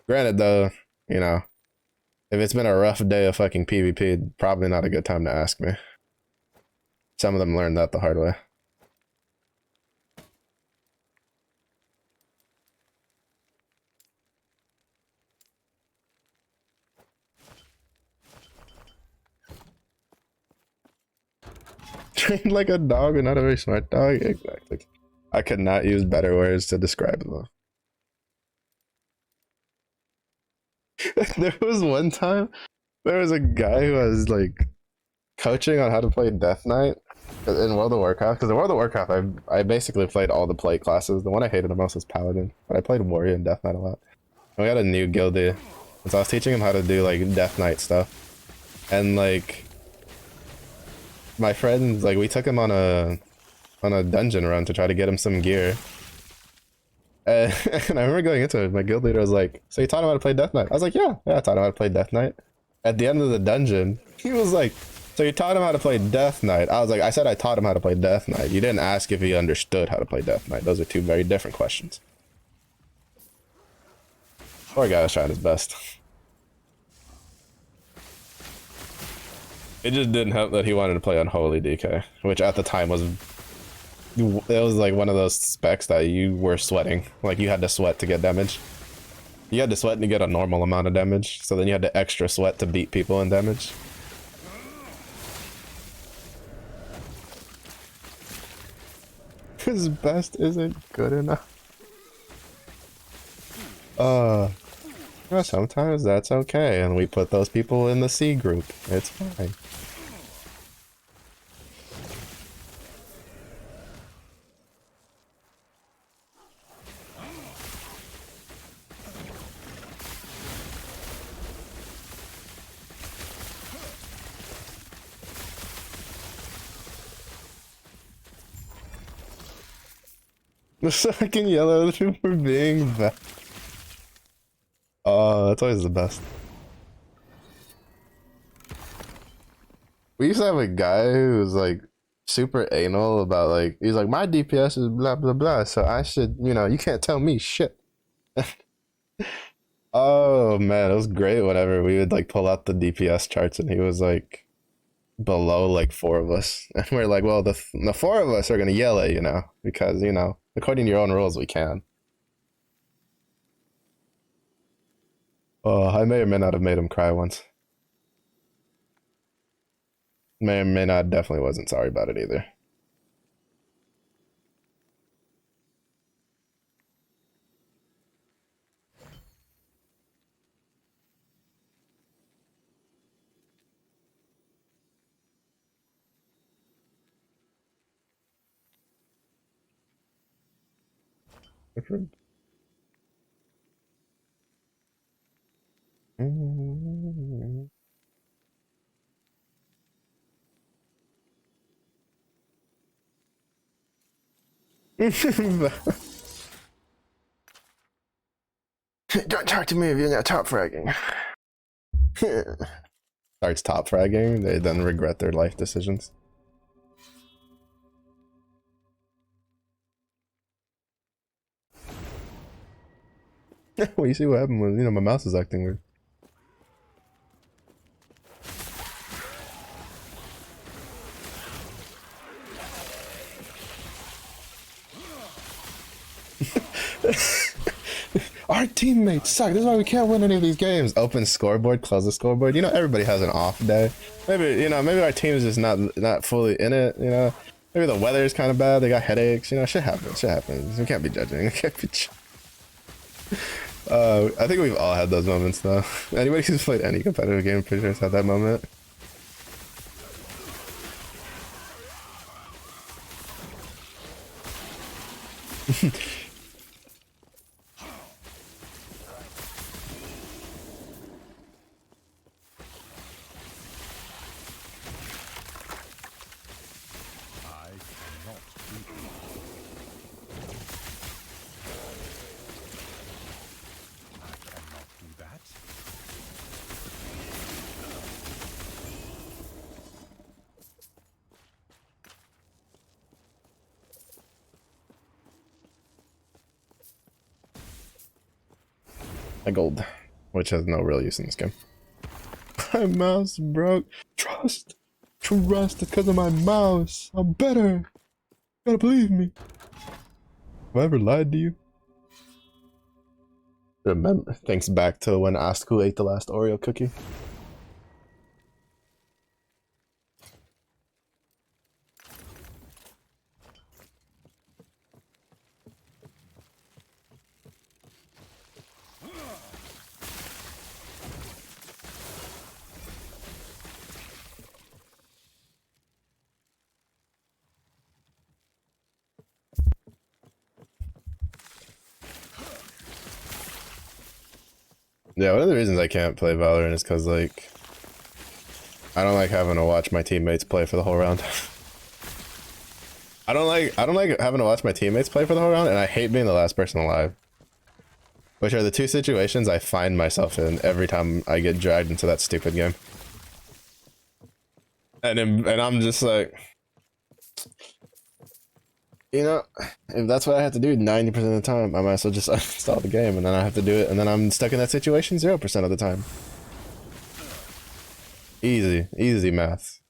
Granted though, you know, if it's been a rough day of fucking PvP, probably not a good time to ask me. Some of them learned that the hard way. Trained like a dog and not a very smart dog? Exactly. I could not use better words to describe them. There was one time, there was a guy who was like coaching on how to play Death Knight in World of Warcraft. Because in World of Warcraft, I basically played all the play classes. The one I hated the most was Paladin, but I played Warrior and Death Knight a lot. And we had a new guildie, and so I was teaching him how to do like Death Knight stuff. And like, my friends, like, we took him on a dungeon run to try to get him some gear. And I remember going into it, my guild leader was like, so you taught him how to play Death Knight? I was like, yeah, I taught him how to play Death Knight. At the end of the dungeon, he was like, so you taught him how to play Death Knight? I was like, I said I taught him how to play Death Knight. You didn't ask if he understood how to play Death Knight. Those are two very different questions. Poor guy was trying his best. It just didn't help that he wanted to play Unholy DK, which at the time was, it was like one of those specs that you were sweating. Like, you had to sweat to get damage. You had to sweat to get a normal amount of damage, so then you had to extra sweat to beat people in damage. His best isn't good enough. Yeah, sometimes that's okay, and we put those people in the C group. It's fine. The second yellow for being bad. Oh, that's always the best. We used to have a guy who was like super anal about like, he's like, my DPS is blah blah blah, so I should, you know, you can't tell me shit. Oh man, it was great whenever we would like pull out the DPS charts and he was like below like 4 of us. And we're like, well, the 4 of us are gonna yell at you now, because, you know, according to your own rules, we can. Oh, I may or may not have made him cry once. May or may not, definitely wasn't sorry about it either. Don't talk to me if you're not top fragging. Starts top fragging, they then regret their life decisions. Well, you see what happened when, you know, my mouse is acting weird. Our teammates suck. This is why we can't win any of these games. Open scoreboard, close the scoreboard. You know, everybody has an off day. Maybe, you know, maybe our team is just not fully in it, you know. Maybe the weather is kind of bad. They got headaches, you know, shit happens, shit happens. We can't be judging. We can't be I think we've all had those moments though. Anybody who's played any competitive game, I'm pretty sure has had that moment. A gold, which has no real use in this game. My mouse broke. Trust, it's because of my mouse. I'm better. You gotta believe me. Have I ever lied to you? Remember, thinks back to when asked who ate the last Oreo cookie. Yeah, one of the reasons I can't play Valorant is because, like, I don't like having to watch my teammates play for the whole round. I don't like having to watch my teammates play for the whole round, and I hate being the last person alive. Which are the two situations I find myself in every time I get dragged into that stupid game. And I'm just like, you know, if that's what I have to do 90% of the time, I might as well just uninstall the game, and then I have to do it, and then I'm stuck in that situation 0% of the time. Easy math.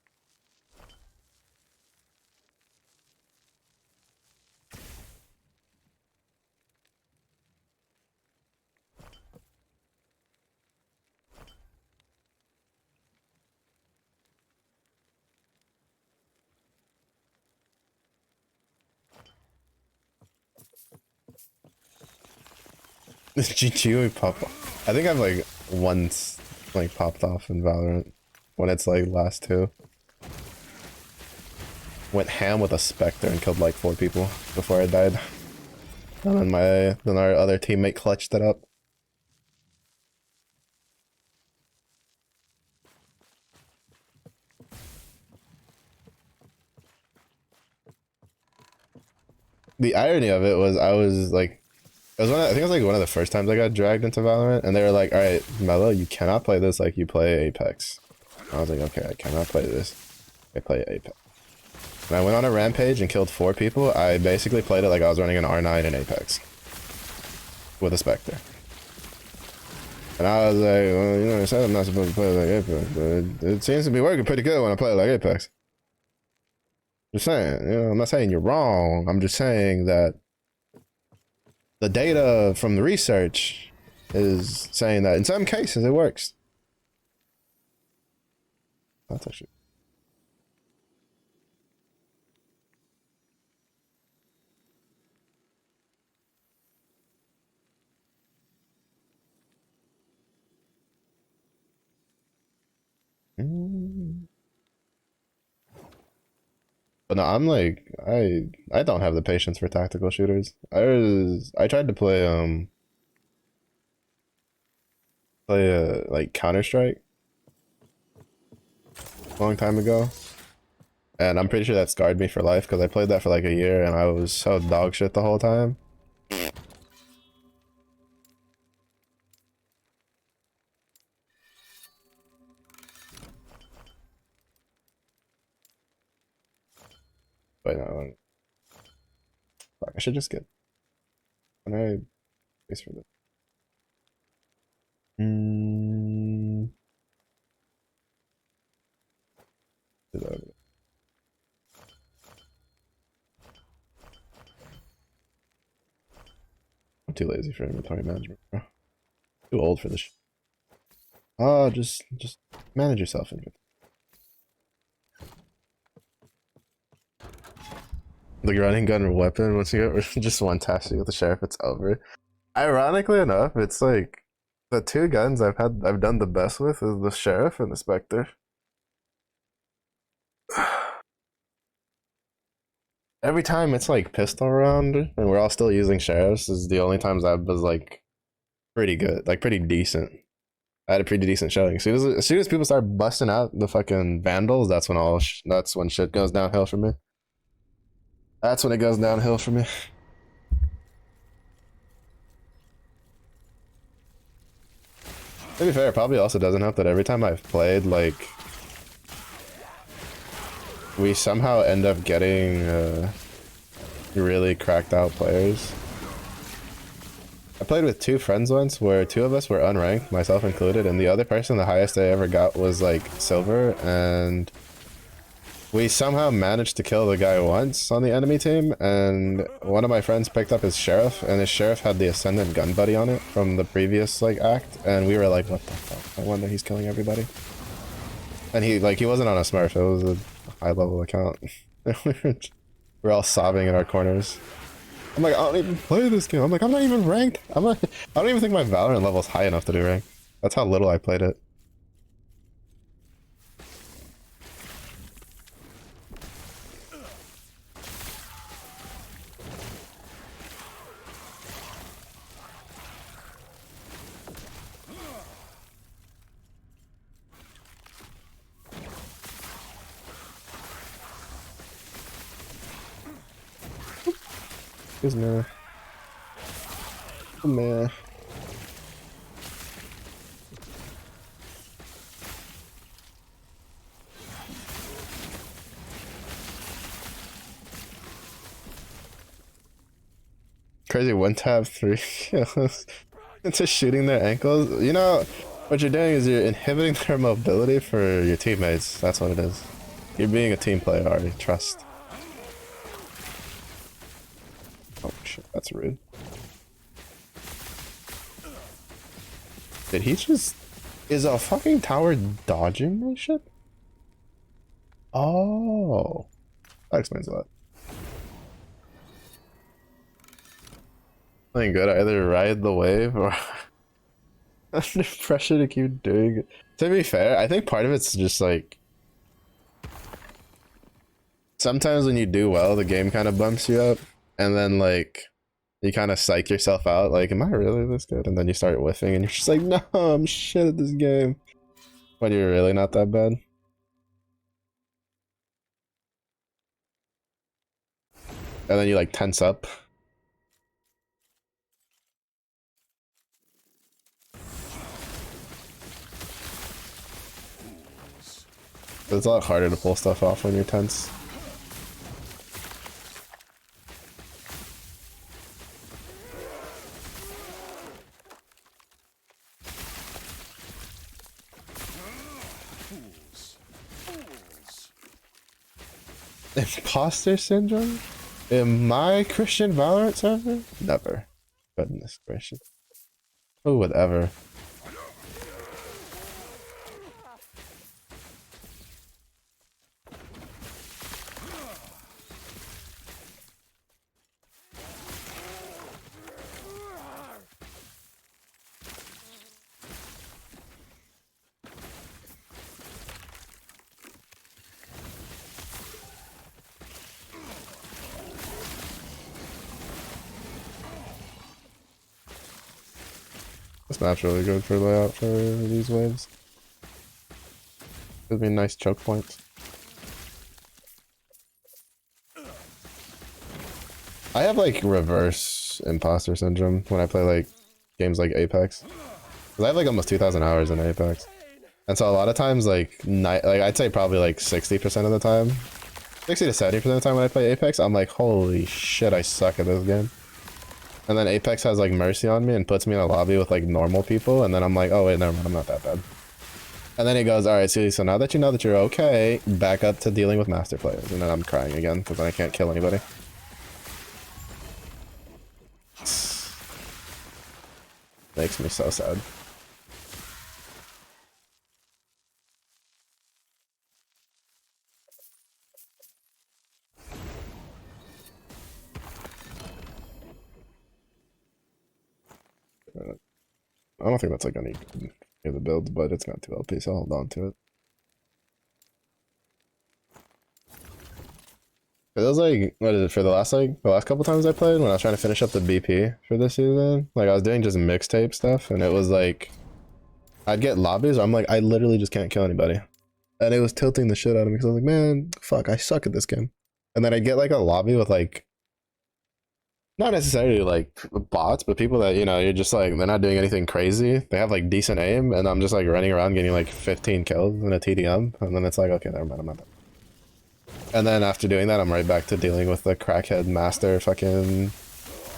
This GG we pop off. I think I've like once like popped off in Valorant when it's like last two. Went ham with a Spectre and killed like 4 people before I died. And then our other teammate clutched it up. The irony of it was I was like, it was I think it was like one of the first times I got dragged into Valorant, and they were like, "All right, Mello, you cannot play this like you play Apex." I was like, "Okay, I cannot play this. I play Apex." And I went on a rampage and killed 4 people. I basically played it like I was running an R9 in Apex with a Spectre. And I was like, "Well, you know, I said I'm not supposed to play like Apex, but it seems to be working pretty good when I play like Apex." Just saying, you know, I'm not saying you're wrong. I'm just saying that the data from the research is saying that in some cases it works. That's actually. But no, I'm like I don't have the patience for tactical shooters. I tried to play like Counter-Strike a long time ago. And I'm pretty sure that scarred me for life because I played that for like a year and I was so dog shit the whole time. But no, fuck, I should just get. Can I base for this? Mm, I'm too lazy for inventory management, bro. Too old for this. Oh, just manage yourself in it. The running gun weapon, once you get just one task with the sheriff, it's over. Ironically enough, it's like the 2 guns I've done the best with is the sheriff and the Spectre. Every time it's like pistol round and we're all still using sheriffs is the only times I was like pretty good, like pretty decent. I had a pretty decent showing. As soon as people start busting out the fucking vandals, that's when that's when shit goes downhill for me. That's when it goes downhill for me. To be fair, it probably also doesn't help that every time I've played, like, we somehow end up getting really cracked out players. I played with two friends once where two of us were unranked, myself included, and the other person, the highest I ever got was like silver, and we somehow managed to kill the guy once on the enemy team, and one of my friends picked up his sheriff, and his sheriff had the Ascendant Gun Buddy on it from the previous like act, and we were like, what the fuck? I wonder he's killing everybody. And he wasn't on a smurf, it was a high level account. We're all sobbing in our corners. I'm like, I don't even play this game. I'm like, I'm not even ranked. I don't even think my Valorant level's high enough to do ranked. That's how little I played it. Excuse me. Oh man. Crazy one tap 3 kills into shooting their ankles. You know, what you're doing is you're inhibiting their mobility for your teammates. That's what it is. You're being a team player, Artie. Trust. Oh shit, that's rude. Did he just... Is a fucking tower dodging my shit? Oh. That explains a lot. Playing good, I either ride the wave or under pressure to keep doing it. To be fair, I think part of it's just like... Sometimes when you do well, the game kind of bumps you up. And then like... You kind of psych yourself out, like, am I really this good? And then you start whiffing and you're just like, no, I'm shit at this game. When you're really not that bad. And then you like tense up. It's a lot harder to pull stuff off when you're tense. Imposter syndrome? In my Christian Valorant server? Never. Goodness gracious. Who would ever? This map's really good for layout for these waves. It'd be nice choke points. I have like reverse imposter syndrome when I play like games like Apex. Cause I have like almost 2,000 hours in Apex. And so a lot of times like I'd say probably like 60% of the time, 60 to 70% of the time when I play Apex, I'm like, holy shit, I suck at this game. And then Apex has like mercy on me and puts me in a lobby with like normal people, and then I'm like, oh wait, never mind, I'm not that bad. And then he goes, alright, so now that you know that you're okay, back up to dealing with master players. And then I'm crying again, because then I can't kill anybody. Makes me so sad. I don't think that's like any good for the build, but it's got 2 LP, so I'll hold on to it. It was like, what is it, for the last couple times I played when I was trying to finish up the BP for this season, like I was doing just mixtape stuff and it was like, I'd get lobbies where I'm like, I literally just can't kill anybody. And it was tilting the shit out of me because I was like, man, fuck, I suck at this game. And then I'd get like a lobby with like, not necessarily like bots, but people that, you know, you're just like, they're not doing anything crazy. They have like decent aim and I'm just like running around getting like 15 kills in a TDM. And then it's like, okay, never mind, I'm not done. And then after doing that, I'm right back to dealing with the crackhead master fucking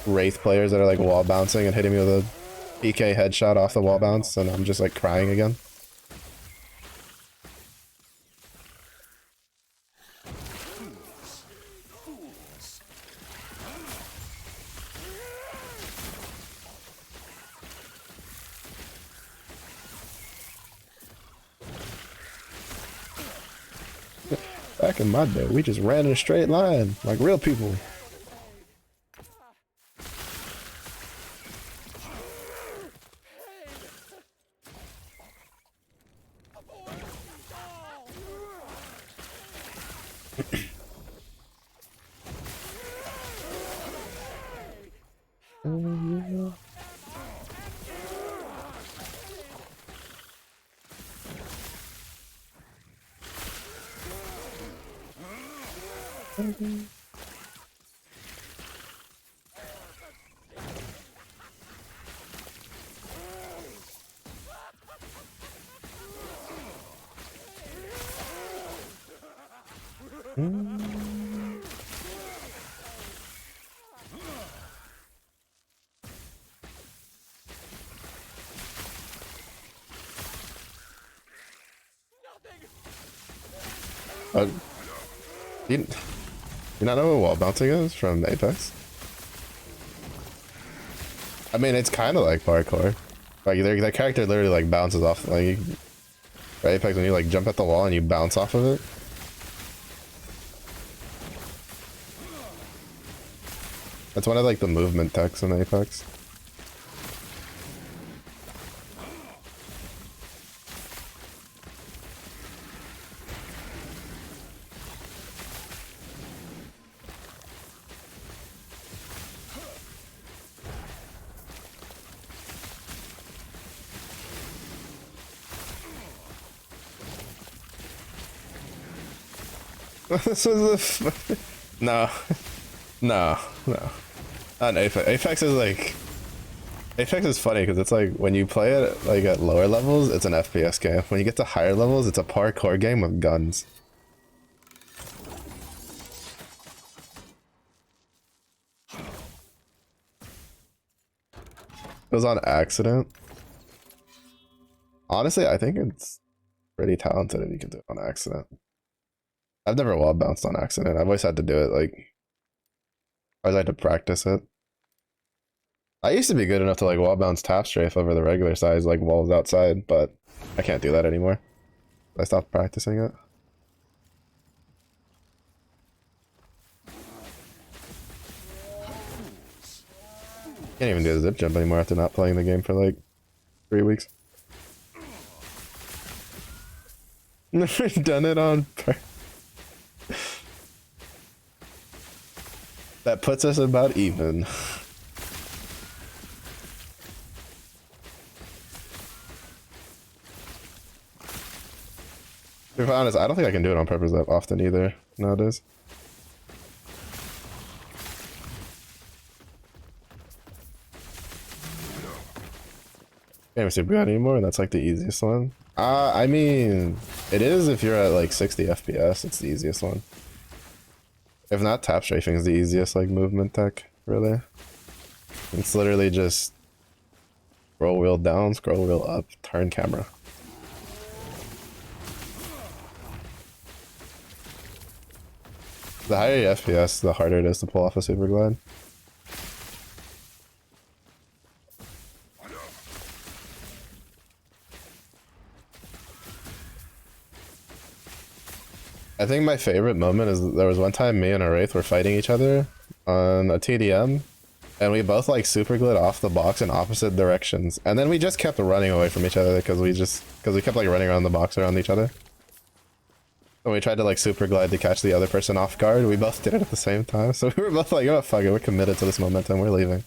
Wraith players that are like wall bouncing and hitting me with a PK headshot off the wall bounce. And I'm just like crying again. Back in my day, we just ran in a straight line, like real people. You not know what wall bouncing is from Apex? I mean, it's kind of like parkour. Like their character literally like bounces off. Like for Apex, when you like jump at the wall and you bounce off of it. That's one of like the movement techs in Apex. This was the no, no. Not Apex. Apex is like Apex is funny because it's like when you play it like at lower levels, it's an FPS game. When you get to higher levels, it's a parkour game with guns. It was on accident. Honestly, I think it's pretty talented if you can do it on accident. I've never wall bounced on accident. I've always had to do it like I always had to practice it. I used to be good enough to like wall bounce tap strafe over the regular size like walls outside, but I can't do that anymore. I stopped practicing it. Can't even do a zip jump anymore after not playing the game for like 3 weeks. Never done it on purpose. That puts us about even. To be honest, I don't think I can do it on purpose that often either nowadays. Can't even super good anymore, and that's like the easiest one. I mean, it is if you're at like 60 FPS, it's the easiest one. If not, tap strafing is the easiest like movement tech, really. It's literally just scroll wheel down, scroll wheel up, turn camera. The higher your FPS, the harder it is to pull off a super glide. I think my favorite moment is there was one time me and a Wraith were fighting each other on a TDM, and we both like super glid off the box in opposite directions, and then we just kept running away from each other because we kept like running around the box around each other. when we tried to like super glide to catch the other person off guard, we both did it at the same time. So we were both like, oh fuck it, we're committed to this momentum, we're leaving.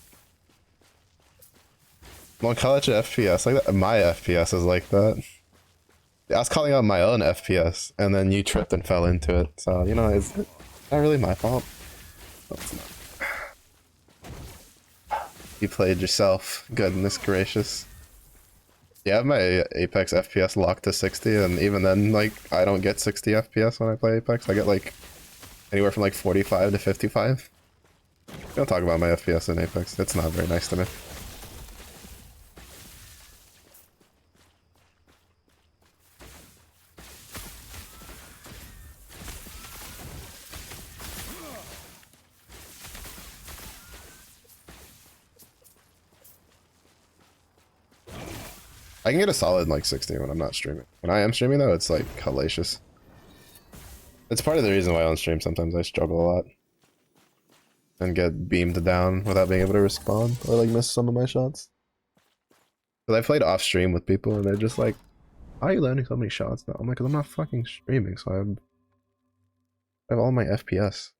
Well, college FPS like that, my FPS is like that. I was calling out my own FPS, and then you tripped and fell into it. So, you know, it's not really my fault. No, it's not. You played yourself. Goodness gracious. Yeah, I have my Apex FPS locked to 60, and even then, like, I don't get 60 FPS when I play Apex. I get, like, anywhere from, like, 45 to 55. Don't talk about my FPS in Apex. It's not very nice to me. I can get a solid like 60 when I'm not streaming. When I am streaming though, it's like hellacious. It's part of the reason why on stream sometimes I struggle a lot. And get beamed down without being able to respond or like miss some of my shots. Cause I played off stream with people and they're just like, how are you landing so many shots now? I'm like, cause I'm not fucking streaming, so I have all my FPS.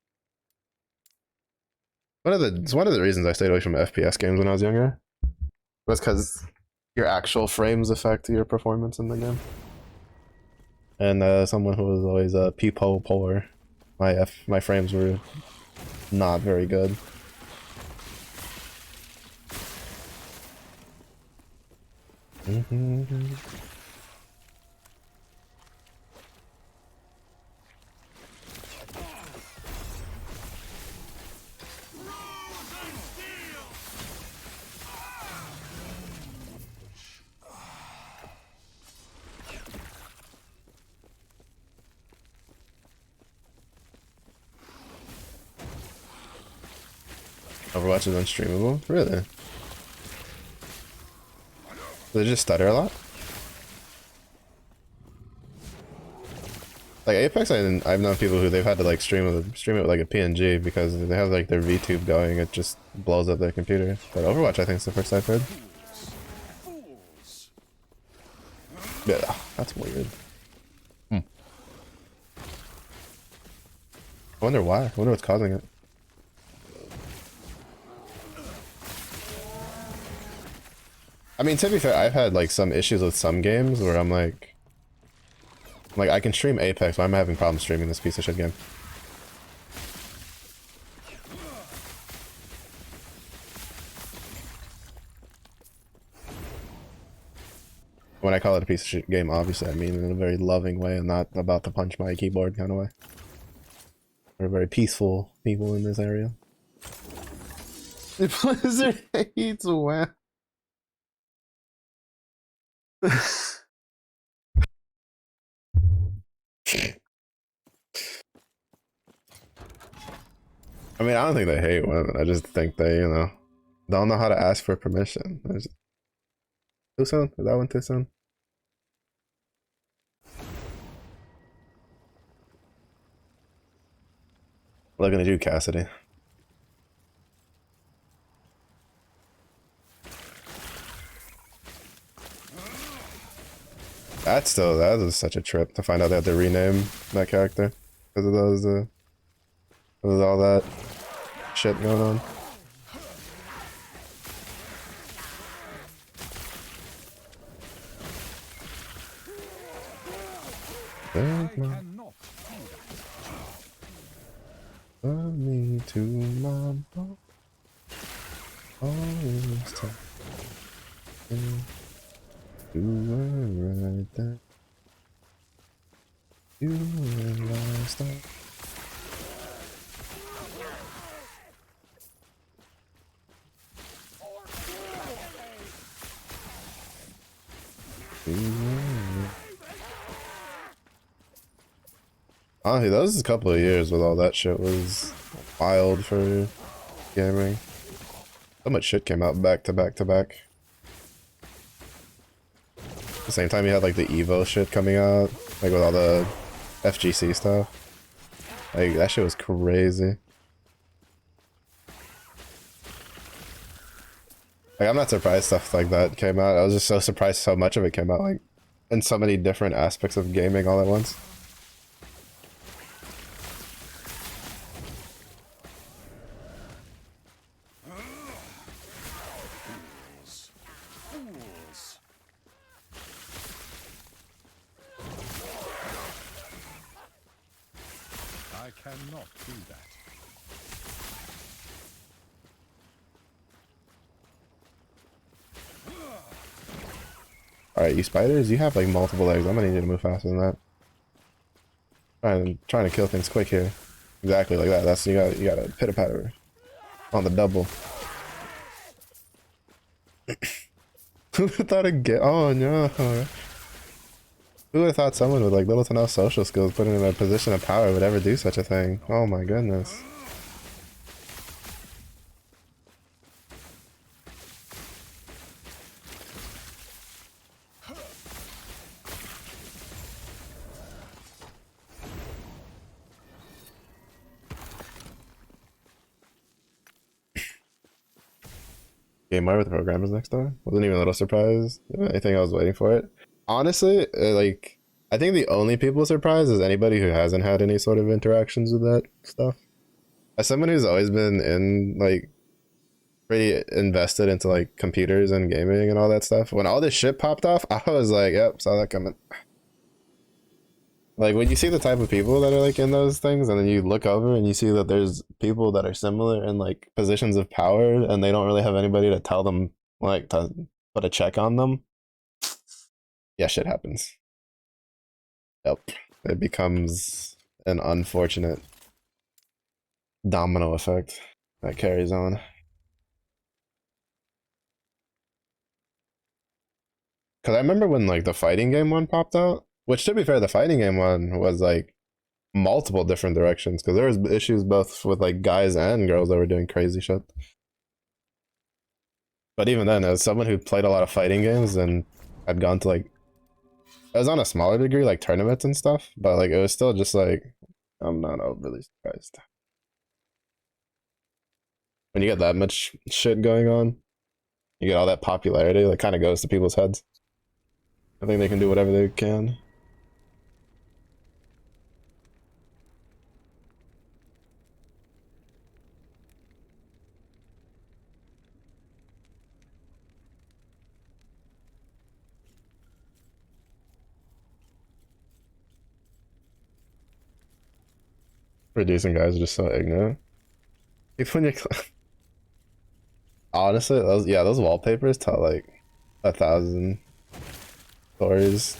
It's one of the reasons I stayed away from FPS games when I was younger. Was because your actual frames affect your performance in the game. And someone who was always a peephole puller, my frames were not very good. Overwatch is unstreamable? Really? Do they just stutter a lot? Like Apex, I've known people who they've had to like stream it with like a PNG because they have like their VTube going, it just blows up their computer. But Overwatch, I think, is the first I've heard. Yeah, that's weird. I wonder why. I wonder what's causing it. I mean, to be fair, I've had like some issues with some games where I'm like I can stream Apex, but I'm having problems streaming this piece of shit game. When I call it a piece of shit game, obviously I mean in a very loving way and not about to punch my keyboard kind of way. We're very peaceful people in this area. Blizzard hates WoW. I mean, I don't think they hate women. I just think they, you know, don't know how to ask for permission. Too soon? Is that one too soon? Looking at you, Cassidy. That was such a trip to find out they had to rename that character because of those because of all that shit going on. Love me to my boat. Always time. You were right there. You were last time. Honestly, those a couple of years with all that shit was wild for gaming. So much shit came out back to back to back. At the same time, you had like the Evo shit coming out, like with all the FGC stuff. Like that shit was crazy. Like I'm not surprised stuff like that came out. I was just so surprised so much of it came out, like in so many different aspects of gaming all at once. cannot do that. Alright, you spiders, you have like multiple legs. I'm gonna need you to move faster than that. Trying to kill things quick here. Exactly like that. That's you got a pitter patter on the double. Who thought it'd get? Oh no! Who would have thought someone with like little to no social skills, put in a position of power, would ever do such a thing? Oh my goodness! Game over with the programmers next door. Wasn't even a little surprised. I think I was waiting for it. Honestly, like I think the only people surprised is anybody who hasn't had any sort of interactions with that stuff. As someone who's always been in like pretty invested into like computers and gaming and all that stuff, when all this shit popped off, I was like, yep, saw that coming. Like when you see the type of people that are like in those things and then you look over and you see that there's people that are similar in like positions of power and they don't really have anybody to tell them like to put a check on them. Yeah, shit happens. Yep. It becomes an unfortunate domino effect that carries on. Cause I remember when like the fighting game one popped out, which to be fair, the fighting game one was like multiple different directions because there was issues both with like guys and girls that were doing crazy shit. But even then, as someone who played a lot of fighting games and had gone to like, it was on a smaller degree, like tournaments and stuff, but like it was still just like, I'm not overly surprised. When you get that much shit going on, you get all that popularity, like kind of goes to people's heads. I think they can do whatever they can. Producing guys are just so ignorant. Even when you honestly, those wallpapers tell like 1,000 stories.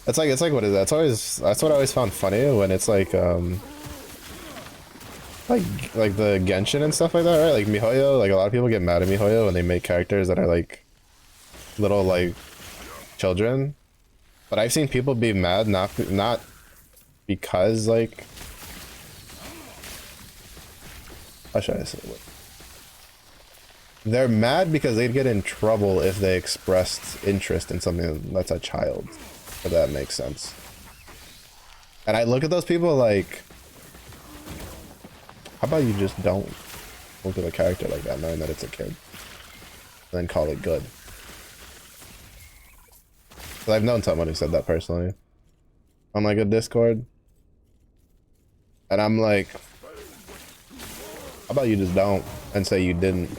It's like what is that? That's what I always found funny when it's like the Genshin and stuff like that, right? Like MiHoYo, like a lot of people get mad at MiHoYo when they make characters that are like little like children. But I've seen people be mad not because like how should I say it? They're mad because they'd get in trouble if they expressed interest in something that's a child. If that makes sense. And I look at those people like, how about you just don't look at a character like that knowing that it's a kid? And then call it good. Because I've known someone who said that personally. On like a Discord. And I'm like, how about you just don't and say you didn't?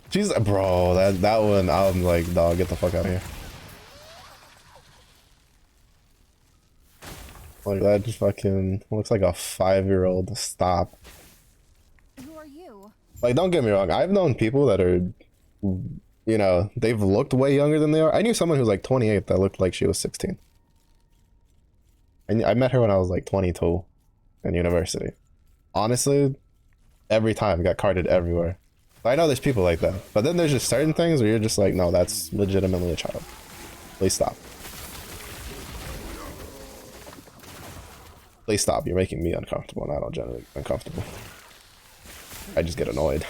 She's bro, that one, I'm like, dog, get the fuck out of here. Like that just fucking looks like a 5-year-old. Stop. Who are you? Like, don't get me wrong. I've known people that are, you know, they've looked way younger than they are. I knew someone who was like 28 that looked like she was 16. And I met her when I was like 22 in university. Honestly, every time got carded everywhere. I know there's people like that, but then there's just certain things where you're just like, no, that's legitimately a child. Please stop. Please stop. You're making me uncomfortable, and I don't generally get uncomfortable. I just get annoyed.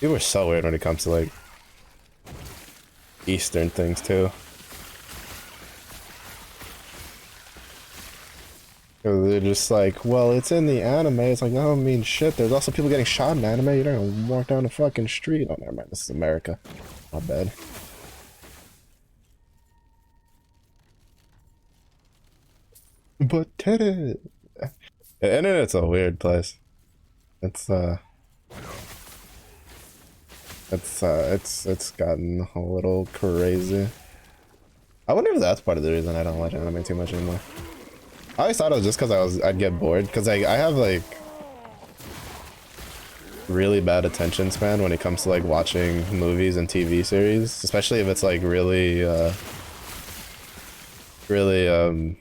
People are so weird when it comes to like Eastern things too. They're just like, well, it's in the anime. It's like, no, I mean shit. There's also people getting shot in anime. You don't walk down the fucking street. Oh, never mind. This is America. Not bad. But the internet's a weird place. It's it's gotten a little crazy. I wonder if that's part of the reason I don't watch anime too much anymore. I always thought it was just because I'd get bored, because I have like really bad attention span when it comes to like watching movies and TV series, especially if it's like really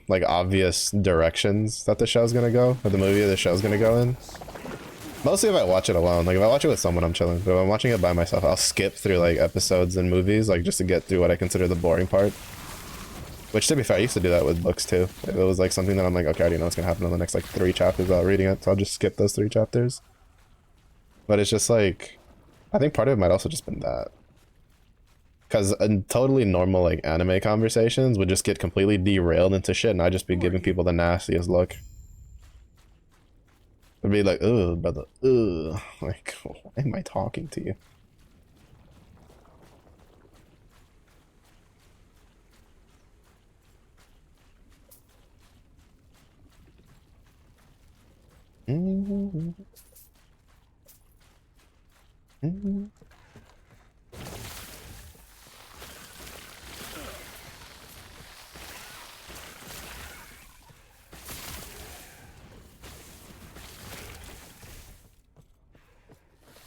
like obvious directions that the show's gonna go, or the movie or the show's gonna go in. Mostly if I watch it alone. Like if I watch it with someone, I'm chilling. But if I'm watching it by myself, I'll skip through like episodes and movies, like just to get through what I consider the boring part. Which, to be fair, I used to do that with books too. If it was like something that I'm like, okay, I already know what's gonna happen in the next like 3 chapters without reading it, so I'll just skip those 3 chapters. But it's just like, I think part of it might also just been that. Because totally normal like anime conversations would just get completely derailed into shit, and I'd just be giving people the nastiest look. I'd be like, ugh, brother, ugh. Like, why am I talking to you?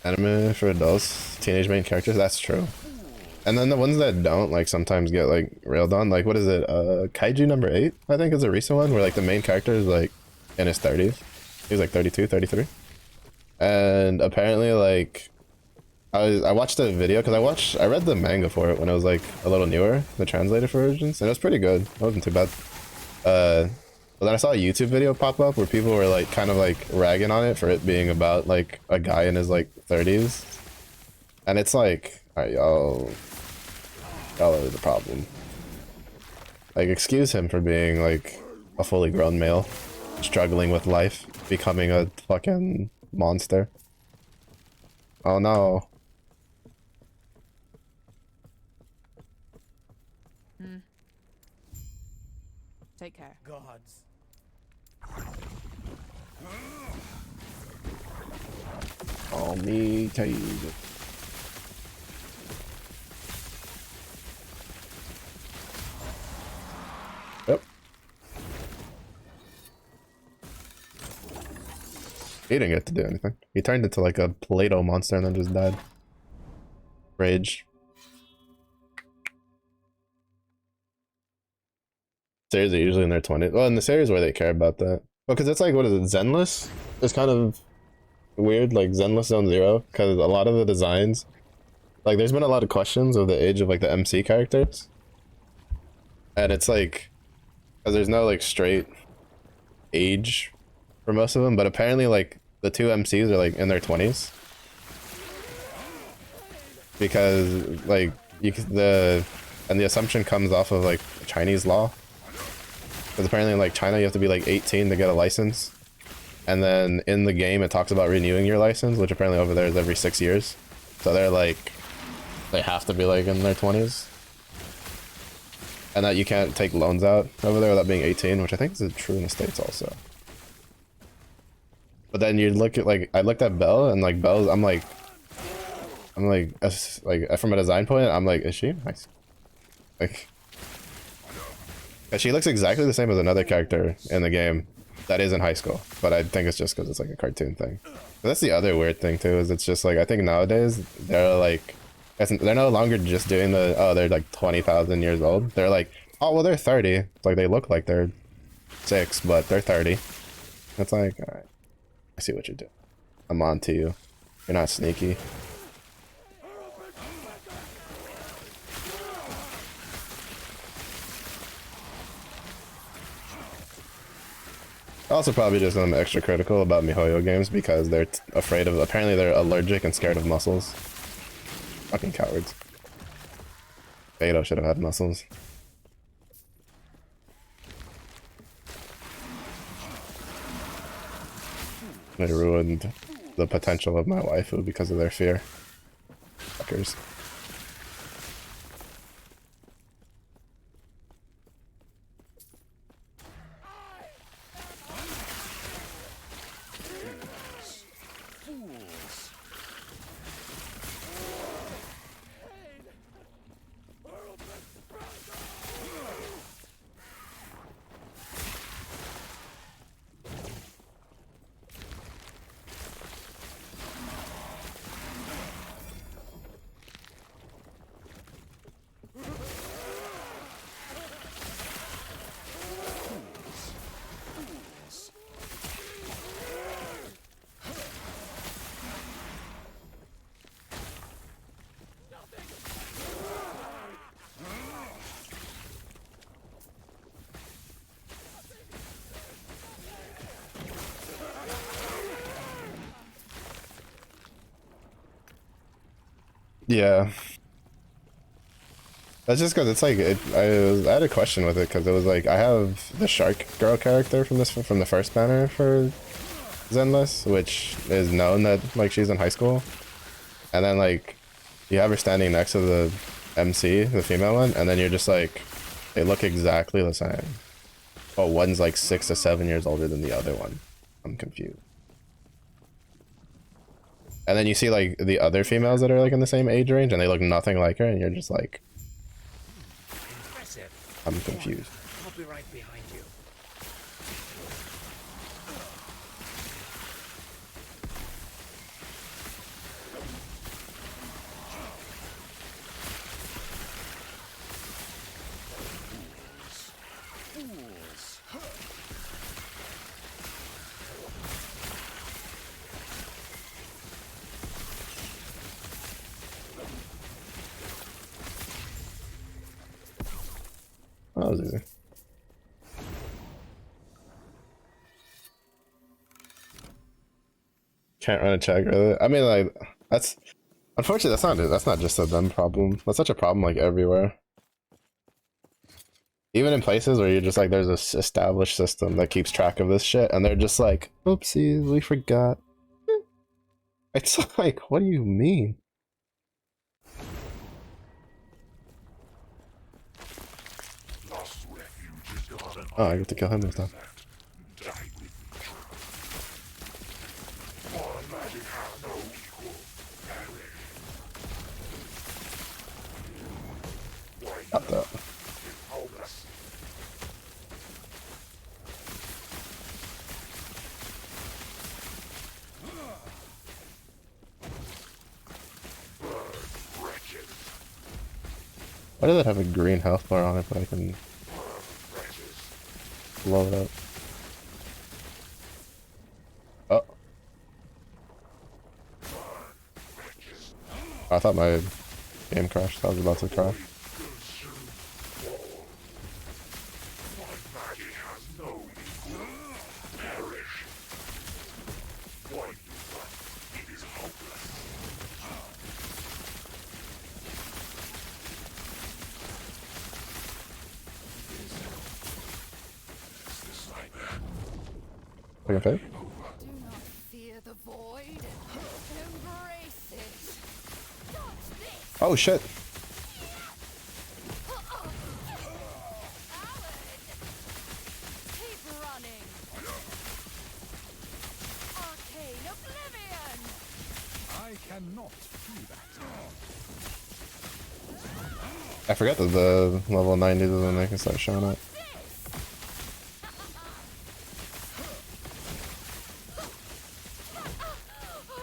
Anime for adults, teenage main characters, that's true. And then the ones that don't, like, sometimes get, like, railed on. Like, what is it? Kaiju number 8, I think, is a recent one, where, like, the main character is, like, in his 30s. He's, like, 32, 33. And apparently, like, I watched a video, because I read the manga for it when it was, like, a little newer, the translated versions, and it was pretty good. It wasn't too bad. But then I saw a YouTube video pop up where people were, like, kind of, like, ragging on it for it being about, like, a guy in his, like, 30s. And it's like, alright, y'all are the problem. Like, excuse him for being, like, a fully grown male, struggling with life, becoming a fucking monster. Oh no. Take care. Gods. Oh, me too. Yep. He didn't get to do anything. He turned into like a Play-Doh monster and then just died. Rage. Series are usually in their 20s. Well, in the series where they care about that. Well, because it's like, what is it, Zenless? It's kind of weird, like Zenless Zone Zero, because a lot of the designs, like there's been a lot of questions of the age of like the MC characters. And it's like, because there's no like straight age for most of them, but apparently like the 2 MCs are like in their 20s. Because like, the assumption comes off of like Chinese law. Because apparently in like China you have to be like 18 to get a license. And then in the game it talks about renewing your license, which apparently over there is every 6 years. So they're like, they have to be like in their 20s. And that you can't take loans out over there without being 18, which I think is true in the States also. But then you look at like, I looked at Belle and like Belle's, I'm like from a design point, I'm like, is she nice? Like, she looks exactly the same as another character in the game that is in high school, but I think it's just because it's like a cartoon thing. But that's the other weird thing too, is it's just like, I think nowadays they're like, they're no longer just doing the, oh, they're like 20,000 years old. They're like, oh, well, they're 30. It's like they look like they're 6, but they're 30. It's like, all right, I see what you're doing. I'm on to you. You're not sneaky. Also probably just I'm extra critical about MiHoYo games because they're afraid of, apparently they're allergic and scared of muscles. Fucking cowards. Beto should have had muscles. They ruined the potential of my waifu because of their fear. Fuckers. Yeah. That's just because it's like I had a question with it because it was like I have the shark girl character from the first banner for Zenless, which is known that like she's in high school, and then like you have her standing next to the MC, the female one, and then you're just like they look exactly the same, but one's like 6 to 7 years older than the other one. I'm confused. And then you see like the other females that are like in the same age range, and they look nothing like her, and you're just like, I'm confused. I'll be right behind you. Oh, that was easy. Can't run a check really. I mean, like that's unfortunately that's not just a them problem. That's such a problem like everywhere. Even in places where you're just like there's this established system that keeps track of this shit, and they're just like, oopsies, we forgot. It's like, what do you mean? Oh, I get to kill him this time. Got that. Why does it have a green health bar on it, but I can blow it up? Oh. I thought my game crashed. I was about to crash. Okay. Do not fear the void. Embrace it. Dodge this. Oh shit. Keep running. Arcane oblivion. I cannot do that. I forget that the level 90 doesn't make it start showing up.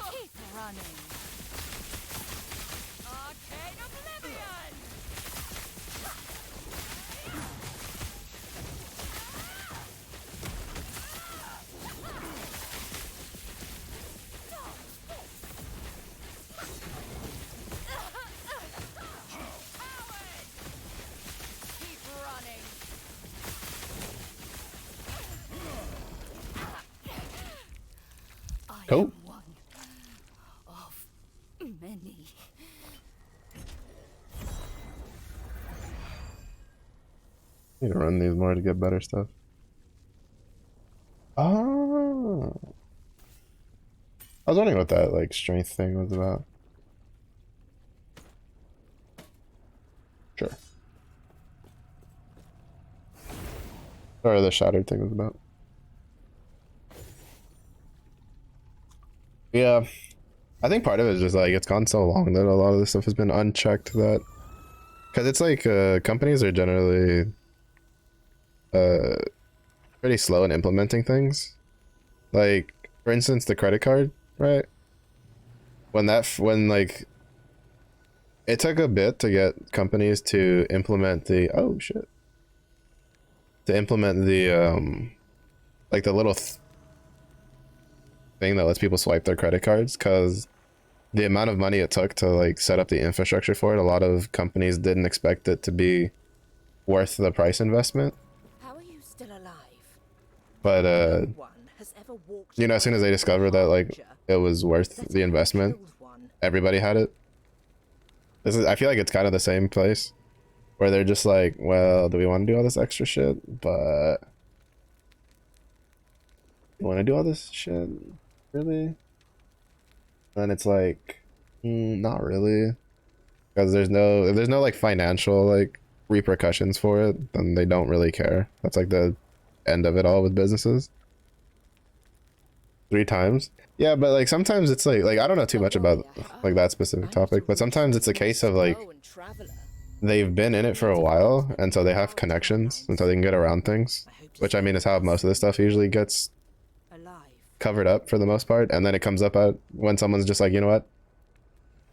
Keep running. Arcane oblivion. Keep running. I Cool. am one of many. Need to run these more to get better stuff. Oh. I was wondering what that like strength thing was about. Sure. Or the shattered thing was about. Yeah. I think part of it is just like it's gone so long that a lot of this stuff has been unchecked that because it's like companies are generally pretty slow in implementing things. Like for instance the credit card, right? When like it took a bit to get companies to implement the like the little thing that lets people swipe their credit cards, because the amount of money it took to like set up the infrastructure for it, a lot of companies didn't expect it to be worth the price investment. How are you still alive? But No one has ever walked you know, as soon as they discovered that like it was worth the investment, everybody had it. This is, I feel like it's kind of the same place where they're just like, well, do we want to do all this extra shit? But you want to do all this shit? Really? And it's like, not really. Because if there's no like financial like repercussions for it, then they don't really care. That's like the end of it all with businesses. 3 times. Yeah, but like sometimes it's like I don't know too much about like that specific topic, but sometimes it's a case of like they've been in it for a while and so they have connections and so they can get around things, which I mean is how most of this stuff usually gets covered up for the most part, and then it comes up out when someone's just like, you know what?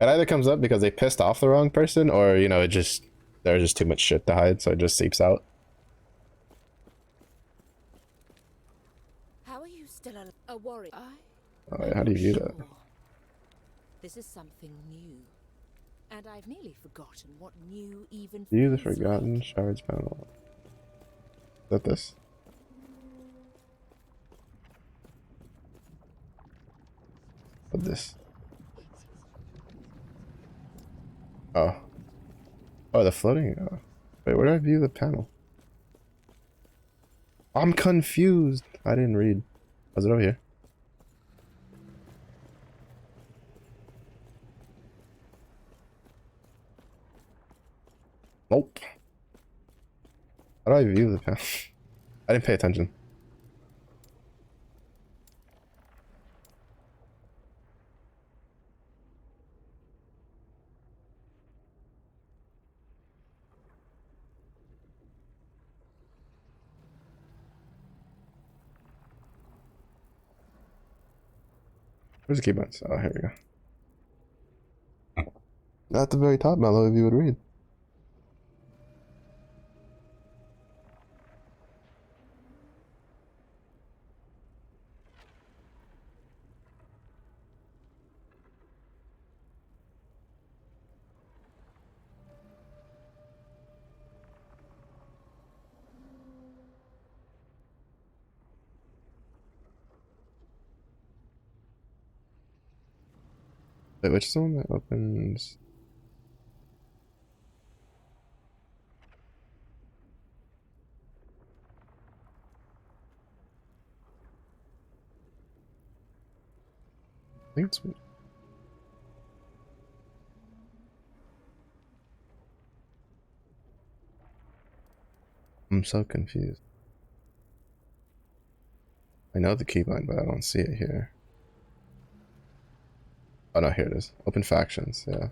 It either comes up because they pissed off the wrong person or, you know, there's just too much shit to hide, so it just seeps out. How are you still a warrior? Oh, yeah, how do you view that? This is something new. And I've nearly forgotten what new even View the feels forgotten like. shards panel. Is that this? What this? Oh. Oh, the floating. Oh. Wait, where do I view the panel? I'm confused. I didn't read. Was it over here? Nope. How do I view the panel? I didn't pay attention. Where's the keybind? Oh, here we go. At the very top, Mellow, if you would read. Wait, which is the one that opens? I think it's. I'm so confused. I know the keybind, but I don't see it here. Oh no, here it is. Open factions, yeah.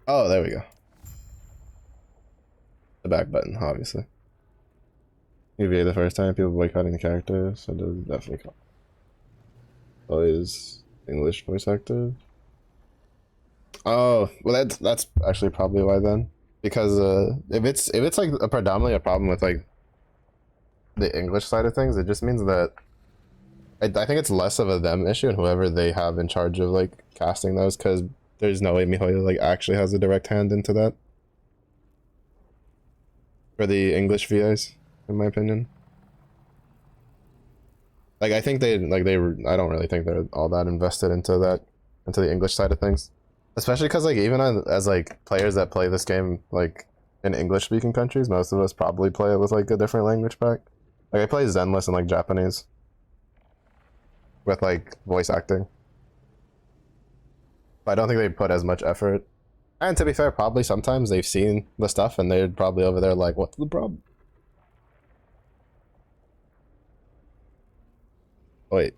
Oh, there we go. The back button, obviously. UVA the first time, people boycotting the character, so they'll definitely call. Always English voice actor. Oh, well that's actually probably why then. Because if it's like predominantly a problem with like the English side of things, it just means that I think it's less of a them issue and whoever they have in charge of like casting those, because there's no way Mihoyo like actually has a direct hand into that for the English VAs, in my opinion. Like I think I don't really think they're all that invested into the English side of things, especially because like even as like players that play this game like in English speaking countries, most of us probably play it with like a different language pack. Like I play Zenless in like Japanese with like voice acting, but I don't think they put as much effort. And to be fair, probably sometimes they've seen the stuff and they're probably over there like, what's the problem? Wait.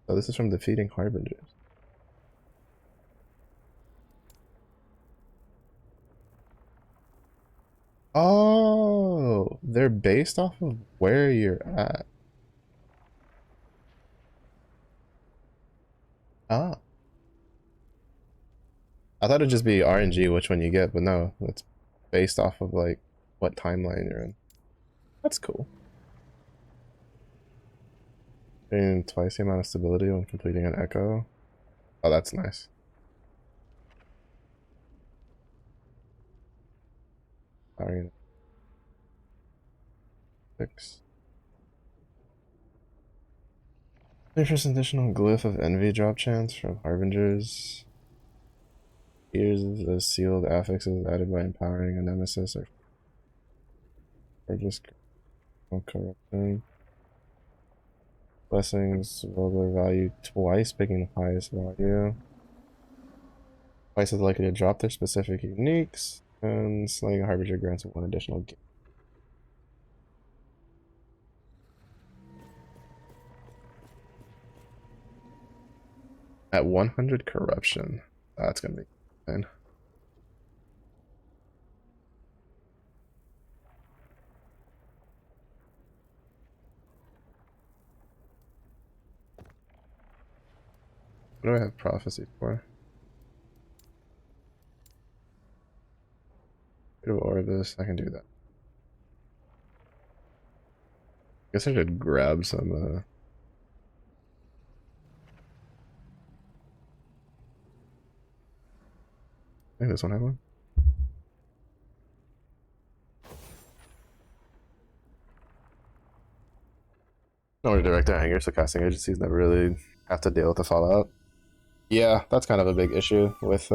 So this is from Defeating Harbingers. Oh, they're based off of where you're at. Ah. I thought it'd just be RNG which one you get, but no, it's based off of like what timeline you're in. That's cool. Getting twice the amount of stability when completing an echo. Oh, that's nice. Sorry. 6. First additional glyph of envy drop chance from harbingers. Here's the sealed affixes added by empowering a nemesis or just corrupting. Blessings roll their value twice, picking the highest value. Twice as likely to drop their specific uniques, and slaying a harbinger grants 1 additional gift. At 100 corruption, that's gonna be fine. What do I have prophecy for? Or this, I can do that. Guess I should grab some I think this one had one. No, direct anger, so casting agencies never really have to deal with the fallout. Yeah, that's kind of a big issue with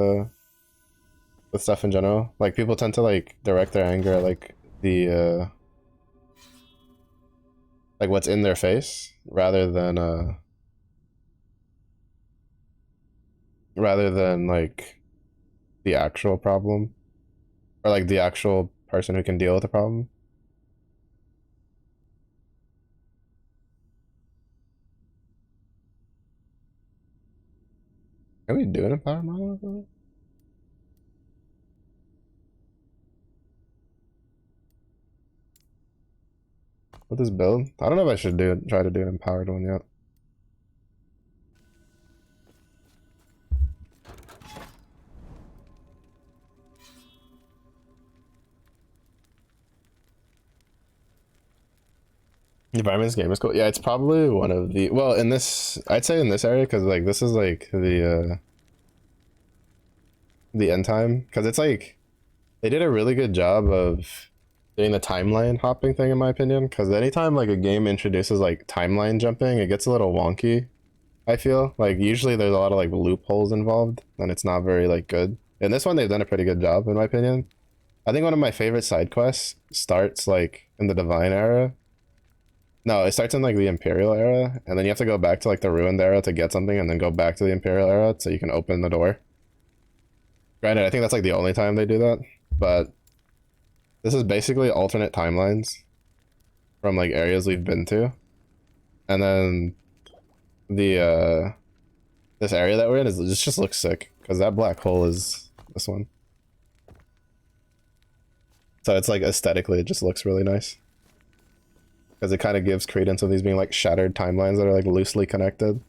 stuff in general. Like, people tend to like direct their anger at like the like what's in their face rather than like the actual problem, or like the actual person who can deal with the problem. Are we doing a power model? With this build? I don't know if I should try to do an empowered one yet. Environments game is cool. Yeah, it's probably one of the, well, in this, I'd say in this area, because like this is like the end time, because it's like they did a really good job of doing the timeline hopping thing, in my opinion, because anytime like a game introduces like timeline jumping, it gets a little wonky. I feel like usually there's a lot of like loopholes involved, and it's not very like good. In this one, they've done a pretty good job, in my opinion. I think one of my favorite side quests starts like in the Divine era. No, it starts in like the Imperial era, and then you have to go back to like the Ruined era to get something, and then go back to the Imperial era so you can open the door. Granted, I think that's like the only time they do that, but this is basically alternate timelines from like areas we've been to. And then the this area that we're in just looks sick, because that black hole is this one. So it's like aesthetically it just looks really nice, because it kind of gives credence of these being like shattered timelines that are like loosely connected.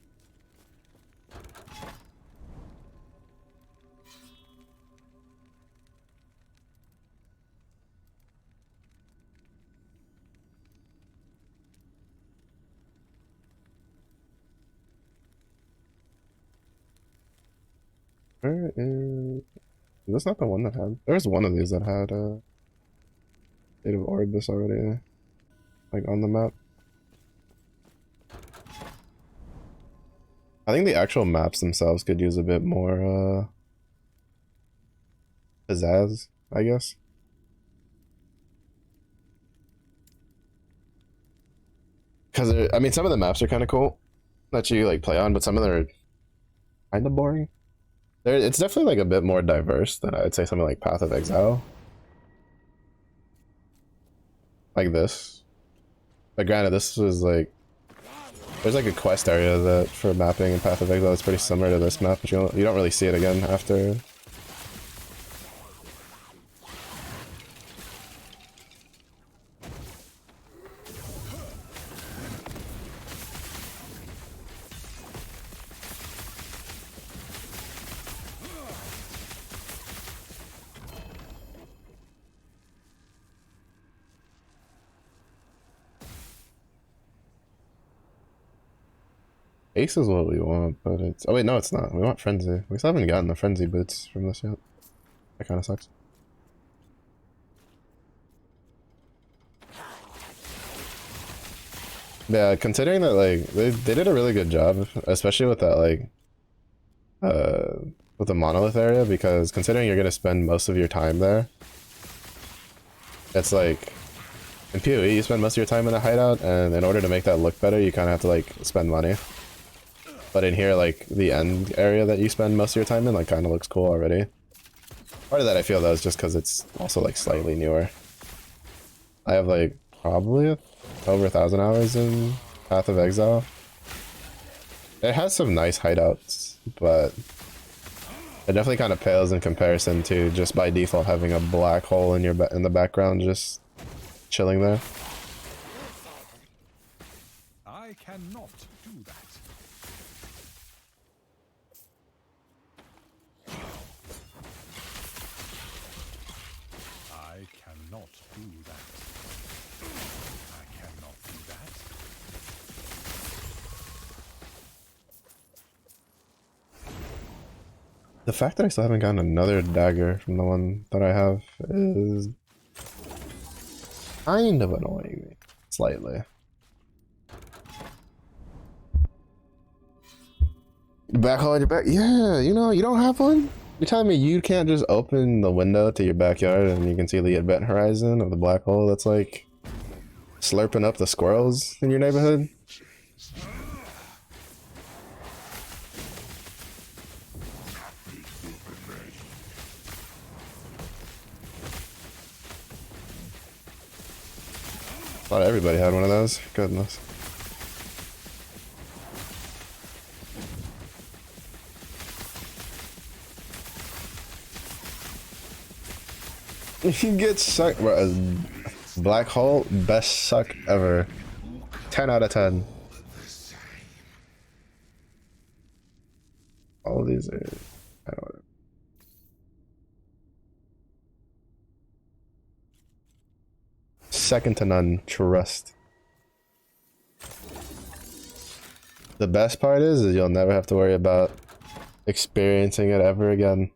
Where is this? Not the one that had, there was one of these that had State of Orbis already, like on the map. I think the actual maps themselves could use a bit more pizzazz, I guess. Because I mean, some of the maps are kind of cool that you like play on, but some of them are kind of boring. It's definitely like a bit more diverse than I'd say something like Path of Exile, like this. But granted, this was like, there's like a quest area that for mapping in Path of Exile is pretty similar to this map, but you don't really see it again after. Ace is what we want, but it's, oh wait, no it's not. We want Frenzy. We still haven't gotten the Frenzy boots from this yet. That kind of sucks. Yeah, considering that like they did a really good job, especially with that like with the monolith area, because considering you're gonna spend most of your time there, it's like in PoE you spend most of your time in a hideout, and in order to make that look better, you kind of have to like spend money. But in here, like the end area that you spend most of your time in, like kind of looks cool already. Part of that I feel though is just because it's also like slightly newer. I have like probably over 1,000 hours in Path of Exile. It has some nice hideouts, but it definitely kind of pales in comparison to just by default having a black hole in your in the background just chilling there. I cannot do that. I cannot do that. I cannot do that. The fact that I still haven't gotten another dagger from the one that I have is kind of annoying me, slightly. Back hole in your back? Yeah, you know, you don't have one? You're telling me you can't just open the window to your backyard and you can see the event horizon of the black hole that's like slurping up the squirrels in your neighborhood? Thought everybody had one of those. Goodness. You get sucked, bro. Black hole, best suck ever. 10 out of 10. All of these are, I don't know. Second to none, trust. The best part is you'll never have to worry about experiencing it ever again.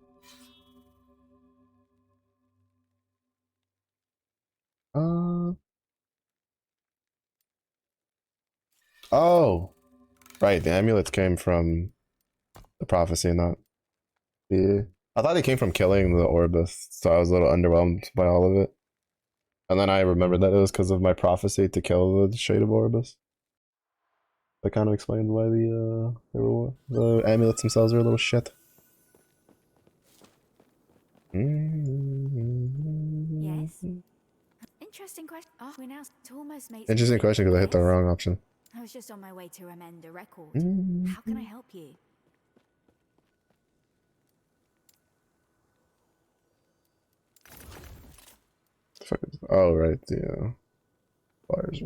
Oh, right. The amulets came from the prophecy, not the. I thought they came from killing the Orbis, so I was a little underwhelmed by all of it. And then I remembered that it was because of my prophecy to kill the Shade of Orbis. That kind of explained why the amulets themselves are a little shit. Yes. Interesting question. Oh, we're now almost mates. Interesting question because I hit the wrong option. I was just on my way to amend a record. Mm. How can I help you? Oh, right. The fires.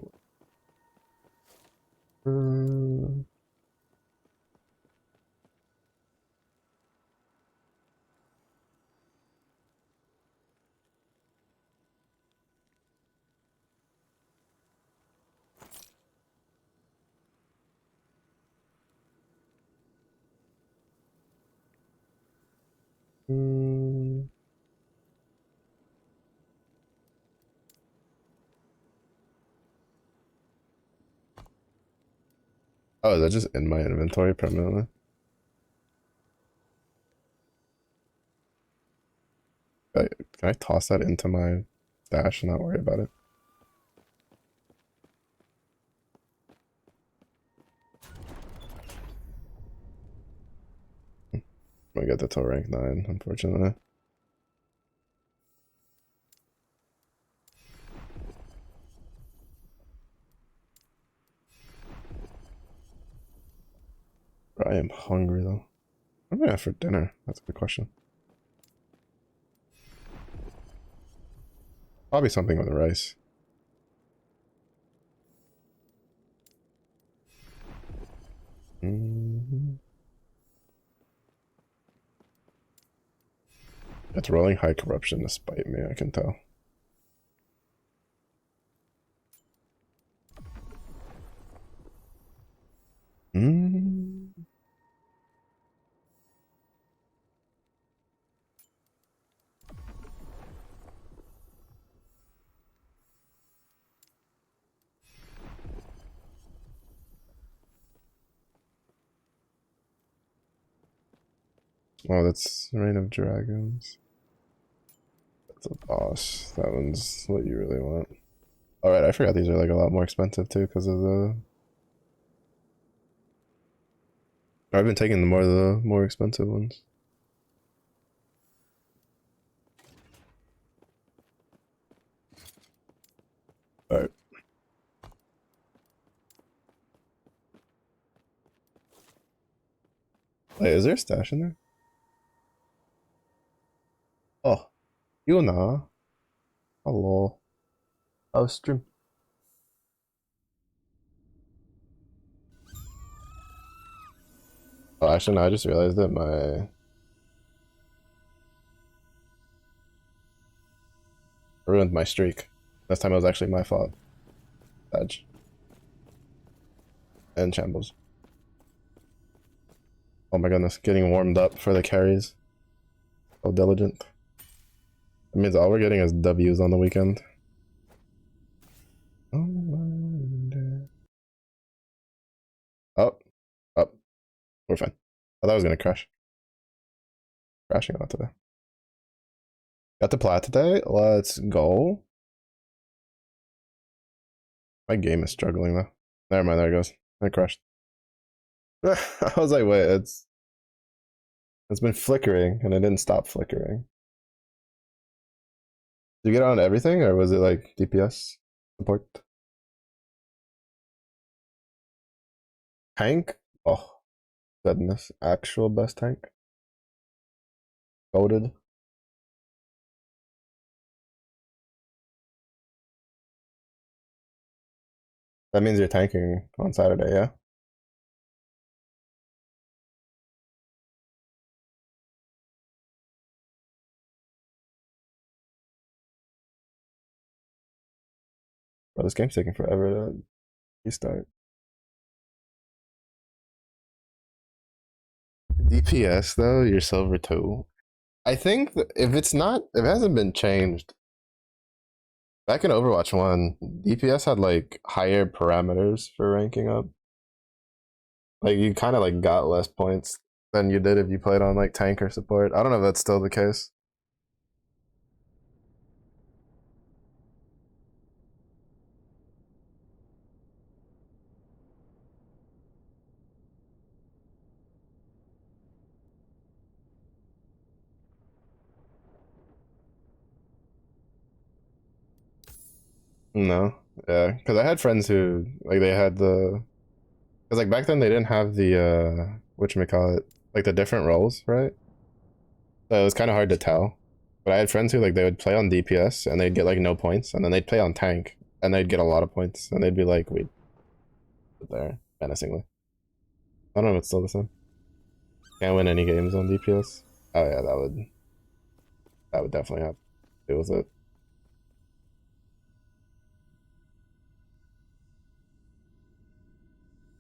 Oh, is that just in my inventory permanently? Can I toss that into my stash and not worry about it? I get that till rank 9, unfortunately. I am hungry though. What am I gonna have for dinner? That's a good question. Probably something with rice. It's rolling high corruption to spite me, I can tell. Oh, that's Reign of Dragons. That's a boss. That one's what you really want. Alright, I forgot these are like a lot more expensive too because of the... I've been taking the more expensive ones. Alright. Wait, is there a stash in there? Oh, Yuna. Hello. Oh, stream. Oh, actually, no, I just realized that I ruined my streak. Last time it was actually my fault. Badge. And shambles. Oh my goodness, getting warmed up for the carries. So diligent. That means all we're getting is W's on the weekend. Up. Up. We're fine. I thought I was gonna crash. Crashing a lot today. Got the plat today. Let's go. My game is struggling though. Never mind, there it goes. I crashed. I was like, wait, it's been flickering and it didn't stop flickering. Did you get on everything or was it like DPS support? Tank? Oh goodness. Actual best tank. Goated. That means you're tanking on Saturday, yeah? Bro, this game's taking forever to restart. DPS though, you're silver 2. I think if it hasn't been changed, back in Overwatch 1, DPS had like higher parameters for ranking up. Like you kind of like got less points than you did if you played on like tank or support. I don't know if that's still the case. No, yeah, because I had friends who like they had the, because like back then they didn't have the whatchamacallit, like the different roles, right? So it was kind of hard to tell. But I had friends who like they would play on DPS and they'd get like no points, and then they'd play on tank and they'd get a lot of points, and they'd be like, "Wait, there menacingly." I don't know if it's still the same. Can't win any games on DPS. Oh yeah, that would definitely have to do with it.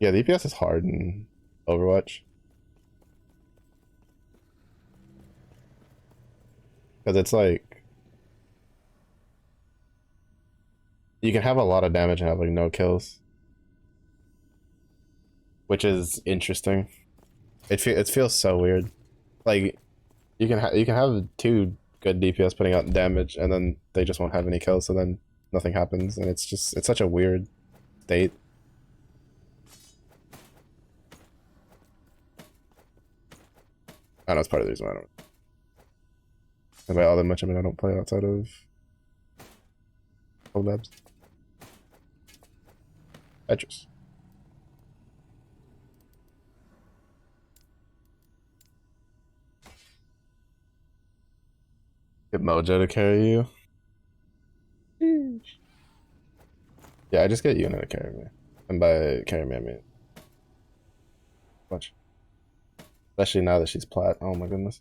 Yeah, DPS is hard in Overwatch because it's like you can have a lot of damage and have like no kills, which is interesting. It feels so weird. Like you can have two good DPS putting out damage and then they just won't have any kills, so then nothing happens, and it's such a weird state. I know it's part of the reason why I don't. And by all that much, I mean I don't play outside of collabs. Edges. Get Mojo to carry you. Yeah, I just get Yuna to carry me. And by carry me, I mean much. Especially now that she's plat. Oh my goodness.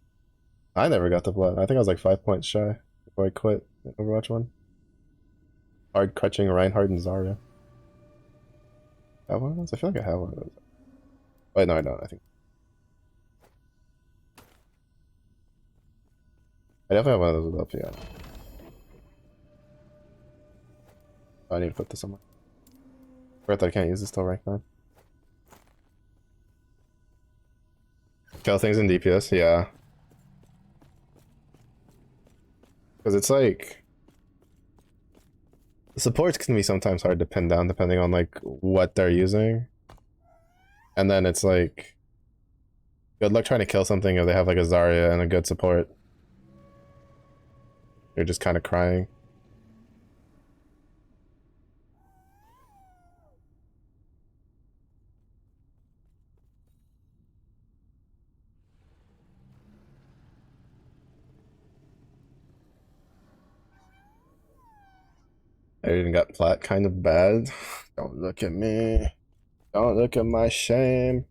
I never got the plat. I think I was like 5 points shy before I quit Overwatch 1. Hard crutching Reinhardt and Zarya. Have one of those? I feel like I have one of those. Wait, no, I don't. I think I definitely have one of those with LP. Yeah. Oh, I need to put this somewhere. Forgot that I can't use this till rank 9. Kill things in DPS, yeah. Because it's like the supports can be sometimes hard to pin down depending on like what they're using. And then it's like good luck trying to kill something if they have like a Zarya and a good support. You're just kind of crying. I even got plat kind of bad. Don't look at me. Don't look at my shame.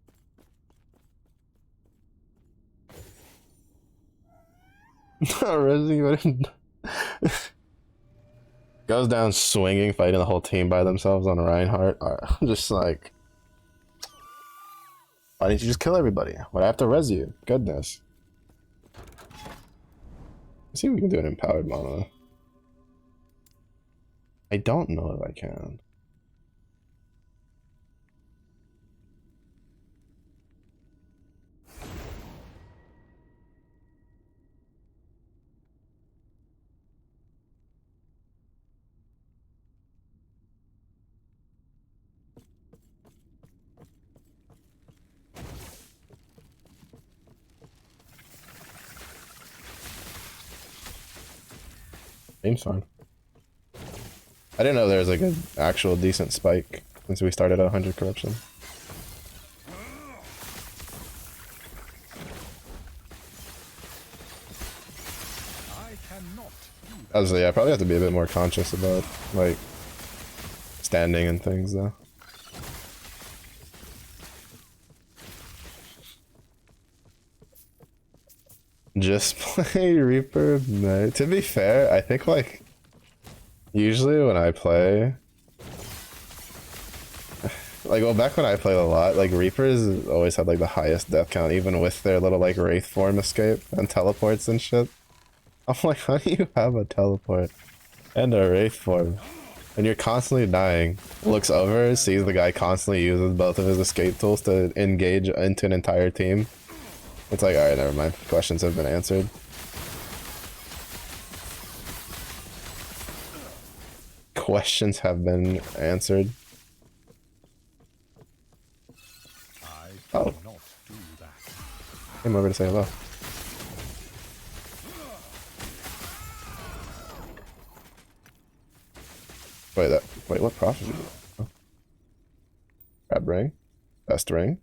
Resident goes down swinging, fighting the whole team by themselves on Reinhardt. I'm just like, why didn't you just kill everybody? Why'd I have to res you? Goodness. Let's see if we can do an empowered mana. I don't know if I can. Seems fine. I didn't know there was like an actual decent spike since we started at 100 corruption. I cannot do that. Obviously, I probably have to be a bit more conscious about like standing and things though. Just play Reaper. No. To be fair, I think like usually when I play, like well back when I played a lot, like Reapers always had like the highest death count, even with their little like Wraith form escape and teleports and shit. I'm like, how do you have a teleport and a Wraith form? And you're constantly dying. Looks over, sees the guy constantly uses both of his escape tools to engage into an entire team. It's like, alright, never mind. Questions have been answered. Questions have been answered. I Oh. cannot do that. Came over to say hello. Wait, what prophecy? Oh. Crab ring. Best ring.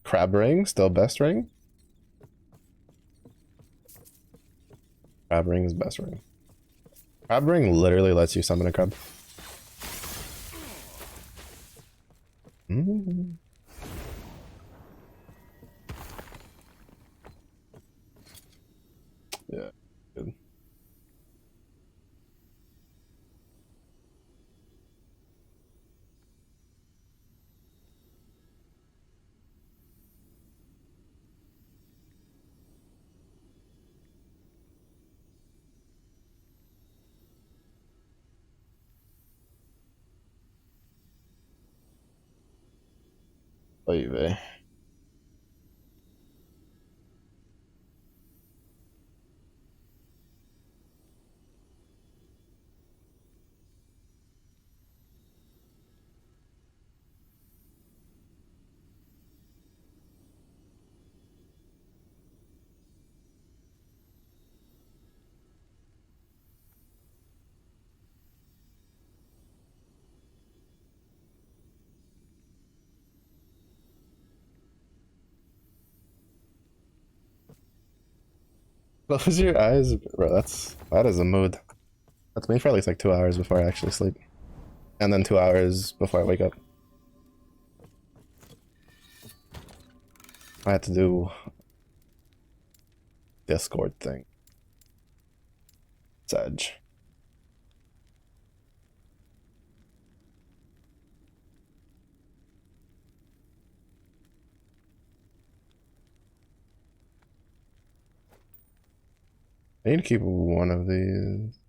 Crab ring, still best ring? Crab ring is best ring. Crab ring literally lets you summon a crab. Mm. Yeah, good. Oy vey. Close your eyes, bro. That is a mood. That's me for at least like 2 hours before I actually sleep, and then 2 hours before I wake up. I had to do Discord thing. It's edge. I need to keep one of these.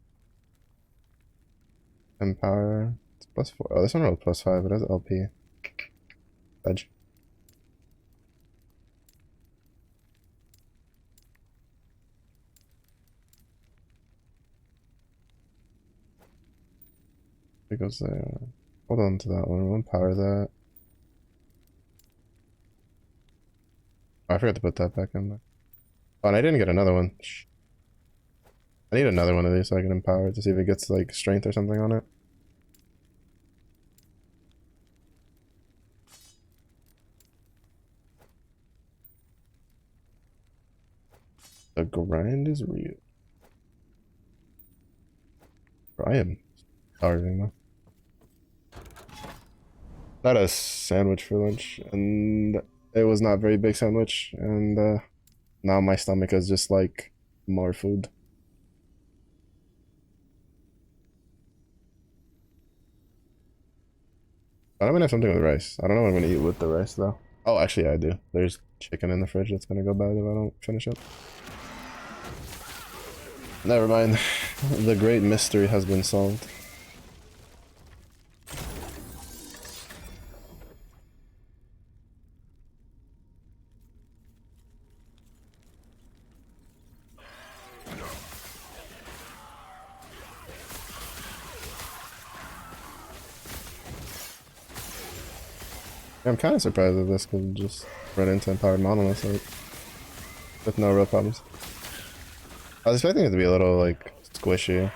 Empower. It's +4. Oh, this one rolled +5, but it has LP. Edge. It goes there. Hold on to that one. We'll power that. Oh, I forgot to put that back in there. Oh, and I didn't get another one. Shh. I need another one of these so I can empower it to see if it gets like strength or something on it. The grind is real. I am starving though. Got a sandwich for lunch, and it was not a very big sandwich, and now my stomach is just like more food. But I'm gonna have something with rice. I don't know what I'm gonna eat with the rice though. Oh, actually, I do. There's chicken in the fridge that's gonna go bad if I don't finish it. Never mind. The great mystery has been solved. I'm kind of surprised that this could just run into empowered monolith with no real problems. I was expecting it to be a little like squishy.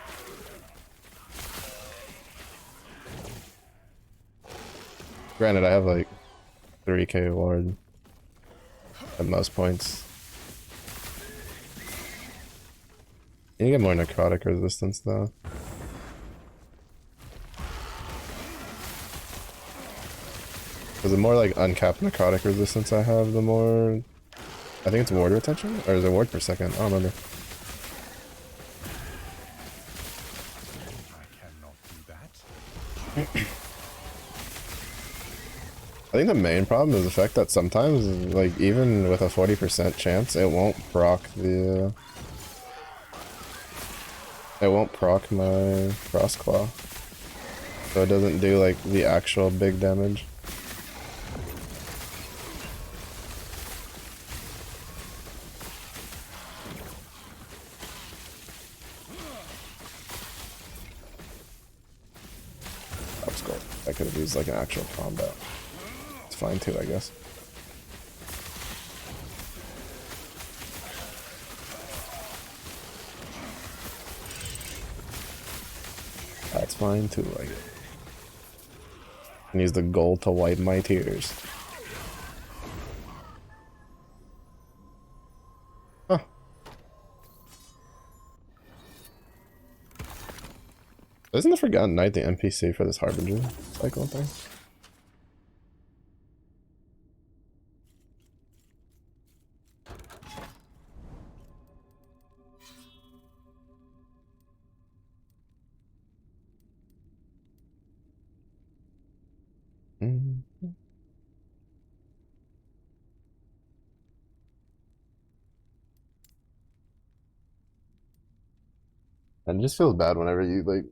Granted, I have like 3k ward at most points. You get more necrotic resistance though. Because the more like uncapped necrotic resistance I have, the more... I think it's ward retention? Or is it ward per second? I don't remember. I cannot do that. I think the main problem is the fact that sometimes, like, even with a 40% chance, it won't proc the... it won't proc my Frostclaw. So it doesn't do, like, the actual big damage. That's cool. I could have used, like, an actual combat. It's fine, too, I guess. That's fine, too, I guess. And use the gold to wipe my tears. Huh. Isn't the Forgotten Knight the NPC for this Harbinger cycle thing? Mm. And it just feels bad whenever you like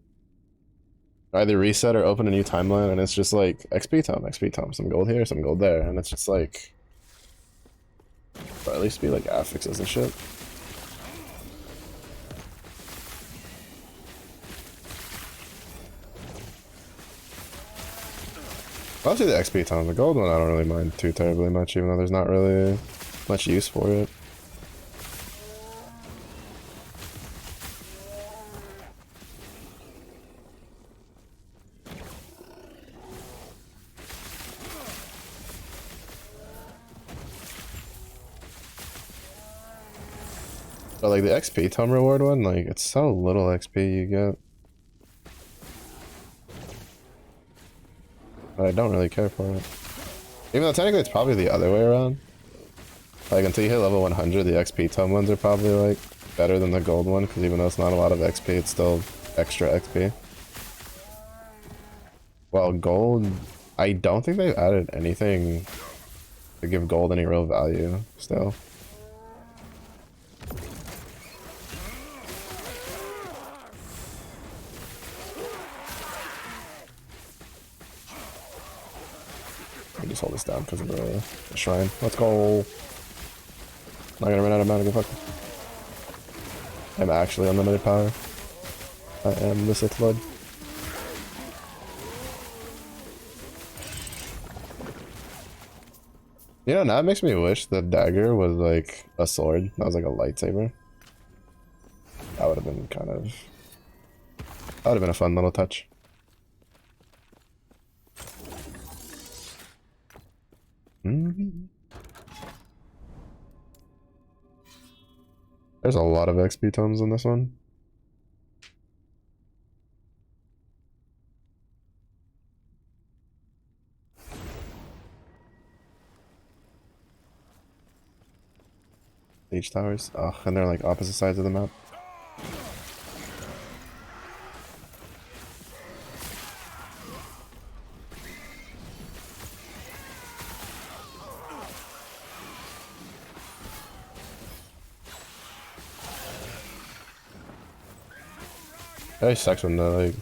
either reset or open a new timeline and it's just like XP tome, some gold here, some gold there, and it's just like, or at least be like affixes and shit. Obviously the XP tome, the gold one I don't really mind too terribly much, even though there's not really much use for it. But like the XP tome reward one, like it's so little XP you get. But I don't really care for it. Even though technically it's probably the other way around. Like until you hit level 100, the XP tome ones are probably like better than the gold one, because even though it's not a lot of XP, it's still extra XP. Well, gold, I don't think they've added anything to give gold any real value still. Just hold this down because of the shrine. Let's go. Not gonna run out of mana, go fuck. I'm actually unlimited power. I am the Sith Lord. You know, now it makes me wish the dagger was like a sword. That was like a lightsaber. That would have been kind of... That would have been a fun little touch. There's a lot of XP tomes in this one. Siege towers. Oh, and they're like opposite sides of the map. It always sucks when the like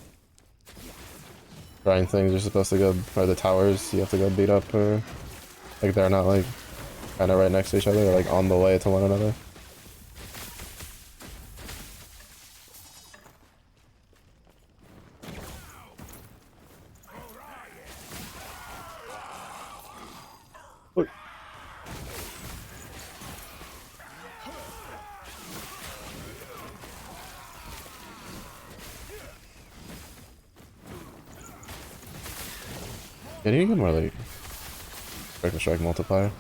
grind things are supposed to go, or the towers you have to go beat up, or like they're not like kind of right next to each other, they're like on the way to one another. Look. Yeah, you get more like strike multiplier.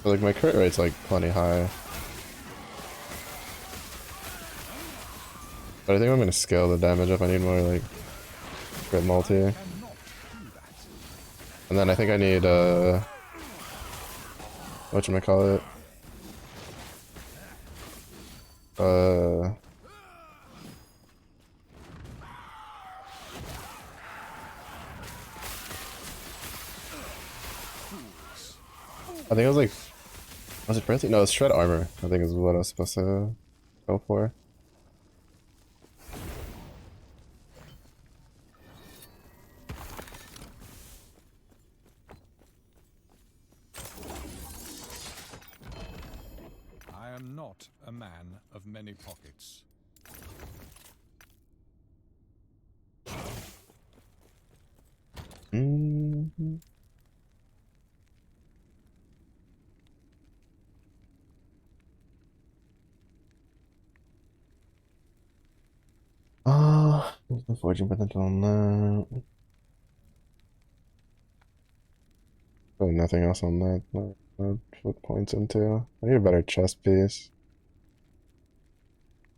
But, like my crit rate's like plenty high. But I think I'm gonna scale the damage up. I need more like crit multi. And then I think I need whatchamacallit? I think it was like, was it Breathy? No, it's Shred Armor, I think is what I was supposed to go for. I am not a man of many pockets. Mm-hmm. What's the fortune potential on that? Really nothing else on that. Put points into. I need a better chest piece.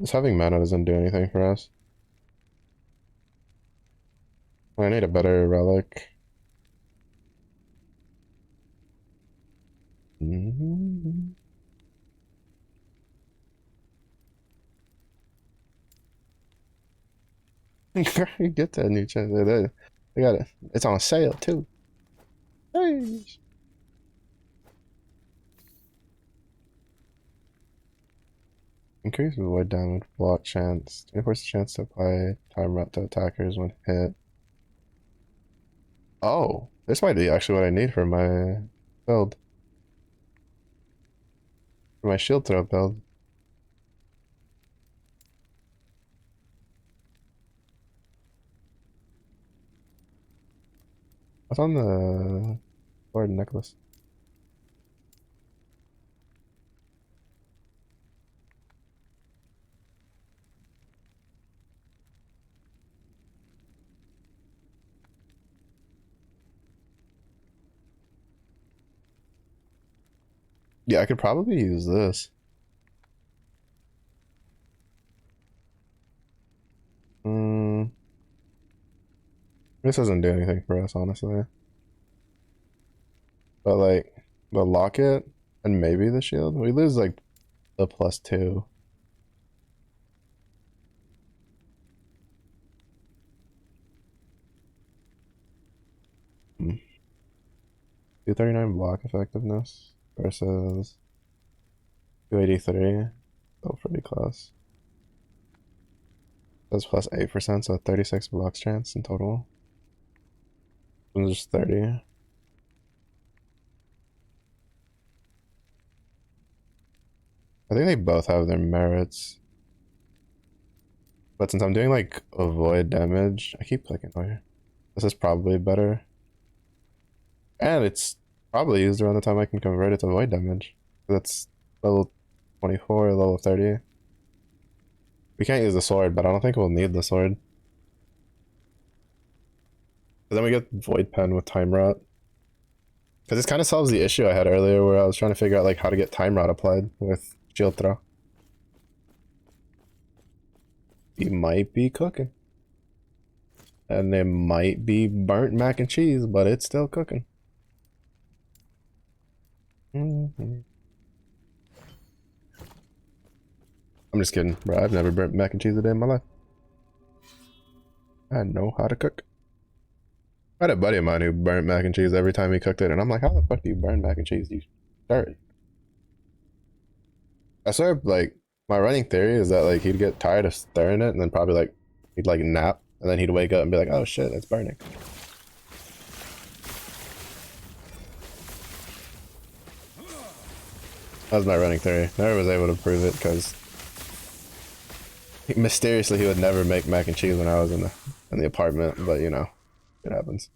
Just having mana doesn't do anything for us. I need a better relic. You get that new chest. They got it. It's on sale too. Hey. Increase void damage, block chance, 24% chance to apply time up to attackers when hit. Oh, this might be actually what I need for my build. For my shield throw build. What's on the sword necklace? Yeah, I could probably use this. This doesn't do anything for us, honestly. But like the locket and maybe the shield, we lose like the +2. Hmm. 239 block effectiveness versus 283. Still pretty close. That's +8%, so 36 blocks chance in total. And just 30. I think they both have their merits. But since I'm doing like avoid damage, I keep clicking over here. This is probably better. And it's probably used around the time I can convert it to void damage. That's level 24, level 30. We can't use the sword, but I don't think we'll need the sword. But then we get void pen with time rot. Because this kind of solves the issue I had earlier where I was trying to figure out like how to get time rot applied with shield throw. You might be cooking. And it might be burnt mac and cheese, but it's still cooking. I'm just kidding, bro. I've never burnt mac and cheese a day in my life. I know how to cook. I had a buddy of mine who burnt mac and cheese every time he cooked it, and I'm like, how the fuck do you burn mac and cheese? You stir it. I swear, like, my running theory is that, like, he'd get tired of stirring it, and then probably, like, he'd, like, nap, and then he'd wake up and be like, oh shit, it's burning. That was my running theory. Never was able to prove it, because mysteriously he would never make mac and cheese when I was in the apartment, but, you know, it happens.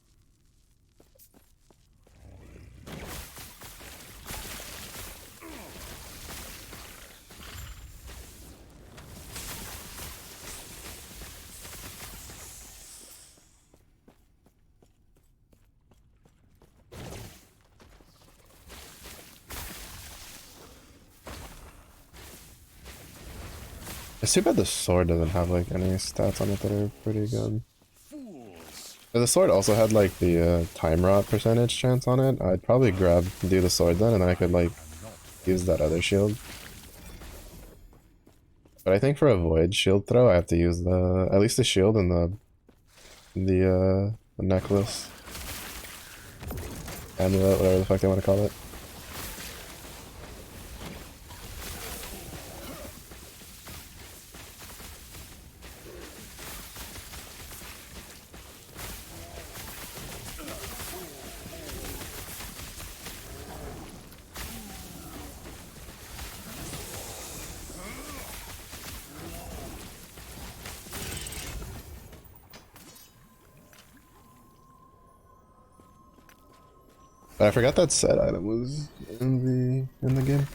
It's too bad the sword doesn't have like any stats on it that are pretty good. If the sword also had like the time rot percentage chance on it, I'd probably do the sword then, and then I could like use that other shield. But I think for a void shield throw, I have to use at least the shield and the necklace, amulet, whatever the fuck they want to call it. But I forgot that set item was in the game.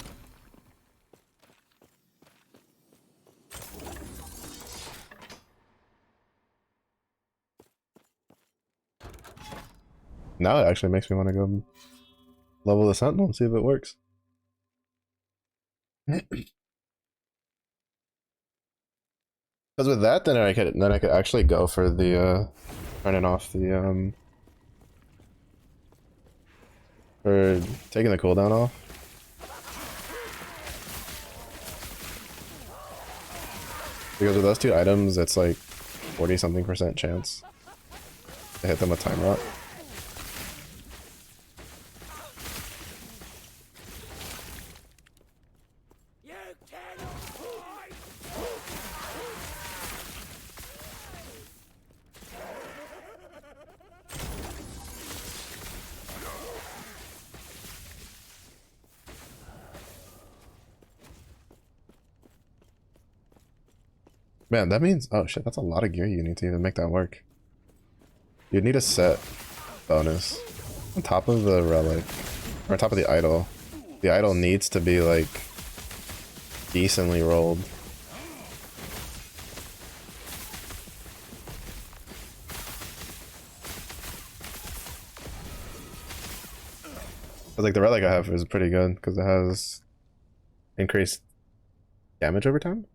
Now it actually makes me want to go level the sentinel and see if it works. Because with that, then I could actually go for the turning off the for taking the cooldown off. Because with those two items, it's like 40-something% chance to hit them with time rot. Man, that means, oh shit, that's a lot of gear you need to even make that work. You'd need a set bonus on top of the relic, or on top of the idol. The idol needs to be like decently rolled. But like the relic I have is pretty good because it has increased damage over time.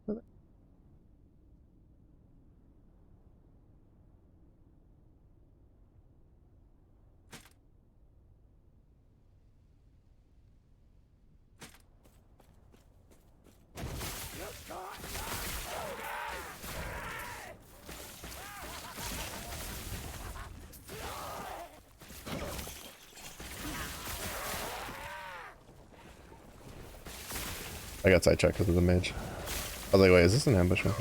I got sidetracked because of the mage. I was like, wait, is this an ambush? No.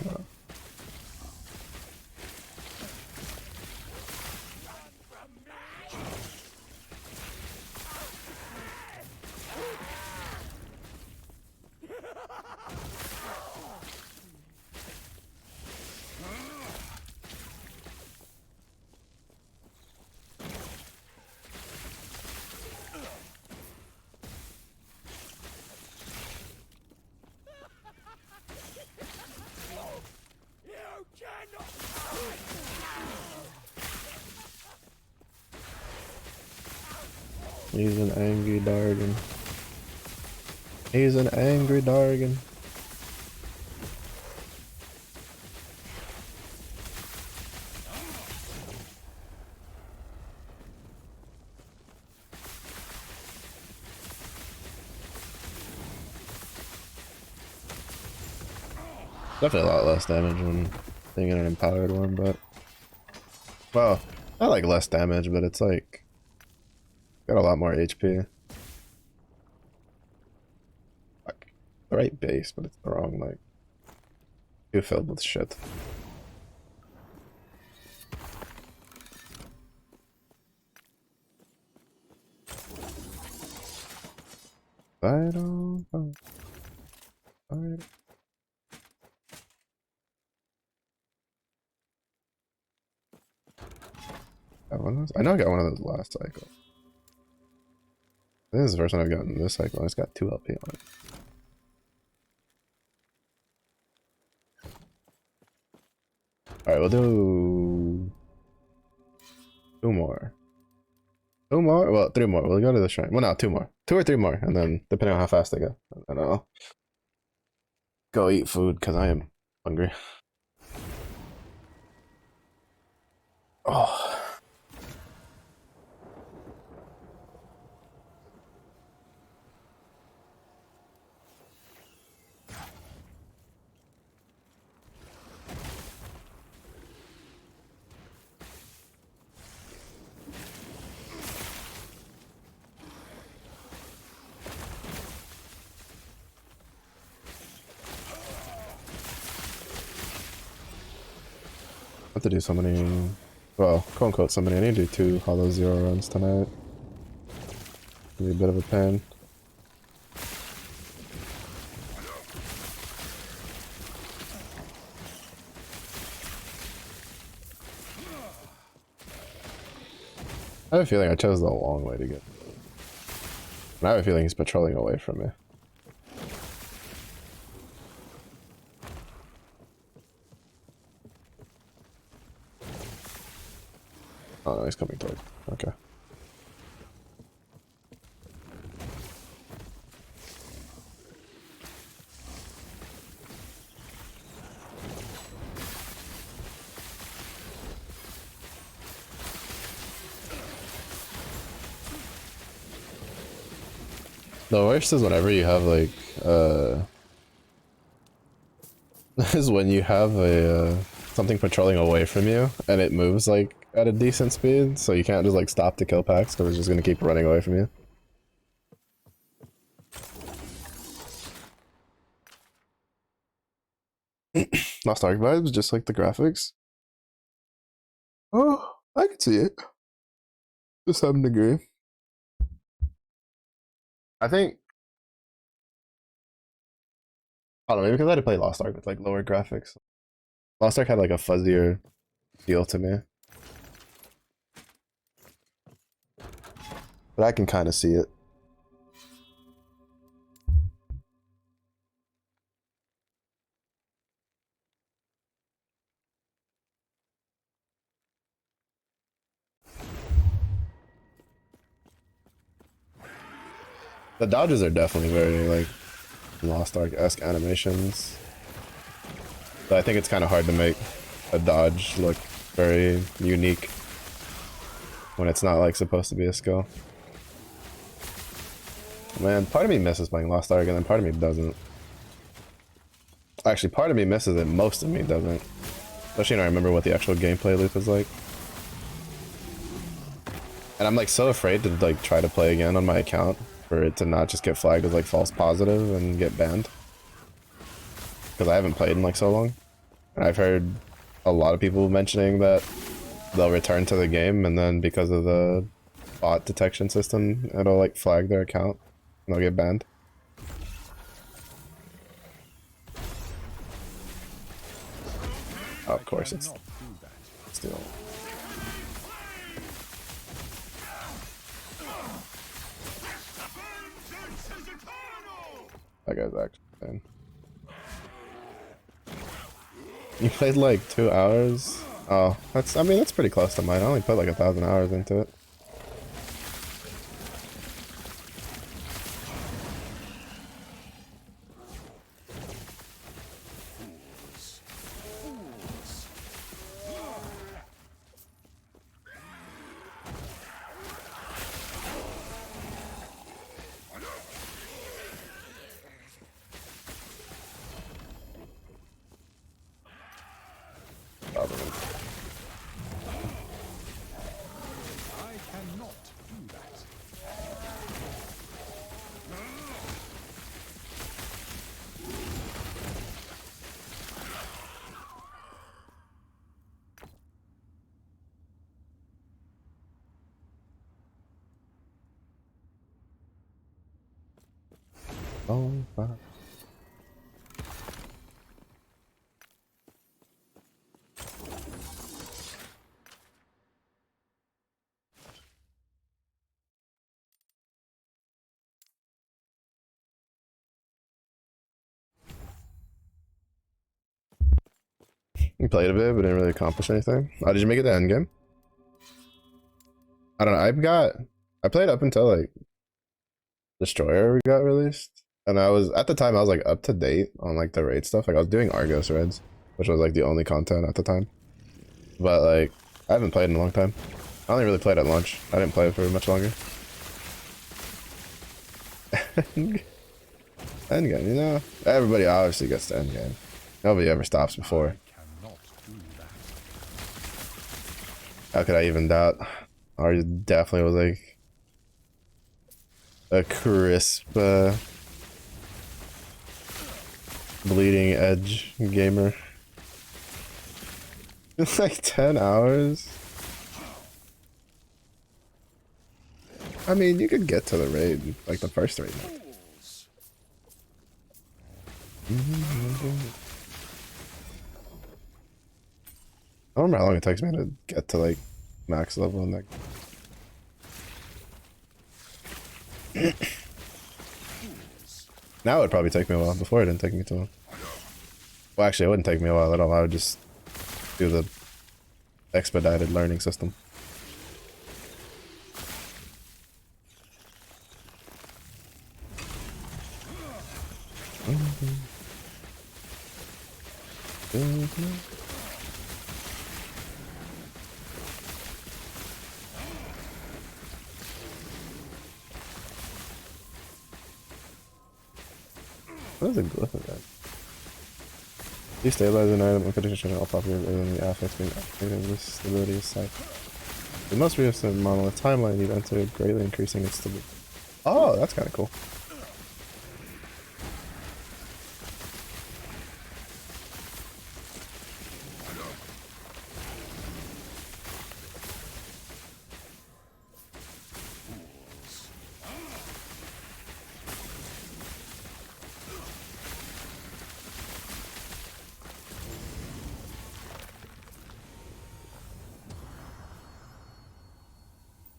He's an angry Dargan. He's an angry Dargan. Definitely a lot less damage when being in an empowered one, but well, not like less damage, but it's like got a lot more HP. Like the right base, but it's the wrong like too filled with shit. I don't know. Got one of those? I know I got one of those last cycle. This is the first one I've gotten this cycle, and it's got 2 LP on it. Alright, we'll do 2 more. 2 more? Well, 3 more. We'll go to the shrine. Well, no, 2 more. 2 or 3 more, and then depending on how fast I go, and I'll go eat food because I am hungry. Oh. I have to do so many, well, quote unquote so many. I need to do 2 Hollow Zero runs tonight. Be a bit of a pain. I have a feeling I chose the long way to get. And I have a feeling he's patrolling away from me. Oh no, he's coming towards. Okay. The worst is whenever you have like is when you have a something patrolling away from you and it moves like at a decent speed, so you can't just like stop to kill packs because it's just gonna keep running away from you. Lost Ark vibes, just like the graphics. Oh, I can see it to some degree. I think. I don't know, maybe because I had to play Lost Ark with like lower graphics. Lost Ark had like a fuzzier feel to me. But I can kind of see it. The dodges are definitely very like Lost Ark-esque animations. But I think it's kind of hard to make a dodge look very unique when it's not like supposed to be a skill. Man, part of me misses playing Lost Ark and then part of me doesn't. Actually, part of me misses it, most of me doesn't. Especially when I remember what the actual gameplay loop is like. And I'm like so afraid to like try to play again on my account for it to not just get flagged as like false positive and get banned. Because I haven't played in like so long. And I've heard a lot of people mentioning that they'll return to the game and then because of the bot detection system, it'll like flag their account and they'll get banned. Oh, of course, it's still. That guy's actually insane. You played like 2 hours? Oh, I mean, that's pretty close to mine. I only put like 1,000 hours into it. Oh, fuck. You played a bit, but didn't really accomplish anything. Oh, did you make it to end game? I don't know. I played up until like Destroyer got released, and I was at the time I was like up to date on like the raid stuff. Like I was doing Argos raids, which was like the only content at the time. But like I haven't played in a long time. I only really played at launch. I didn't play it for much longer. Endgame, you know, everybody obviously gets to endgame. Nobody ever stops before. Cannot do that. How could I even doubt? Ours definitely was like a crisp, bleeding edge gamer. It's like 10 hours. I mean, you could get to the raid, like the first raid. I don't remember how long it takes me to get to like max level in that. Now it would probably take me a while. Before it didn't take me too long. Well, actually, it wouldn't take me a while at all. I would just do the expedited learning system. What is a glyph of that? Destabilize an item when condition all properties other than the affects being activated. This stability is set. The most recent monolith timeline you've entered, greatly increasing its stability. Oh, that's kind of cool.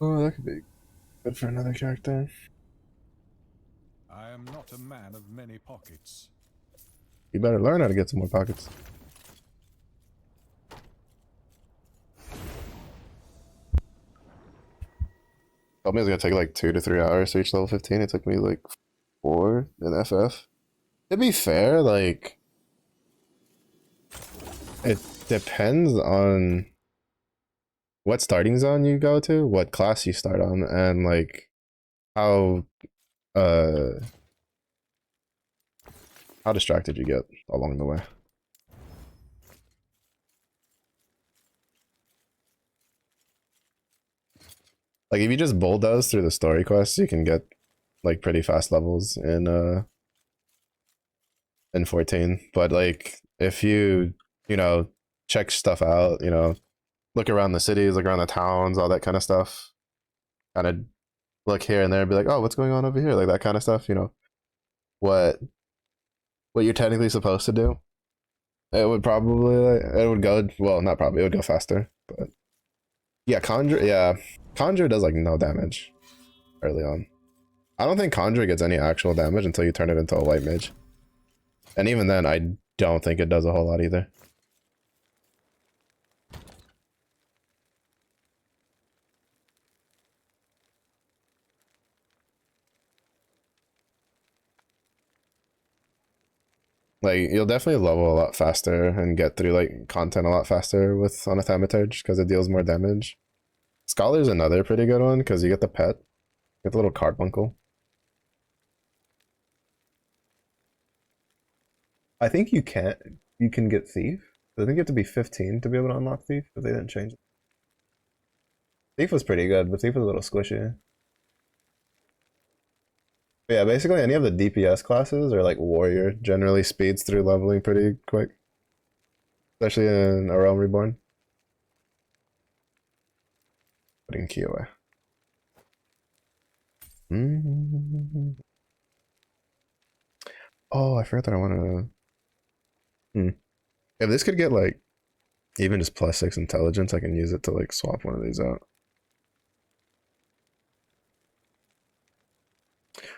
Oh, that could be good for another character. I am not a man of many pockets. You better learn how to get some more pockets. Told me it was gonna take like 2 to 3 hours to reach level 15. It took me like 4 in FF. To be fair, like it depends on what starting zone you go to, what class you start on, and like how uh how distracted you get along the way. Like if you just bulldoze through the story quests, you can get like pretty fast levels in 14. But like if you know, check stuff out, you know, look around the cities, look around the towns, all that kind of stuff. Kind of look here and there and be like, oh, what's going on over here? Like that kind of stuff, you know. What what you're technically supposed to do. It would probably like it would go well, not probably, it would go faster. But yeah, Conjure does like no damage early on. I don't think Conjure gets any actual damage until you turn it into a white mage. And even then, I don't think it does a whole lot either. Like, you'll definitely level a lot faster and get through, like, content a lot faster with on a Thaumaturge, because it deals more damage. Scholar's another pretty good one, because you get the pet. You get the little carbuncle. I think you can get Thief. I think you have to be 15 to be able to unlock Thief, but they didn't change it. Thief was pretty good, but Thief was a little squishy. But yeah, basically any of the DPS classes or like Warrior generally speeds through leveling pretty quick. Especially in A Realm Reborn. Putting key away. Oh, I forgot that I want to. If this could get like even just +6 intelligence, I can use it to like swap one of these out.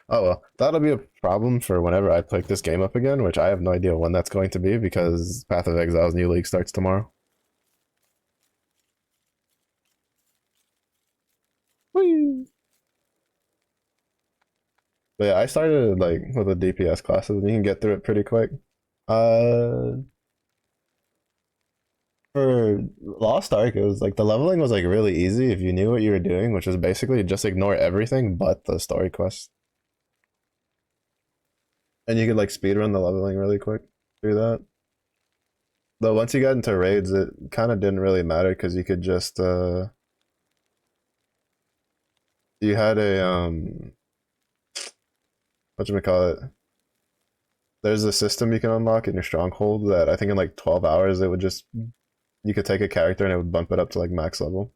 Oh well, that'll be a problem for whenever I pick this game up again, which I have no idea when that's going to be because Path of Exile's new league starts tomorrow. Whee! But yeah, I started like with the DPS classes, and you can get through it pretty quick. Uh, for Lost Ark, it was like the leveling was like really easy if you knew what you were doing, which was basically just ignore everything but the story quest. And you could like speedrun the leveling really quick through that. Though once you got into raids, it kind of didn't really matter because you could just you had a whatchamacallit, there's a system you can unlock in your stronghold that I think in like 12 hours it would just, you could take a character and it would bump it up to like max level.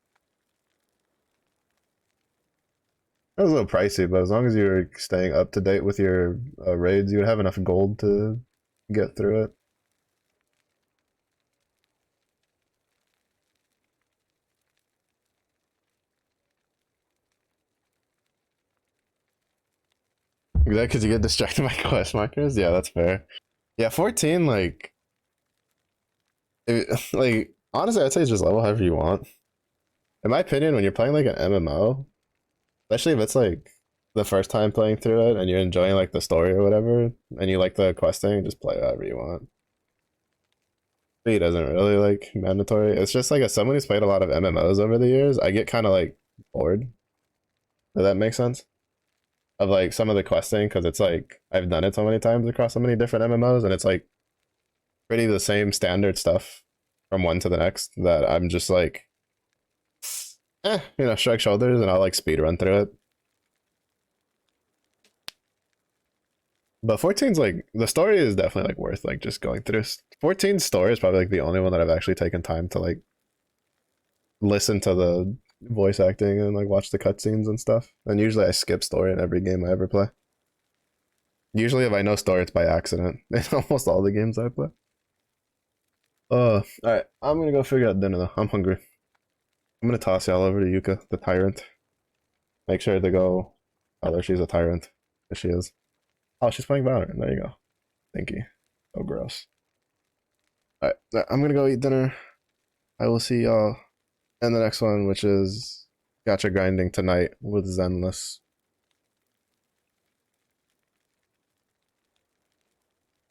It was a little pricey, but as long as you were staying up to date with your raids, you would have enough gold to get through it. Is that because you get distracted by quest markers? Yeah, that's fair. Yeah, 14, like, like honestly, I'd say just level however you want. In my opinion, when you're playing like an MMO, especially if it's like the first time playing through it and you're enjoying like the story or whatever, and you like the questing, just play however you want. Speed isn't really like mandatory. It's just like as someone who's played a lot of MMOs over the years, I get kind of like bored. Does that make sense? Of like some of the questing, because it's like I've done it so many times across so many different MMOs, and it's like pretty the same standard stuff from one to the next that I'm just like, shrug shoulders and I'll like speed run through it. But 14's like the story is definitely like worth like just going through. 14's story is probably like the only one that I've actually taken time to like listen to the voice acting and like watch the cutscenes and stuff. And usually I skip story in every game I ever play. Usually if I know story, it's by accident in almost all the games I play. Alright, I'm gonna go figure out dinner though. I'm hungry. I'm gonna toss y'all over to Yuka, the tyrant. Make sure to go. Oh, there she's a tyrant. There she is. Oh, she's playing Valorant. There you go. Thank you. Oh, gross. Alright, I'm gonna go eat dinner. I will see y'all in the next one, which is gacha grinding tonight with Zenless.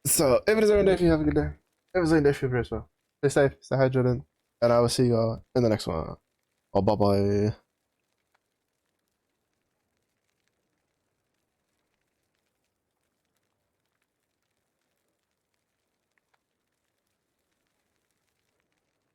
So, if it is every day, if you have a good day. If it's any day, feel free as well. Stay safe, stay hydrated, and I will see y'all in the next one. Oh, bye bye.